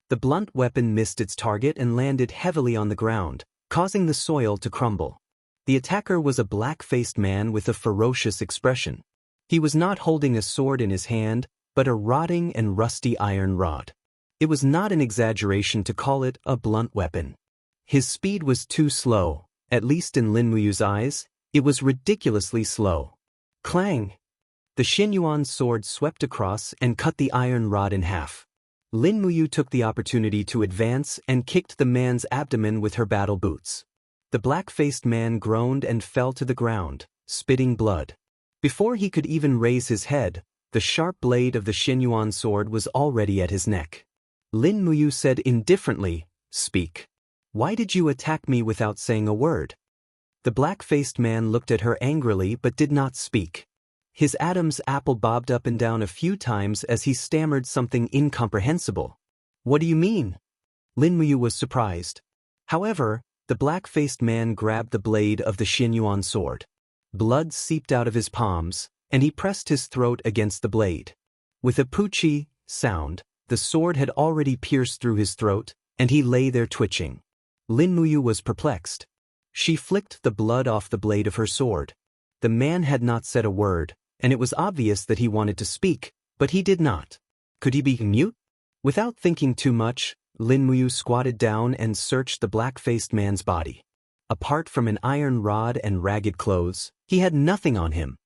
The blunt weapon missed its target and landed heavily on the ground, causing the soil to crumble. The attacker was a black-faced man with a ferocious expression. He was not holding a sword in his hand, but a rotting and rusty iron rod. It was not an exaggeration to call it a blunt weapon. His speed was too slow, at least in Lin Muyu's eyes. It was ridiculously slow. Clang! The Xianyuan sword swept across and cut the iron rod in half. Lin Muyu took the opportunity to advance and kicked the man's abdomen with her battle boots. The black-faced man groaned and fell to the ground, spitting blood. Before he could even raise his head, the sharp blade of the Xianyuan sword was already at his neck. Lin Muyu said indifferently, "Speak. Why did you attack me without saying a word?" The black-faced man looked at her angrily but did not speak. His Adam's apple bobbed up and down a few times as he stammered something incomprehensible. "What do you mean?" Lin Muyu was surprised. However, the black-faced man grabbed the blade of the Xianyuan sword. Blood seeped out of his palms, and he pressed his throat against the blade. With a poochie sound, the sword had already pierced through his throat, and he lay there twitching. Lin Muyu was perplexed. She flicked the blood off the blade of her sword. The man had not said a word, and it was obvious that he wanted to speak, but he did not. Could he be mute? Without thinking too much, Lin Muyu squatted down and searched the black-faced man's body. Apart from an iron rod and ragged clothes, he had nothing on him.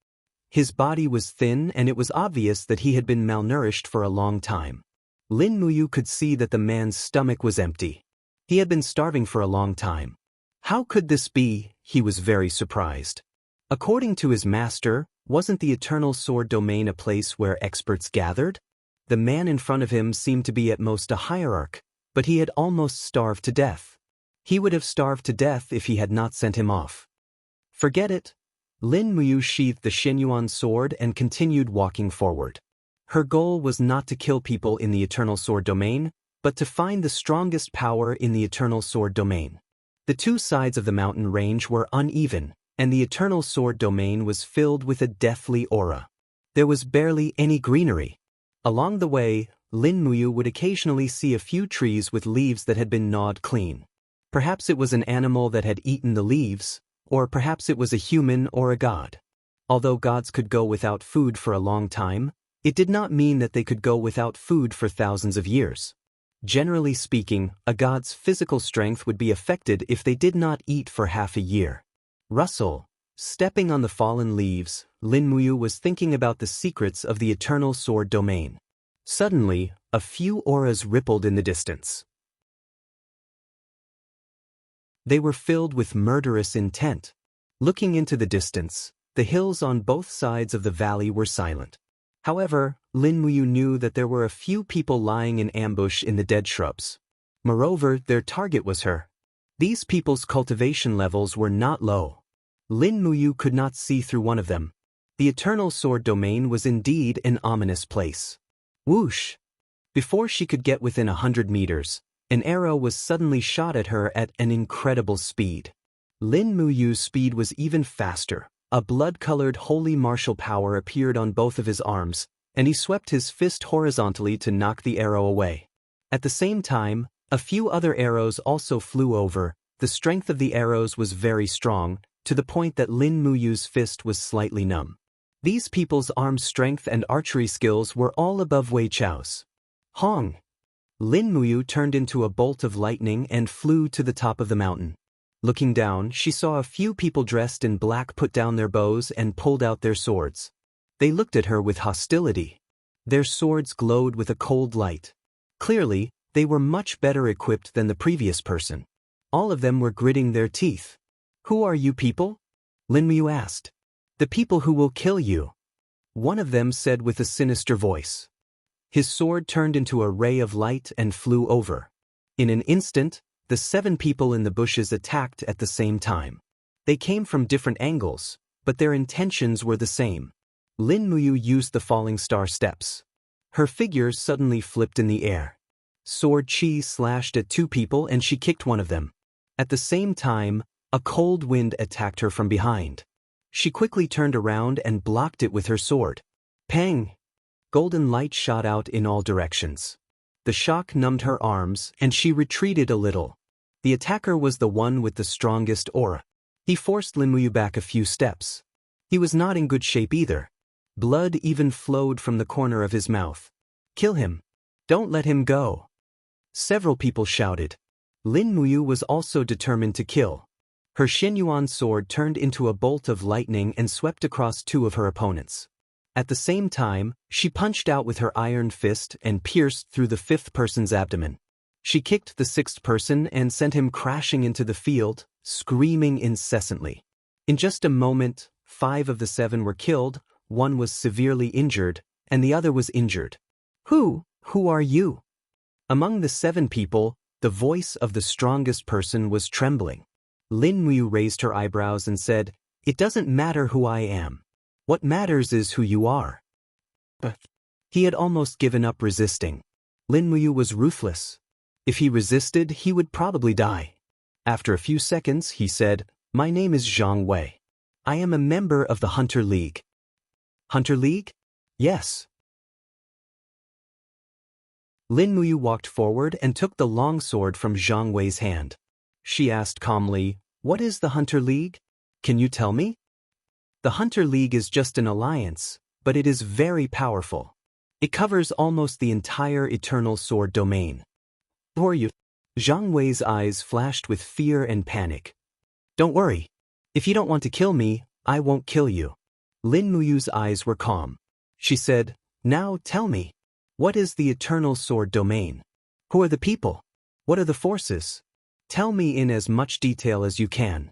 His body was thin and it was obvious that he had been malnourished for a long time. Lin Muyu could see that the man's stomach was empty. He had been starving for a long time. How could this be? He was very surprised. According to his master, wasn't the Eternal Sword Domain a place where experts gathered? The man in front of him seemed to be at most a hierarch, but he had almost starved to death. He would have starved to death if he had not sent him off. Forget it. Lin Muyu sheathed the Xianyuan sword and continued walking forward. Her goal was not to kill people in the Eternal Sword Domain, but to find the strongest power in the Eternal Sword Domain. The two sides of the mountain range were uneven, and the Eternal Sword Domain was filled with a deathly aura. There was barely any greenery. Along the way, Lin Muyu would occasionally see a few trees with leaves that had been gnawed clean. Perhaps it was an animal that had eaten the leaves, or perhaps it was a human or a god. Although gods could go without food for a long time, it did not mean that they could go without food for thousands of years. Generally speaking, a god's physical strength would be affected if they did not eat for half a year. Rustle. Stepping on the fallen leaves, Lin Muyu was thinking about the secrets of the Eternal Sword Domain. Suddenly, a few auras rippled in the distance. They were filled with murderous intent. Looking into the distance, the hills on both sides of the valley were silent. However, Lin Muyu knew that there were a few people lying in ambush in the dead shrubs. Moreover, their target was her. These people's cultivation levels were not low. Lin Muyu could not see through one of them. The Eternal Sword Domain was indeed an ominous place. Whoosh! Before she could get within 100 meters, an arrow was suddenly shot at her at an incredible speed. Lin Muyu's speed was even faster. A blood-colored holy martial power appeared on both of his arms, and he swept his fist horizontally to knock the arrow away. At the same time, a few other arrows also flew over. The strength of the arrows was very strong, to the point that Lin Muyu's fist was slightly numb. These people's arm strength and archery skills were all above Wei Chao's. Hong! Lin Muyu turned into a bolt of lightning and flew to the top of the mountain. Looking down, she saw a few people dressed in black put down their bows and pulled out their swords. They looked at her with hostility. Their swords glowed with a cold light. Clearly, they were much better equipped than the previous person. All of them were gritting their teeth. "Who are you people?" Lin Muyu asked. "The people who will kill you," one of them said with a sinister voice. His sword turned into a ray of light and flew over. In an instant, the 7 people in the bushes attacked at the same time. They came from different angles, but their intentions were the same. Lin Muyu used the falling star steps. Her figure suddenly flipped in the air. Sword chi slashed at 2 people and she kicked one of them. At the same time, a cold wind attacked her from behind. She quickly turned around and blocked it with her sword. Pang! Golden light shot out in all directions. The shock numbed her arms and she retreated a little. The attacker was the one with the strongest aura. He forced Lin Muyu back a few steps. He was not in good shape either. Blood even flowed from the corner of his mouth. "Kill him! Don't let him go!" Several people shouted. Lin Muyu was also determined to kill. Her Xianyuan sword turned into a bolt of lightning and swept across 2 of her opponents. At the same time, she punched out with her iron fist and pierced through the 5th person's abdomen. She kicked the 6th person and sent him crashing into the field, screaming incessantly. In just a moment, 5 of the 7 were killed, 1 was severely injured, and the other was injured. Who are you?" Among the 7 people, the voice of the strongest person was trembling. Lin Muyu raised her eyebrows and said, "It doesn't matter who I am. What matters is who you are." But he had almost given up resisting. Lin Muyu was ruthless. If he resisted, he would probably die. After a few seconds, he said, "My name is Zhang Wei. I am a member of the Hunter League." "Hunter League?" "Yes." Lin Muyu walked forward and took the long sword from Zhang Wei's hand. She asked calmly, What is the Hunter League? Can you tell me? The Hunter League is just an alliance, but it is very powerful. It covers almost the entire Eternal Sword domain. Who are you? Zhang Wei's eyes flashed with fear and panic. Don't worry. If you don't want to kill me, I won't kill you. Lin Muyu's eyes were calm. She said, now tell me. What is the Eternal Sword domain? Who are the people? What are the forces? Tell me in as much detail as you can.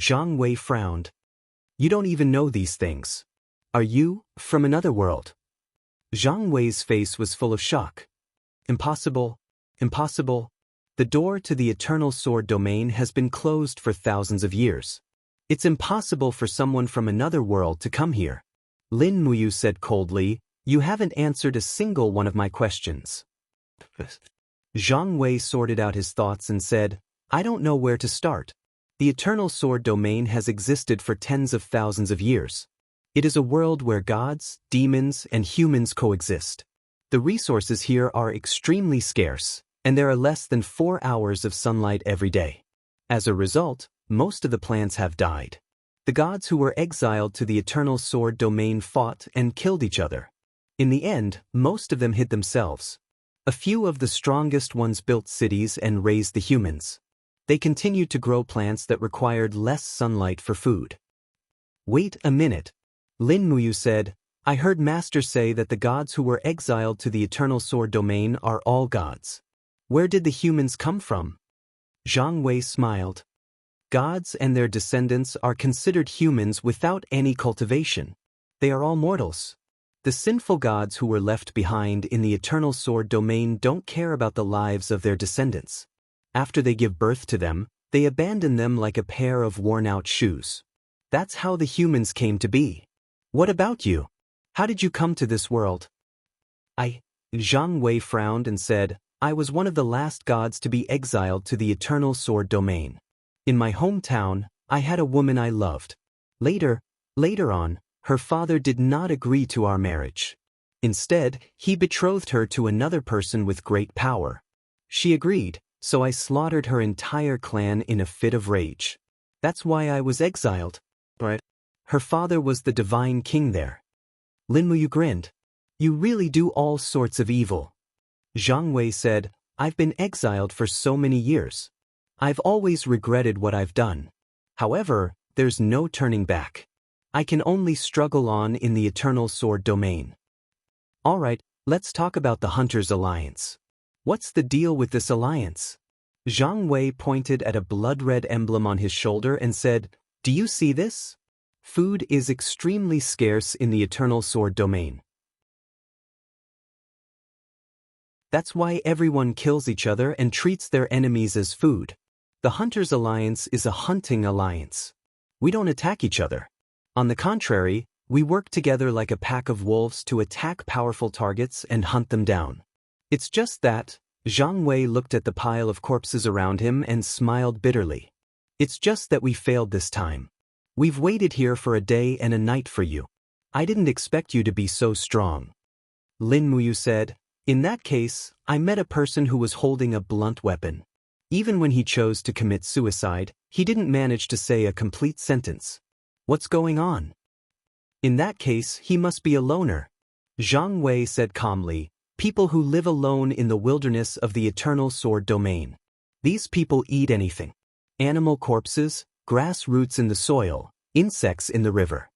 Zhang Wei frowned. You don't even know these things. Are you from another world? Zhang Wei's face was full of shock. Impossible. Impossible. The door to the Eternal Sword domain has been closed for thousands of years. It's impossible for someone from another world to come here. Lin Muyu said coldly, you haven't answered a single one of my questions. Zhang Wei sorted out his thoughts and said, I don't know where to start. The Eternal Sword domain has existed for tens of thousands of years. It is a world where gods, demons, and humans coexist. The resources here are extremely scarce, and there are less than 4 hours of sunlight every day. As a result, most of the plants have died. The gods who were exiled to the Eternal Sword domain fought and killed each other. In the end, most of them hid themselves. A few of the strongest ones built cities and raised the humans. They continued to grow plants that required less sunlight for food. Wait a minute. Lin Muyu said, I heard Master say that the gods who were exiled to the Eternal Sword domain are all gods. Where did the humans come from? Zhang Wei smiled. Gods and their descendants are considered humans without any cultivation. They are all mortals. The sinful gods who were left behind in the Eternal Sword domain don't care about the lives of their descendants. After they give birth to them, they abandon them like a pair of worn-out shoes. That's how the humans came to be. What about you? How did you come to this world? Zhang Wei frowned and said, I was one of the last gods to be exiled to the Eternal Sword domain. In my hometown, I had a woman I loved. Later on, her father did not agree to our marriage. Instead, he betrothed her to another person with great power. She agreed, so I slaughtered her entire clan in a fit of rage. That's why I was exiled. Right? Her father was the divine king there. Lin Muyu grinned. You really do all sorts of evil. Zhang Wei said, I've been exiled for so many years. I've always regretted what I've done. However, there's no turning back. I can only struggle on in the Eternal Sword domain. Alright, let's talk about the Hunters' Alliance. What's the deal with this alliance? Zhang Wei pointed at a blood-red emblem on his shoulder and said, Do you see this? Food is extremely scarce in the Eternal Sword domain. That's why everyone kills each other and treats their enemies as food. The Hunters' Alliance is a hunting alliance. We don't attack each other. On the contrary, we work together like a pack of wolves to attack powerful targets and hunt them down. It's just that, Zhang Wei looked at the pile of corpses around him and smiled bitterly. It's just that we failed this time. We've waited here for a day and a night for you. I didn't expect you to be so strong. Lin Muyu said, In that case, I met a person who was holding a blunt weapon. Even when he chose to commit suicide, he didn't manage to say a complete sentence. What's going on? In that case, he must be a loner. Zhang Wei said calmly, People who live alone in the wilderness of the Eternal Sword domain. These people eat anything. Animal corpses, grass roots in the soil, insects in the river.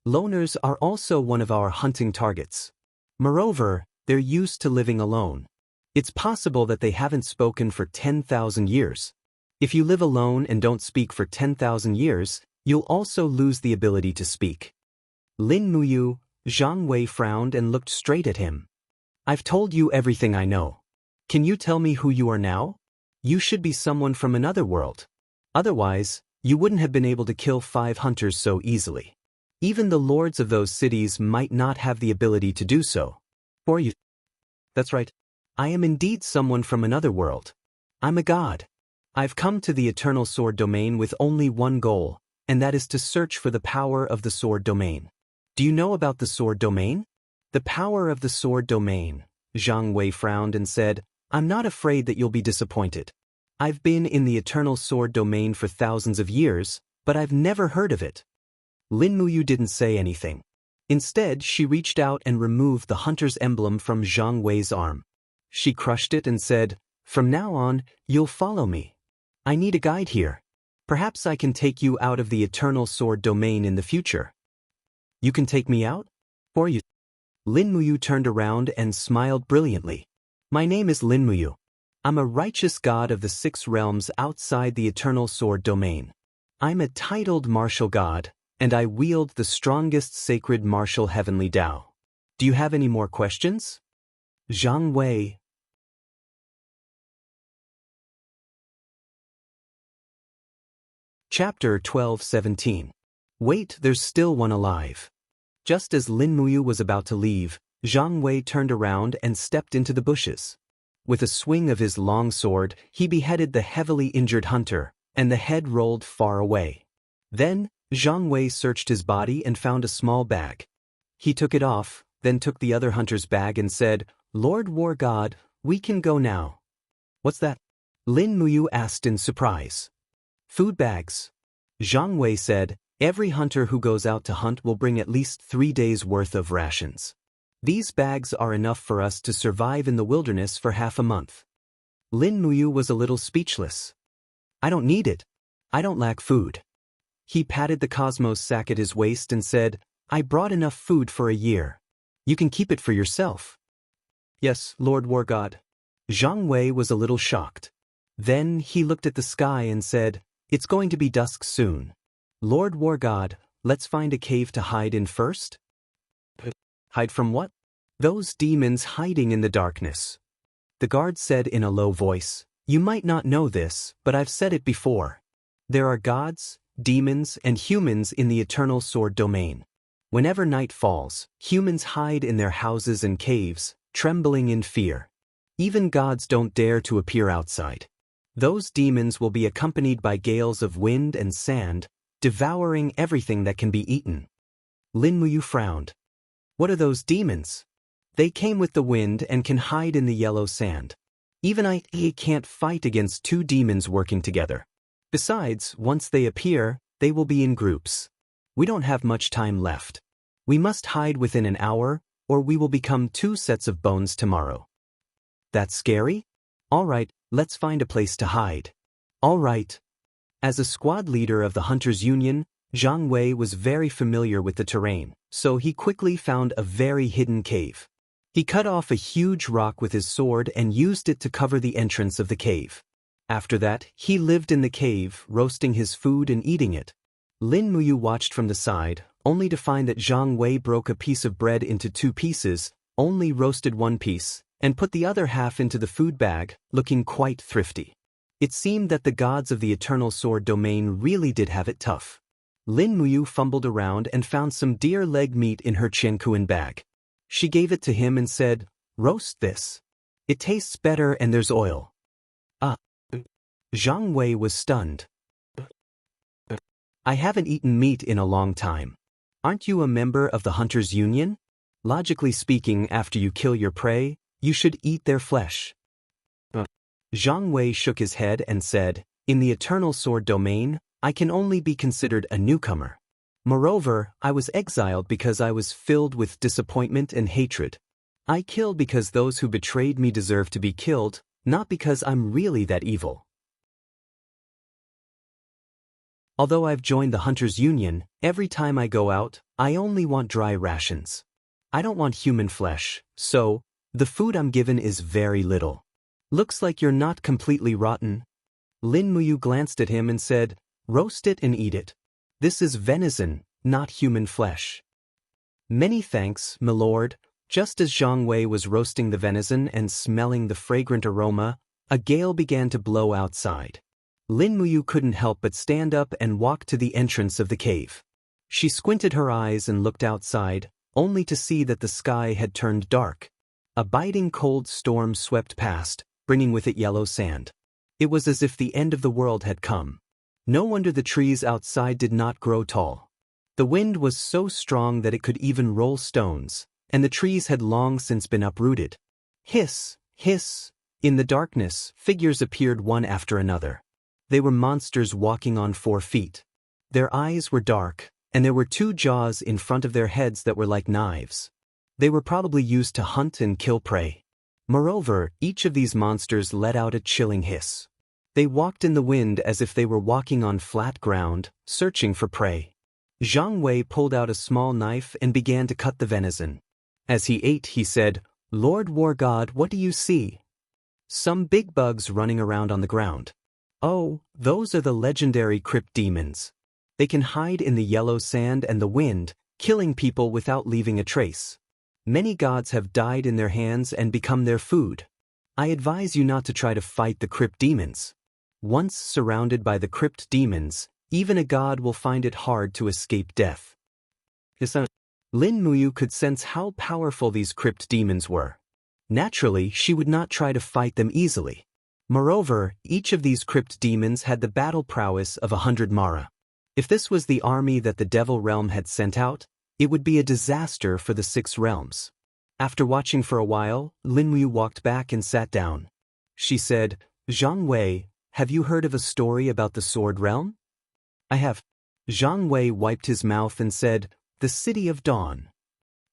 Loners are also one of our hunting targets. Moreover, they're used to living alone. It's possible that they haven't spoken for 10,000 years. If you live alone and don't speak for 10,000 years, you'll also lose the ability to speak. Lin Muyu, Zhang Wei frowned and looked straight at him. I've told you everything I know. Can you tell me who you are now? You should be someone from another world. Otherwise, you wouldn't have been able to kill 5 hunters so easily. Even the lords of those cities might not have the ability to do so. Or you. That's right. I am indeed someone from another world. I'm a god. I've come to the Eternal Sword domain with only one goal, and that is to search for the power of the Sword domain. Do you know about the Sword domain? The power of the Sword domain. Zhang Wei frowned and said, I'm not afraid that you'll be disappointed. I've been in the Eternal Sword domain for thousands of years, but I've never heard of it. Lin Muyu didn't say anything. Instead, she reached out and removed the hunter's emblem from Zhang Wei's arm. She crushed it and said, "From now on, you'll follow me. I need a guide here. Perhaps I can take you out of the Eternal Sword domain in the future." "You can take me out? Or you?" Lin Muyu turned around and smiled brilliantly. "My name is Lin Muyu. I'm a righteous god of the 6 realms outside the Eternal Sword domain. I'm a titled martial god, and I wield the strongest sacred martial heavenly Tao. Do you have any more questions?" Zhang Wei. Chapter 12:17. Wait, there's still one alive. Just as Lin Muyu was about to leave, Zhang Wei turned around and stepped into the bushes. With a swing of his long sword, he beheaded the heavily injured hunter, and the head rolled far away. Then, Zhang Wei searched his body and found a small bag. He took it off, then took the other hunter's bag and said, "Lord War God, we can go now." "What's that?" Lin Muyu asked in surprise. "Food bags." Zhang Wei said, "Every hunter who goes out to hunt will bring at least 3 days' worth of rations. These bags are enough for us to survive in the wilderness for half a month." Lin Muyu was a little speechless. "I don't need it. I don't lack food." He patted the cosmos sack at his waist and said, "I brought enough food for a year. You can keep it for yourself." "Yes, Lord War God." Zhang Wei was a little shocked. Then he looked at the sky and said, "It's going to be dusk soon. Lord War God, let's find a cave to hide in first." "Hide from what?" "Those demons hiding in the darkness." The guard said in a low voice, "You might not know this, but I've said it before. There are gods, demons, and humans in the Eternal Sword domain. Whenever night falls, humans hide in their houses and caves, trembling in fear. Even gods don't dare to appear outside. Those demons will be accompanied by gales of wind and sand, devouring everything that can be eaten." Lin Muyu frowned. "What are those demons?" "They came with the wind and can hide in the yellow sand. Even I can't fight against 2 demons working together. Besides, once they appear, they will be in groups. We don't have much time left. We must hide within an hour, or we will become 2 sets of bones tomorrow." "That's scary? All right, let's find a place to hide." "All right." As a squad leader of the Hunters Union, Zhang Wei was very familiar with the terrain, so he quickly found a very hidden cave. He cut off a huge rock with his sword and used it to cover the entrance of the cave. After that, he lived in the cave, roasting his food and eating it. Lin Muyu watched from the side, only to find that Zhang Wei broke a piece of bread into 2 pieces, only roasted 1 piece, and put the other half into the food bag, looking quite thrifty. It seemed that the gods of the Eternal Sword domain really did have it tough. Lin Muyu fumbled around and found some deer leg meat in her Qiankuan bag. She gave it to him and said, "Roast this. It tastes better and there's oil." "Ah." Zhang Wei was stunned. "I haven't eaten meat in a long time. Aren't you a member of the Hunters Union? Logically speaking, after you kill your prey, you should eat their flesh." Zhang Wei shook his head and said, "In the Eternal Sword domain, I can only be considered a newcomer. Moreover, I was exiled because I was filled with disappointment and hatred. I kill because those who betrayed me deserve to be killed, not because I'm really that evil. Although I've joined the Hunters Union, every time I go out, I only want dry rations. I don't want human flesh, so the food I'm given is very little. Looks like you're not completely rotten." Lin Muyu glanced at him and said, "Roast it and eat it. This is venison, not human flesh." "Many thanks, my lord." Just as Zhang Wei was roasting the venison and smelling the fragrant aroma, a gale began to blow outside. Lin Muyu couldn't help but stand up and walk to the entrance of the cave. She squinted her eyes and looked outside, only to see that the sky had turned dark. A biting cold storm swept past, bringing with it yellow sand. It was as if the end of the world had come. No wonder the trees outside did not grow tall. The wind was so strong that it could even roll stones, and the trees had long since been uprooted. Hiss, hiss, In the darkness, figures appeared one after another. They were monsters walking on 4 feet. Their eyes were dark, and there were 2 jaws in front of their heads that were like knives. They were probably used to hunt and kill prey. Moreover, each of these monsters let out a chilling hiss. They walked in the wind as if they were walking on flat ground, searching for prey. Zhang Wei pulled out a small knife and began to cut the venison. As he ate, he said, "Lord War God, what do you see?" "Some big bugs running around on the ground." "Oh, those are the legendary crypt demons. They can hide in the yellow sand and the wind, killing people without leaving a trace. Many gods have died in their hands and become their food. I advise you not to try to fight the crypt demons. Once surrounded by the crypt demons, even a god will find it hard to escape death." Lin Muyu could sense how powerful these crypt demons were. Naturally, she would not try to fight them easily. Moreover, each of these crypt demons had the battle prowess of 100 Mara. If this was the army that the Devil Realm had sent out, it would be a disaster for the 6 realms. After watching for a while, Lin Muyu walked back and sat down. She said, "Zhang Wei, have you heard of a story about the Sword Realm?" "I have." Zhang Wei wiped his mouth and said, "The City of Dawn."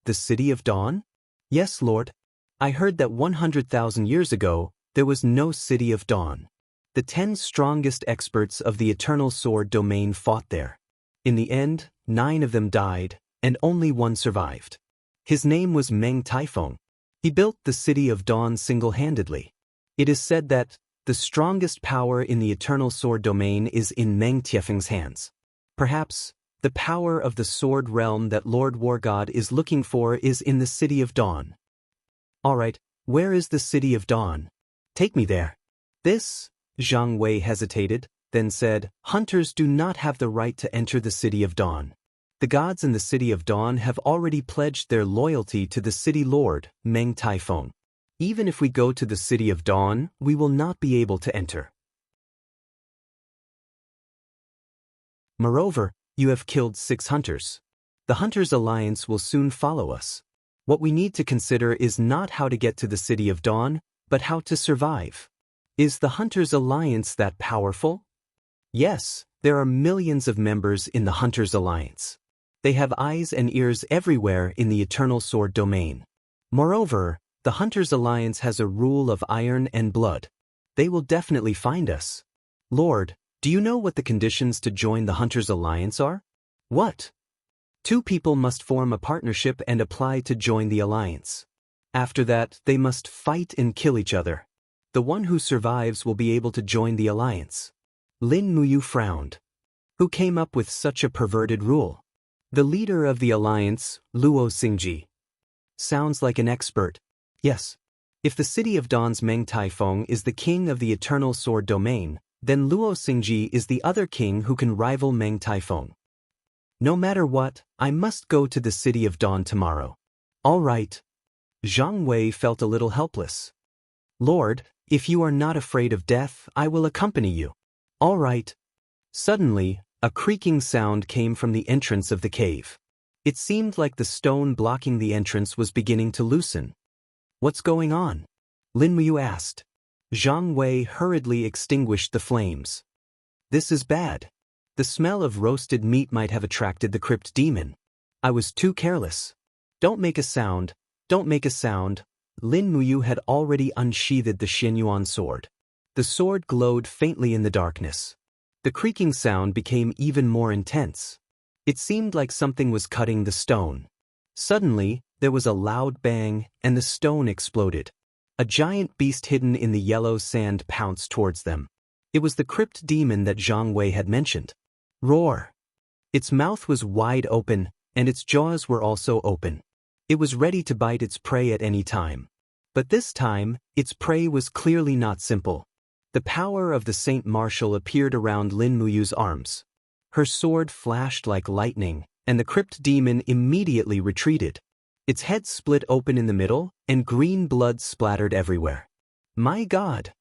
"The City of Dawn?" "Yes, Lord. I heard that 100,000 years ago, there was no City of Dawn. The 10 strongest experts of the Eternal Sword domain fought there. In the end, 9 of them died, and only 1 survived. His name was Meng Taifeng. He built the City of Dawn single-handedly. It is said that the strongest power in the Eternal Sword domain is in Meng Taifeng's hands. Perhaps the power of the Sword Realm that Lord War God is looking for is in the City of Dawn." "All right, where is the City of Dawn? Take me there." "This," Zhang Wei hesitated, then said, "Hunters do not have the right to enter the City of Dawn. The gods in the City of Dawn have already pledged their loyalty to the City Lord, Meng Taifeng. Even if we go to the City of Dawn, we will not be able to enter. Moreover, you have killed 6 hunters. The Hunters' Alliance will soon follow us. What we need to consider is not how to get to the City of Dawn, but how to survive. Is the Hunters' Alliance that powerful?" "Yes, there are millions of members in the Hunters' Alliance. They have eyes and ears everywhere in the Eternal Sword domain. Moreover, the Hunters' Alliance has a rule of iron and blood. They will definitely find us. Lord, do you know what the conditions to join the Hunters' Alliance are?" "What?" 2 people must form a partnership and apply to join the alliance. After that, they must fight and kill each other. The one who survives will be able to join the alliance." Lin Muyu frowned. Who came up with such a perverted rule? The leader of the alliance, Luo Xingji. Sounds like an expert. Yes. If the City of Dawn's Meng Taifeng is the king of the Eternal Sword domain, then Luo Xingji is the other king who can rival Meng Taifeng. No matter what, I must go to the City of Dawn tomorrow. All right. Zhang Wei felt a little helpless. "Lord, if you are not afraid of death, I will accompany you." "All right." Suddenly, a creaking sound came from the entrance of the cave. It seemed like the stone blocking the entrance was beginning to loosen. "What's going on?" Lin Muyu asked. Zhang Wei hurriedly extinguished the flames. "This is bad. The smell of roasted meat might have attracted the crypt demon. I was too careless. Don't make a sound, don't make a sound." Lin Muyu had already unsheathed the Xianyuan sword. The sword glowed faintly in the darkness. The creaking sound became even more intense. It seemed like something was cutting the stone. Suddenly, there was a loud bang, and the stone exploded. A giant beast hidden in the yellow sand pounced towards them. It was the crypt demon that Zhang Wei had mentioned. Roar! Its mouth was wide open, and its jaws were also open. It was ready to bite its prey at any time. But this time, its prey was clearly not simple. The power of the Saint Martial appeared around Lin Muyu's arms. Her sword flashed like lightning, and the crypt demon immediately retreated. Its head split open in the middle, and green blood splattered everywhere. My God!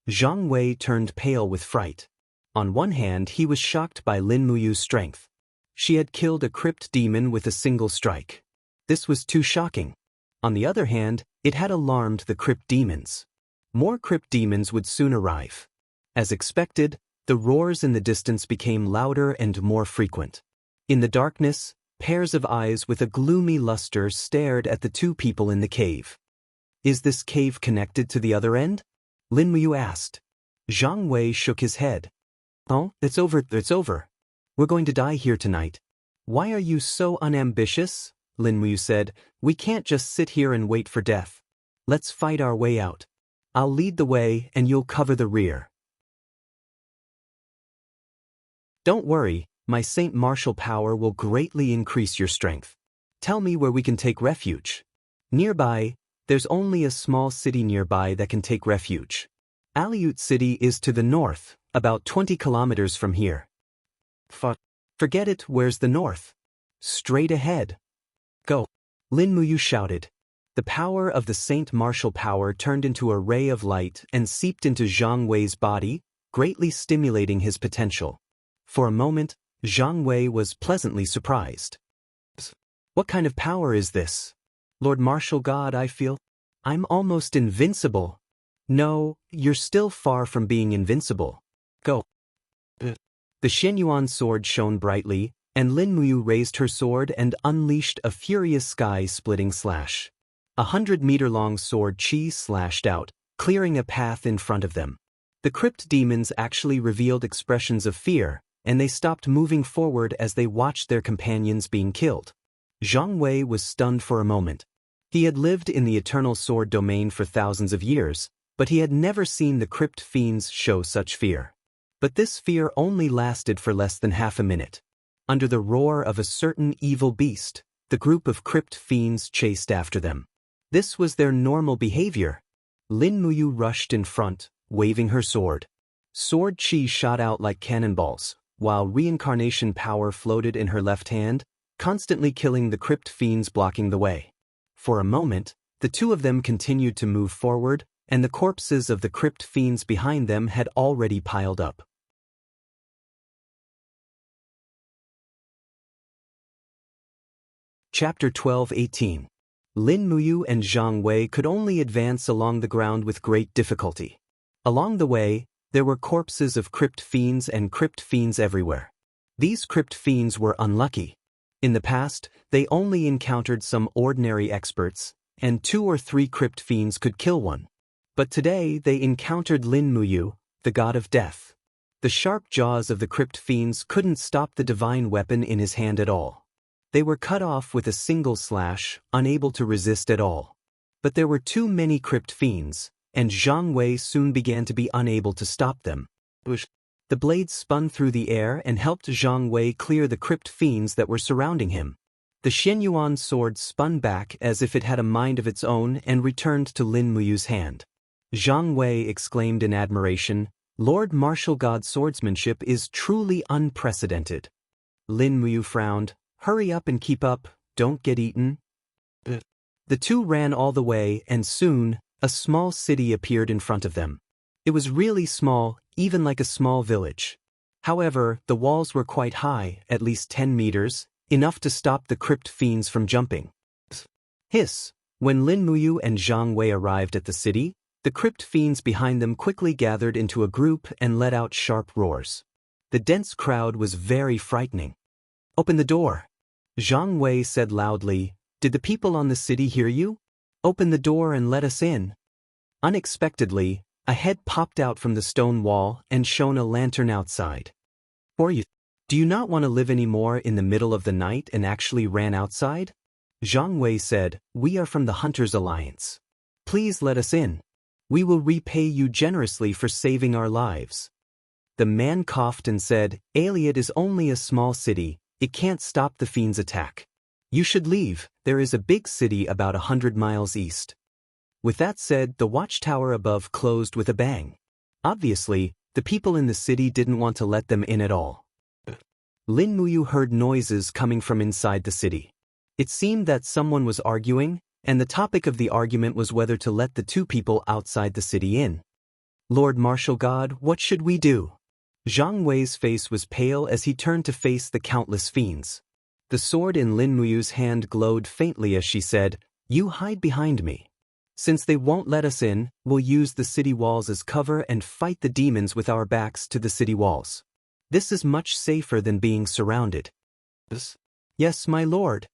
Zhang Wei turned pale with fright. On one hand, he was shocked by Lin Muyu's strength. She had killed a crypt demon with a single strike. This was too shocking. On the other hand, it had alarmed the crypt demons. More crypt demons would soon arrive. As expected, the roars in the distance became louder and more frequent. In the darkness, pairs of eyes with a gloomy luster stared at the two people in the cave. Is this cave connected to the other end? Lin Muyu asked. Zhang Wei shook his head. Oh, it's over. We're going to die here tonight. Why are you so unambitious? Lin Muyu said. We can't just sit here and wait for death. Let's fight our way out. I'll lead the way and you'll cover the rear. Don't worry, my Saint Martial power will greatly increase your strength. Tell me where we can take refuge. Nearby, there's only a small city nearby that can take refuge. Aleut City is to the north, about 20 kilometers from here. Forget it, where's the north? Straight ahead. Go. Lin Muyu shouted. The power of the Saint Martial power turned into a ray of light and seeped into Zhang Wei's body, greatly stimulating his potential. For a moment, Zhang Wei was pleasantly surprised. What kind of power is this? Lord Martial God, I feel. I'm almost invincible. No, you're still far from being invincible. Go. The Xianyuan sword shone brightly, and Lin Muyu raised her sword and unleashed a furious sky-splitting slash. 100-meter-long sword chi slashed out, clearing a path in front of them. The crypt demons actually revealed expressions of fear, and they stopped moving forward as they watched their companions being killed. Zhang Wei was stunned for a moment. He had lived in the eternal sword domain for thousands of years, but he had never seen the crypt fiends show such fear. But this fear only lasted for less than half a minute. Under the roar of a certain evil beast, the group of crypt fiends chased after them. This was their normal behavior. Lin Muyu rushed in front, waving her sword. Sword chi shot out like cannonballs, while reincarnation power floated in her left hand, constantly killing the crypt fiends blocking the way. For a moment, the two of them continued to move forward, and the corpses of the crypt fiends behind them had already piled up. Chapter 12-18. Lin Muyu and Zhang Wei could only advance along the ground with great difficulty. Along the way, there were corpses of crypt fiends and crypt fiends everywhere. These crypt fiends were unlucky. In the past, they only encountered some ordinary experts, and 2 or 3 crypt fiends could kill one. But today they encountered Lin Muyu, the god of death. The sharp jaws of the crypt fiends couldn't stop the divine weapon in his hand at all. They were cut off with a single slash, unable to resist at all. But there were too many crypt fiends, and Zhang Wei soon began to be unable to stop them. The blade spun through the air and helped Zhang Wei clear the crypt fiends that were surrounding him. The Xianyuan sword spun back as if it had a mind of its own and returned to Lin Muyu's hand. Zhang Wei exclaimed in admiration, "Lord Martial God swordsmanship is truly unprecedented." Lin Muyu frowned. "Hurry up and keep up, don't get eaten." The two ran all the way, and soon, a small city appeared in front of them. It was really small, even like a small village. However, the walls were quite high, at least 10 meters, enough to stop the crypt fiends from jumping. Hiss! When Lin Muyu and Zhang Wei arrived at the city, the crypt fiends behind them quickly gathered into a group and let out sharp roars. The dense crowd was very frightening. "Open the door," Zhang Wei said loudly. "Did the people on the city hear you? Open the door and let us in." Unexpectedly, a head popped out from the stone wall and shone a lantern outside. Do you not want to live anymore in the middle of the night and actually ran outside?" Zhang Wei said, "We are from the Hunters Alliance. Please let us in. We will repay you generously for saving our lives." The man coughed and said, "Aleut is only a small city. It can't stop the fiends' attack. You should leave, there is a big city about 100 miles east." With that said, the watchtower above closed with a bang. Obviously, the people in the city didn't want to let them in at all. Lin Muyu heard noises coming from inside the city. It seemed that someone was arguing, and the topic of the argument was whether to let the two people outside the city in. "Lord Martial God, what should we do?" Zhang Wei's face was pale as he turned to face the countless fiends. The sword in Lin Muyu's hand glowed faintly as she said, "You hide behind me." Since they won't let us in, we'll use the city walls as cover and fight the demons with our backs to the city walls. This is much safer than being surrounded. Yes, my lord.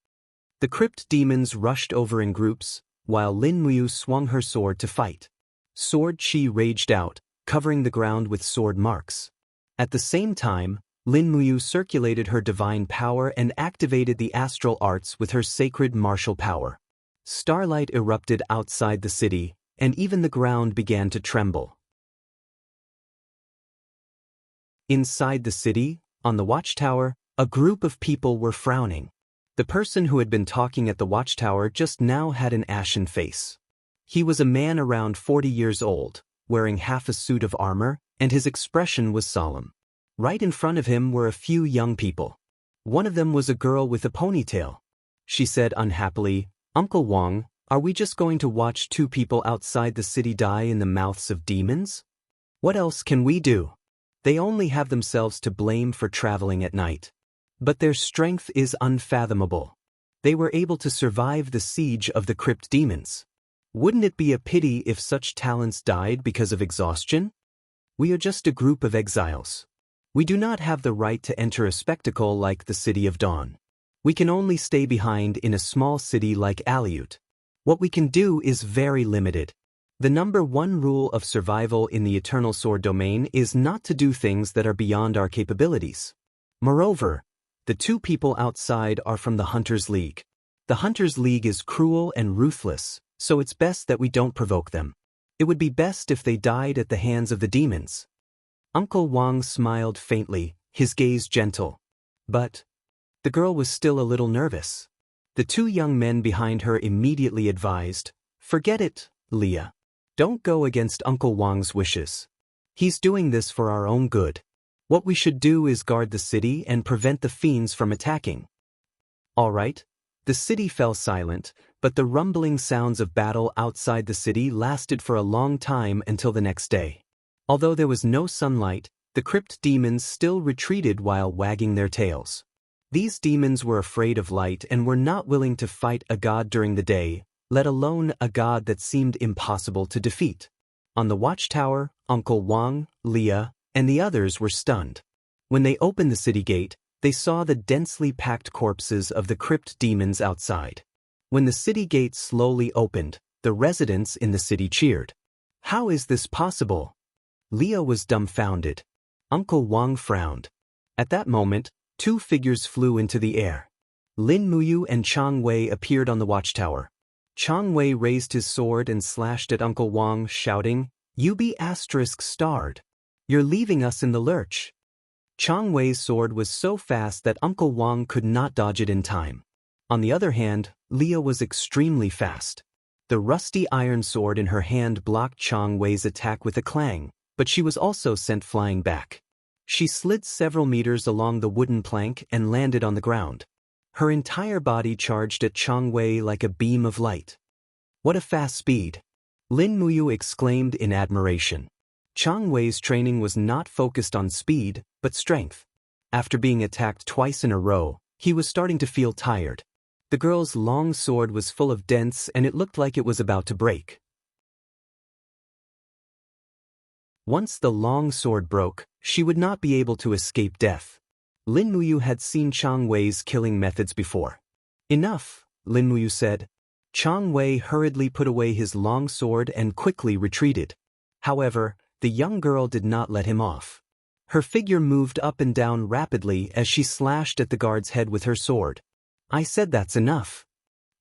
The crypt demons rushed over in groups, while Lin Muyu swung her sword to fight. Sword chi raged out, covering the ground with sword marks. At the same time, Lin Muyu circulated her divine power and activated the astral arts with her sacred martial power. Starlight erupted outside the city, and even the ground began to tremble. Inside the city, on the watchtower, a group of people were frowning. The person who had been talking at the watchtower just now had an ashen face. He was a man around 40 years old, wearing half a suit of armor, and his expression was solemn. Right in front of him were a few young people. One of them was a girl with a ponytail. She said unhappily, "Uncle Wang, are we just going to watch two people outside the city die in the mouths of demons? What else can we do? They only have themselves to blame for traveling at night. But their strength is unfathomable. They were able to survive the siege of the crypt demons. Wouldn't it be a pity if such talents died because of exhaustion? We are just a group of exiles. We do not have the right to enter a spectacle like the City of Dawn. We can only stay behind in a small city like Aleut. What we can do is very limited. The number one rule of survival in the Eternal Sword domain is not to do things that are beyond our capabilities. Moreover, the two people outside are from the Hunters League. The Hunters League is cruel and ruthless, so it's best that we don't provoke them. It would be best if they died at the hands of the demons." Uncle Wang smiled faintly, his gaze gentle. But the girl was still a little nervous. The two young men behind her immediately advised, "Forget it, Leah. Don't go against Uncle Wang's wishes. He's doing this for our own good. What we should do is guard the city and prevent the fiends from attacking." All right. The city fell silent, but the rumbling sounds of battle outside the city lasted for a long time until the next day. Although there was no sunlight, the crypt demons still retreated while wagging their tails. These demons were afraid of light and were not willing to fight a god during the day, let alone a god that seemed impossible to defeat. On the watchtower, Uncle Wang, Leah, and the others were stunned. When they opened the city gate, they saw the densely packed corpses of the crypt demons outside. When the city gate slowly opened, the residents in the city cheered. "How is this possible?" Leah was dumbfounded. Uncle Wang frowned. At that moment, two figures flew into the air. Lin Muyu and Chang Wei appeared on the watchtower. Chang Wei raised his sword and slashed at Uncle Wang, shouting, "You be **starred. You're leaving us in the lurch." Chang Wei's sword was so fast that Uncle Wang could not dodge it in time. On the other hand, Leah was extremely fast. The rusty iron sword in her hand blocked Chang Wei's attack with a clang, but she was also sent flying back. She slid several meters along the wooden plank and landed on the ground. Her entire body charged at Chang Wei like a beam of light. "What a fast speed!" Lin Muyu exclaimed in admiration. Chang Wei's training was not focused on speed, but strength. After being attacked twice in a row, he was starting to feel tired. The girl's long sword was full of dents and it looked like it was about to break. Once the long sword broke, she would not be able to escape death. Lin Muyu had seen Chang Wei's killing methods before. "Enough," Lin Muyu said. Chang Wei hurriedly put away his long sword and quickly retreated. However, the young girl did not let him off. Her figure moved up and down rapidly as she slashed at the guard's head with her sword. "I said that's enough."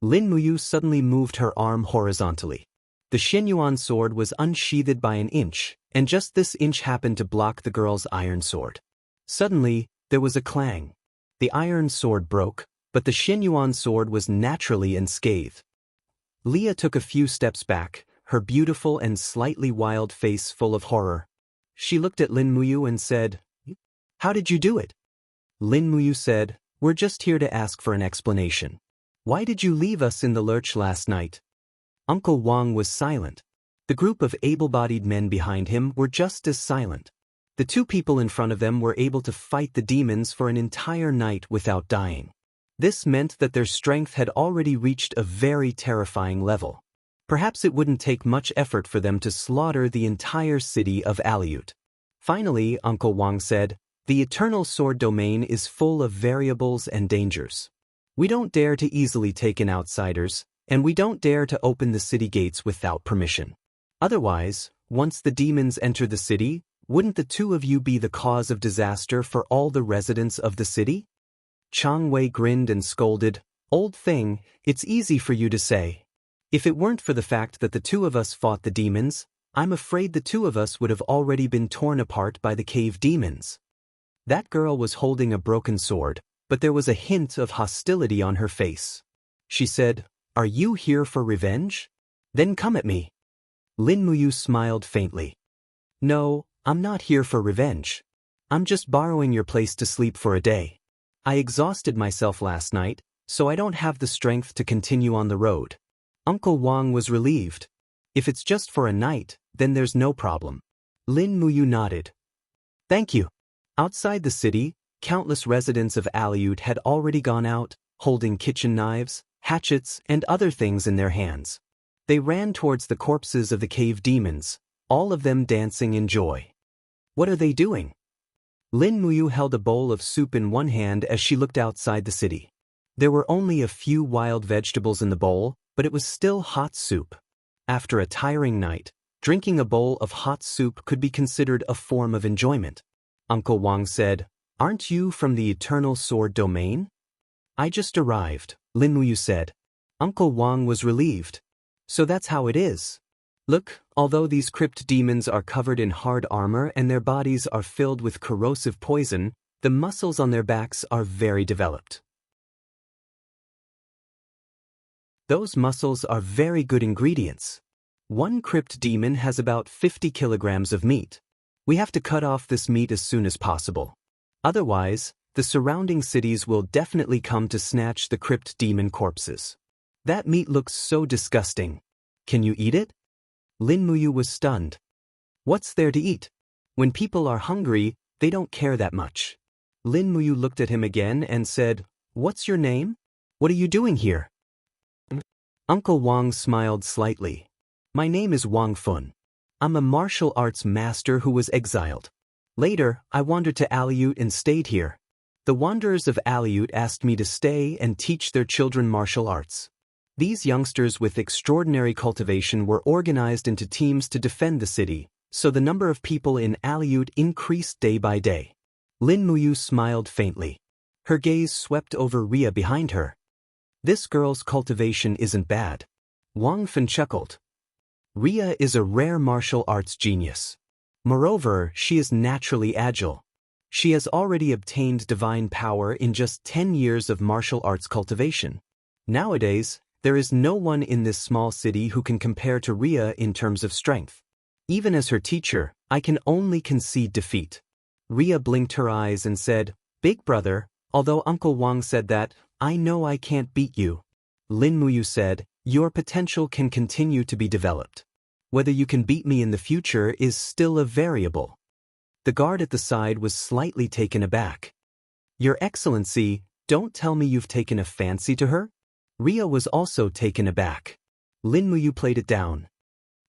Lin Muyu suddenly moved her arm horizontally. The Xianyuan sword was unsheathed by an inch, and just this inch happened to block the girl's iron sword. Suddenly, there was a clang. The iron sword broke, but the Xianyuan sword was naturally unscathed. Leah took a few steps back, her beautiful and slightly wild face full of horror. She looked at Lin Muyu and said, "How did you do it?" Lin Muyu said, "We're just here to ask for an explanation. Why did you leave us in the lurch last night?" Uncle Wang was silent. The group of able-bodied men behind him were just as silent. The two people in front of them were able to fight the demons for an entire night without dying. This meant that their strength had already reached a very terrifying level. Perhaps it wouldn't take much effort for them to slaughter the entire city of Aleut. Finally, Uncle Wang said, "The eternal sword domain is full of variables and dangers. We don't dare to easily take in outsiders, and we don't dare to open the city gates without permission. Otherwise, once the demons enter the city, wouldn't the two of you be the cause of disaster for all the residents of the city?" Chang Wei grinned and scolded, "Old thing, it's easy for you to say. If it weren't for the fact that the two of us fought the demons, I'm afraid the two of us would have already been torn apart by the cave demons." That girl was holding a broken sword, but there was a hint of hostility on her face. She said, "Are you here for revenge? Then come at me." Lin Muyu smiled faintly. "No, I'm not here for revenge. I'm just borrowing your place to sleep for a day. I exhausted myself last night, so I don't have the strength to continue on the road." Uncle Wang was relieved. "If it's just for a night, then there's no problem." Lin Muyu nodded. "Thank you." Outside the city, countless residents of Aleut had already gone out, holding kitchen knives, hatchets, and other things in their hands. They ran towards the corpses of the cave demons, all of them dancing in joy. "What are they doing?" Lin Muyu held a bowl of soup in one hand as she looked outside the city. There were only a few wild vegetables in the bowl, but it was still hot soup. After a tiring night, drinking a bowl of hot soup could be considered a form of enjoyment. Uncle Wang said, "Aren't you from the Eternal Sword Domain?" "I just arrived," Lin Muyu said. Uncle Wang was relieved. "So that's how it is. Look, although these crypt demons are covered in hard armor and their bodies are filled with corrosive poison, the muscles on their backs are very developed. Those muscles are very good ingredients. One crypt demon has about 50 kilograms of meat. We have to cut off this meat as soon as possible. Otherwise, the surrounding cities will definitely come to snatch the crypt demon corpses. That meat looks so disgusting. Can you eat it?" Lin Muyu was stunned. "What's there to eat? When people are hungry, they don't care that much." Lin Muyu looked at him again and said, "What's your name? What are you doing here?" Uncle Wang smiled slightly. "My name is Wang Fun. I'm a martial arts master who was exiled. Later, I wandered to Aleut and stayed here. The wanderers of Aleut asked me to stay and teach their children martial arts. These youngsters with extraordinary cultivation were organized into teams to defend the city, so the number of people in Aleut increased day by day." Lin Muyu smiled faintly. Her gaze swept over Ria behind her. "This girl's cultivation isn't bad." Wang Fun chuckled. "Ria is a rare martial arts genius. Moreover, she is naturally agile. She has already obtained divine power in just 10 years of martial arts cultivation. Nowadays, there is no one in this small city who can compare to Ria in terms of strength. Even as her teacher, I can only concede defeat." Ria blinked her eyes and said, "Big brother, although Uncle Wang said that, I know I can't beat you." Lin Muyu said, "Your potential can continue to be developed. Whether you can beat me in the future is still a variable." The guard at the side was slightly taken aback. "Your Excellency, don't tell me you've taken a fancy to her?" Ria was also taken aback. Lin Muyu played it down.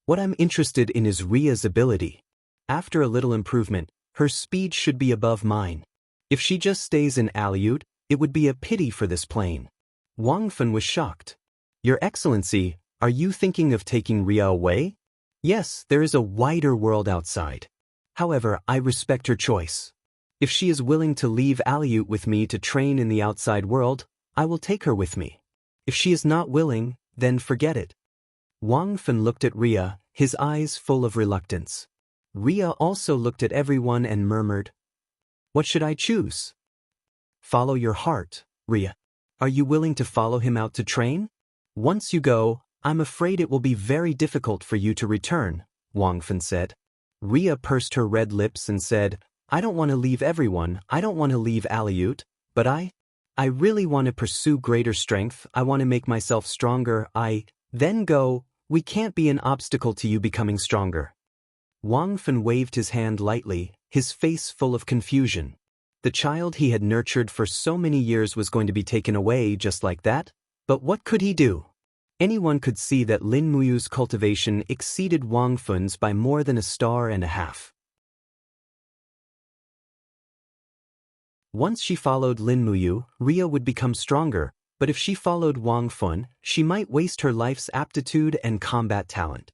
"What I'm interested in is Ria's ability. After a little improvement, her speed should be above mine. If she just stays in Aleut, it would be a pity for this plane." Wang Fun was shocked. "Your Excellency, are you thinking of taking Ria away?" "Yes, there is a wider world outside. However, I respect her choice. If she is willing to leave Aleut with me to train in the outside world, I will take her with me. If she is not willing, then forget it." Wang Fun looked at Ria, his eyes full of reluctance. Ria also looked at everyone and murmured, "What should I choose?" "Follow your heart, Ria. Are you willing to follow him out to train? Once you go, I'm afraid it will be very difficult for you to return," Wang Fun said. Ria pursed her red lips and said, "I don't want to leave everyone, I don't want to leave Aleut, but I really want to pursue greater strength, I want to make myself stronger, then go, we can't be an obstacle to you becoming stronger." Wang Fun waved his hand lightly, his face full of confusion. The child he had nurtured for so many years was going to be taken away just like that? But what could he do? Anyone could see that Lin Muyu's cultivation exceeded Wang Fun's by more than 1.5 stars. Once she followed Lin Muyu, Ria would become stronger, but if she followed Wang Fun, she might waste her life's aptitude and combat talent.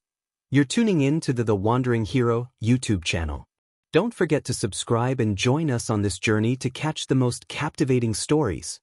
You're tuning in to the Wandering Hero YouTube channel. Don't forget to subscribe and join us on this journey to catch the most captivating stories.